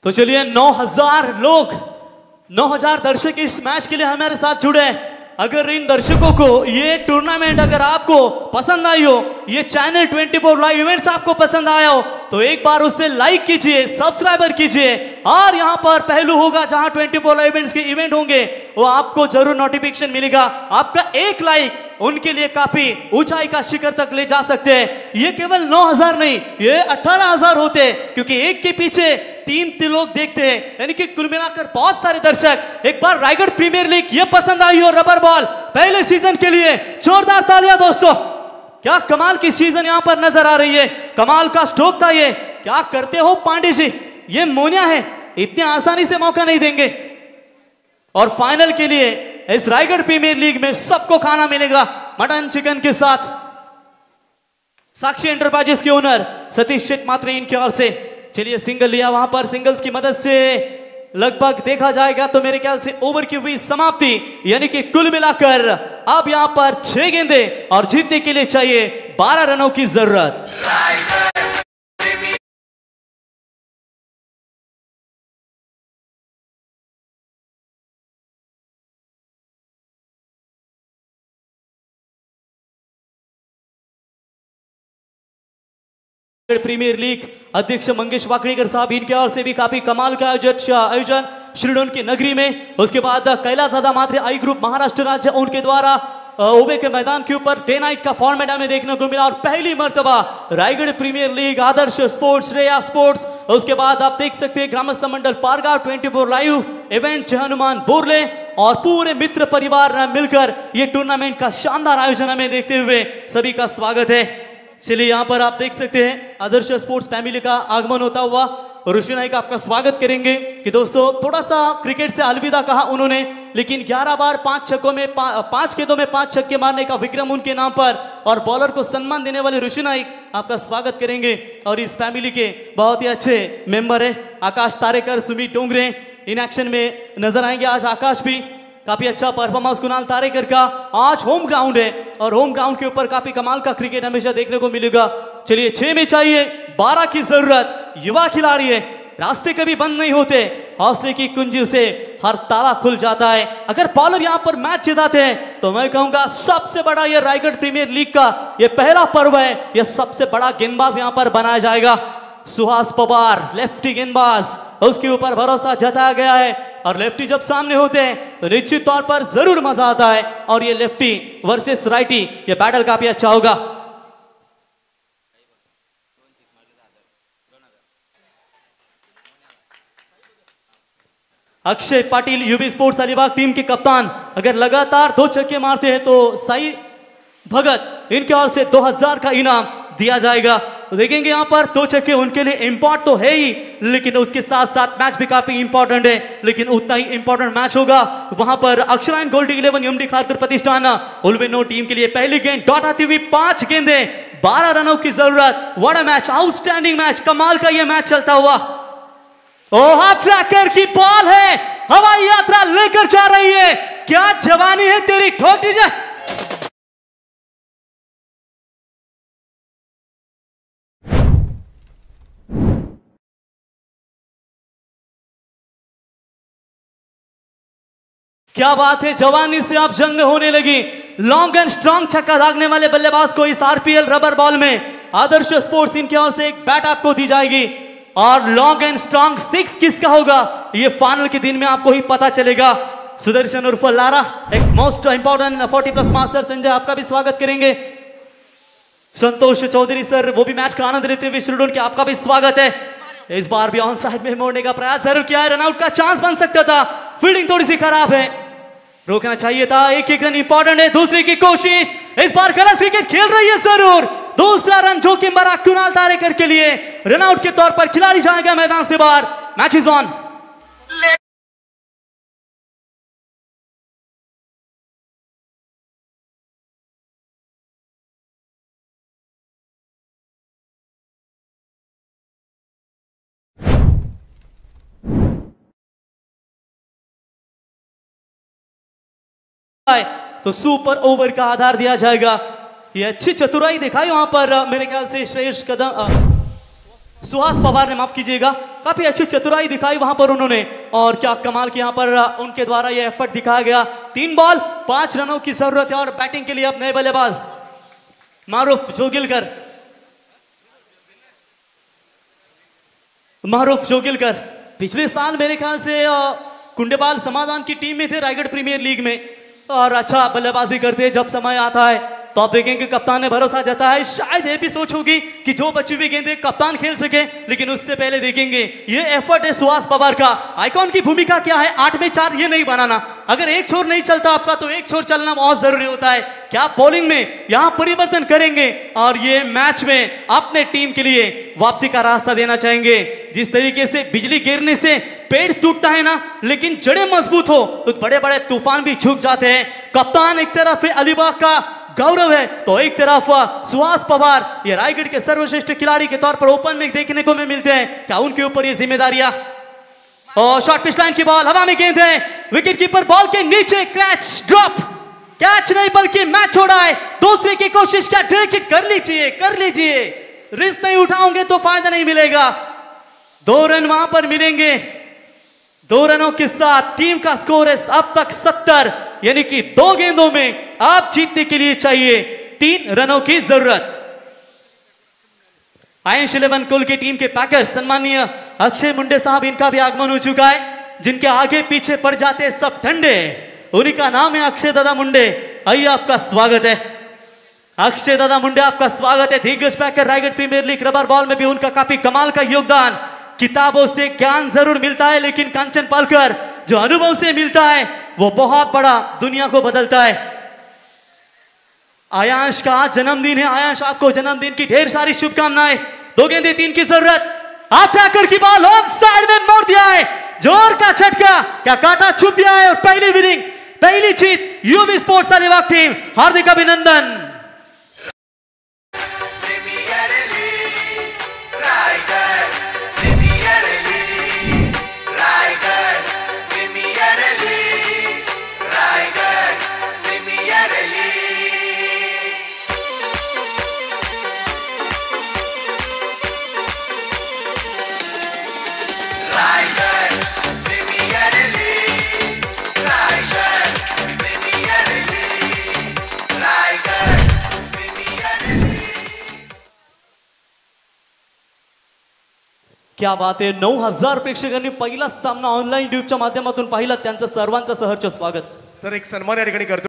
तो चलिए 9000 दर्शक इस मैच के लिए हमारे साथ जुड़े हैं। अगर इन दर्शकों को ये टूर्नामेंट अगर आपको पसंद आई हो, ये चैनल 24 लाइव इवेंट्स आपको पसंद आया हो, तो एक बार उससे लाइक कीजिए, सब्सक्राइबर कीजिए, और यहां पर पहलू होगा जहां 24 लाइव इवेंट्स के इवेंट होंगे वो आपको जरूर नोटिफिकेशन मिलेगा। आपका एक लाइक उनके लिए काफी ऊंचाई का शिखर तक ले जा सकते हैं। ये केवल 9000 नहीं, ये 18000 होते हैं, क्योंकि एक के पीछे 3 लोग देखते हैं, यानी कि कुल मिलाकर बहुत सारे दर्शक। एक बार रायगढ़ प्रीमियर लीग ये पसंद आई हो रबर बॉल पहले सीजन के लिए, जोरदार तालियां दोस्तों। क्या कमाल की सीजन यहां पर नजर आ रही है, कमाल का स्ट्रोक था ये। क्या करते हो पांडे जी, ये मोनिया है, इतनी आसानी से मौका नहीं देंगे। और फाइनल के लिए इस रायगढ़ प्रीमियर लीग में सबको खाना मिलेगा मटन चिकन के साथ। साक्षी एंटरप्राइजेस के ओनर सतीश शेख मात्रे इनकी ओर से। चलिए सिंगल लिया, वहां पर सिंगल्स की मदद से लगभग देखा जाएगा तो मेरे ख्याल से ओवर की हुई समाप्ति, यानी कि कुल मिलाकर अब यहां पर 6 गेंदे और जीतने के लिए चाहिए 12 रनों की जरूरत। प्रीमियर लीग अध्यक्ष मंगेश वाकड़ीकर साहब, इनके ओर से भी काफी कमाल का आयोजन श्रीडोन की नगरी में। उसके बाद कैलाशदादा मात्रे आई ग्रुप महाराष्ट्र राज्य, उनके द्वारा ओबे के मैदान के ऊपर डे नाइट का फॉर्मेट हमें देखने को मिला और पहली मर्तबा Raigarh premier league, Adarsh sports, Shreya sports, उसके बाद आप देख सकते हैं ग्रामस्थ मंडल पारगा 24 लाइव इवेंट, हनुमान बोरले और पूरे मित्र परिवार मिलकर ये टूर्नामेंट का शानदार आयोजन हमें देखते हुए सभी का स्वागत है। चलिए यहाँ पर आप देख सकते हैं आदर्श स्पोर्ट्स फैमिली का आगमन होता हुआ ऋषि नाइक आपका स्वागत करेंगे कि दोस्तों थोड़ा सा क्रिकेट से अलविदा कहा उन्होंने, लेकिन 11 बार 5 छक्कों में 5 गेंदों में 5 छक्के मारने का विक्रम उनके नाम पर और बॉलर को सम्मान देने वाले ऋषि नाइक आपका स्वागत करेंगे। और इस फैमिली के बहुत ही अच्छे मेंबर है आकाश तारेकर, सुमित डोंगरे इन एक्शन में नजर आएंगे। आज आकाश भी काफी अच्छा परफॉर्मेंस कुणाल तारेकर का, आज होम ग्राउंड है और होम ग्राउंड के ऊपर काफी कमाल का क्रिकेट हमेशा देखने को मिलेगा। चलिए 6 में चाहिए 12 की जरूरत, युवा खिलाड़ी है, रास्ते कभी बंद नहीं होते, हौसले की कुंजी से हर ताला खुल जाता है। अगर बॉलर यहाँ पर मैच जिताते हैं तो मैं कहूंगा सबसे बड़ा ये रायगढ़ प्रीमियर लीग का ये पहला पर्व है, ये सबसे बड़ा गेंदबाज यहाँ पर बनाया जाएगा। सुहास पवार लेफ्टी गेंदबाज, उसके ऊपर भरोसा जताया गया है और लेफ्टी जब सामने होते हैं तो निश्चित तौर पर जरूर मजा आता है और ये लेफ्टी वर्सेस राइटी ये बैटल काफी अच्छा होगा। Akshay Patil UB sports Alibag team के कप्तान अगर लगातार 2 छक्के मारते हैं तो साई भगत इनके ओर से 2000 का इनाम दिया जाएगा। तो देखेंगे यहाँ पर 2 छक्के उनके लिए इंपॉर्टेंट तो है ही, लेकिन उसके साथ साथ मैच भी काफी इंपॉर्टेंट है, लेकिन उतना ही इंपॉर्टेंट मैच होगा वहां पर अक्षरायण गोल्ड 11 एमडी खारकर प्रतिष्ठान उलवेनो टीम के लिए पहली गेंद डॉट आती हुई 5 गेंदे 12 रनों की जरूरत। What a match, outstanding match, कमाल का यह मैच चलता हुआ। हाफ ट्रैकर की बॉल है, हवाई यात्रा लेकर जा रही है, क्या जवानी है तेरी, ठोक दीजिए। क्या बात है, जवानी से आप जंग होने लगी। लॉन्ग एंड स्ट्रॉन्ग छक्का दागने वाले बल्लेबाज को इस आरपीएल रबर बॉल में आदर्श स्पोर्ट्स इनकी ओर से एक बैट आपको दी जाएगी और लॉन्ग एंड स्ट्रॉन्ग 6 किसका होगा ये फाइनल के दिन में आपको ही पता चलेगा। सुदर्शन उर्फ लारा एक मोस्ट इंपॉर्टेंट 40+ मास्टर संजय आपका भी स्वागत करेंगे। संतोष चौधरी सर वो भी मैच का आनंद लेते हुए श्रीडोन के आपका भी स्वागत है। इस बार भी ऑन साइड में मोड़ने का प्रयास जरूर किया है, रनआउट का चांस बन सकता था, फील्डिंग थोड़ी सी खराब है, रोकना चाहिए था। एक रन इंपॉर्टेंट है, दूसरे की कोशिश, इस बार गलत क्रिकेट खेल रही है जरूर। दूसरा रन जोखिम भरा कुणाल तारेकर के लिए, रनआउट के तौर पर खिलाड़ी जाएगा मैदान से बाहर। Match is on. तो सुपर ओवर का आधार दिया जाएगा। ये अच्छी चतुराई दिखाई वहां पर मेरे ख्याल से श्रेयस कदम सुहास पवार ने, माफ कीजिएगा, काफी अच्छी चतुराई दिखाई वहां पर उन्होंने और क्या कमाल की यहां पर उनके द्वारा ये एफर्ट दिखाया गया। 3 बॉल 5 रनों की जरूरत है और बैटिंग के लिए अब नए बल्लेबाज मारूफ जोगिलकर पिछले साल मेरे ख्याल से कुंडेपाल समाधान की टीम में थे रायगढ़ प्रीमियर लीग में और अच्छा बल्लेबाजी करते हैं। जब समय आता है तो आप देखेंगे कप्तान ने भरोसा जताया है, शायद ये भी सोच होगी कि जो बची हुई गेंदें कप्तान खेल सके, लेकिन उससे पहले देखेंगे ये एफर्ट है सुहास पवार का। आइकॉन की भूमिका क्या है, 8 में 4 ये नहीं बनाना, अगर एक छोर नहीं चलता आपका तो एक छोर चलना बहुत जरूरी होता है। क्या बॉलिंग में यहाँ परिवर्तन करेंगे और ये मैच में अपने टीम के लिए वापसी का रास्ता देना चाहेंगे। जिस तरीके से बिजली गिरने से पेड़ टूटता है ना, लेकिन जड़ें मजबूत हो तो बड़े बड़े तूफान भी झुक जाते हैं। कप्तान एक तरफ है अलीबाग का गौरव है तो एक तरफ सुहास पवार ये रायगढ़ के सर्वश्रेष्ठ खिलाड़ी के तौर पर ओपन में देखने को मिलते हैं। क्या उनके ऊपर ये जिम्मेदारियां। और शॉर्ट पिच लाइन की बॉल, हवा में गेंद है, विकेट कीपर बॉल के नीचे, कैच ड्रॉप, कैच नहीं बल्कि मैच छोड़ा है। दूसरे की कोशिश क्या, डायरेक्टेड कर लीजिए, रिस्क नहीं उठाओगे तो फायदा नहीं मिलेगा। 2 रन वहां पर मिलेंगे। 2 रनों के साथ टीम का स्कोर है अब तक 70, यानी कि 2 गेंदों में आप जीतने के लिए चाहिए 3 रनों की जरूरत। आयुष 11 कोल की टीम के पैकर सम्मानीय अक्षय मुंडे साहब, इनका भी आगमन हो चुका है। जिनके आगे पीछे पड़ जाते सब ठंडे, उन्हीं का नाम है अक्षय दादा मुंडे। आइए, आपका स्वागत है अक्षय दादा मुंडे, आपका स्वागत है। दिग्गज पैकर Raigarh premier league rubber ball में भी उनका काफी कमाल का योगदान। किताबों से ज्ञान जरूर मिलता है, लेकिन कांचन पालकर जो अनुभव से मिलता है वो बहुत बड़ा दुनिया को बदलता है। आयांश का आज जन्मदिन है। आयांश, आपको जन्मदिन की ढेर सारी शुभकामनाएं। 2 गेंदे 3 की जरूरत। आप टैकर की बॉल ऑन साइड में मोड़ दिया है, जोर का झटका, क्या काटा छुप गया है और पहली विनिंग, पहली जीत यूबी स्पोर्ट्स अलीबाग टीम, हार्दिक अभिनंदन। क्या बात आहे, 9000 प्रेक्षकांनी पहिला सामना ऑनलाईन ट्यूबच्या माध्यमातून पाहिला, त्यांचं सर्वांचं सहर्ष स्वागत। तर एक सन्मान या ठिकाणी करतो।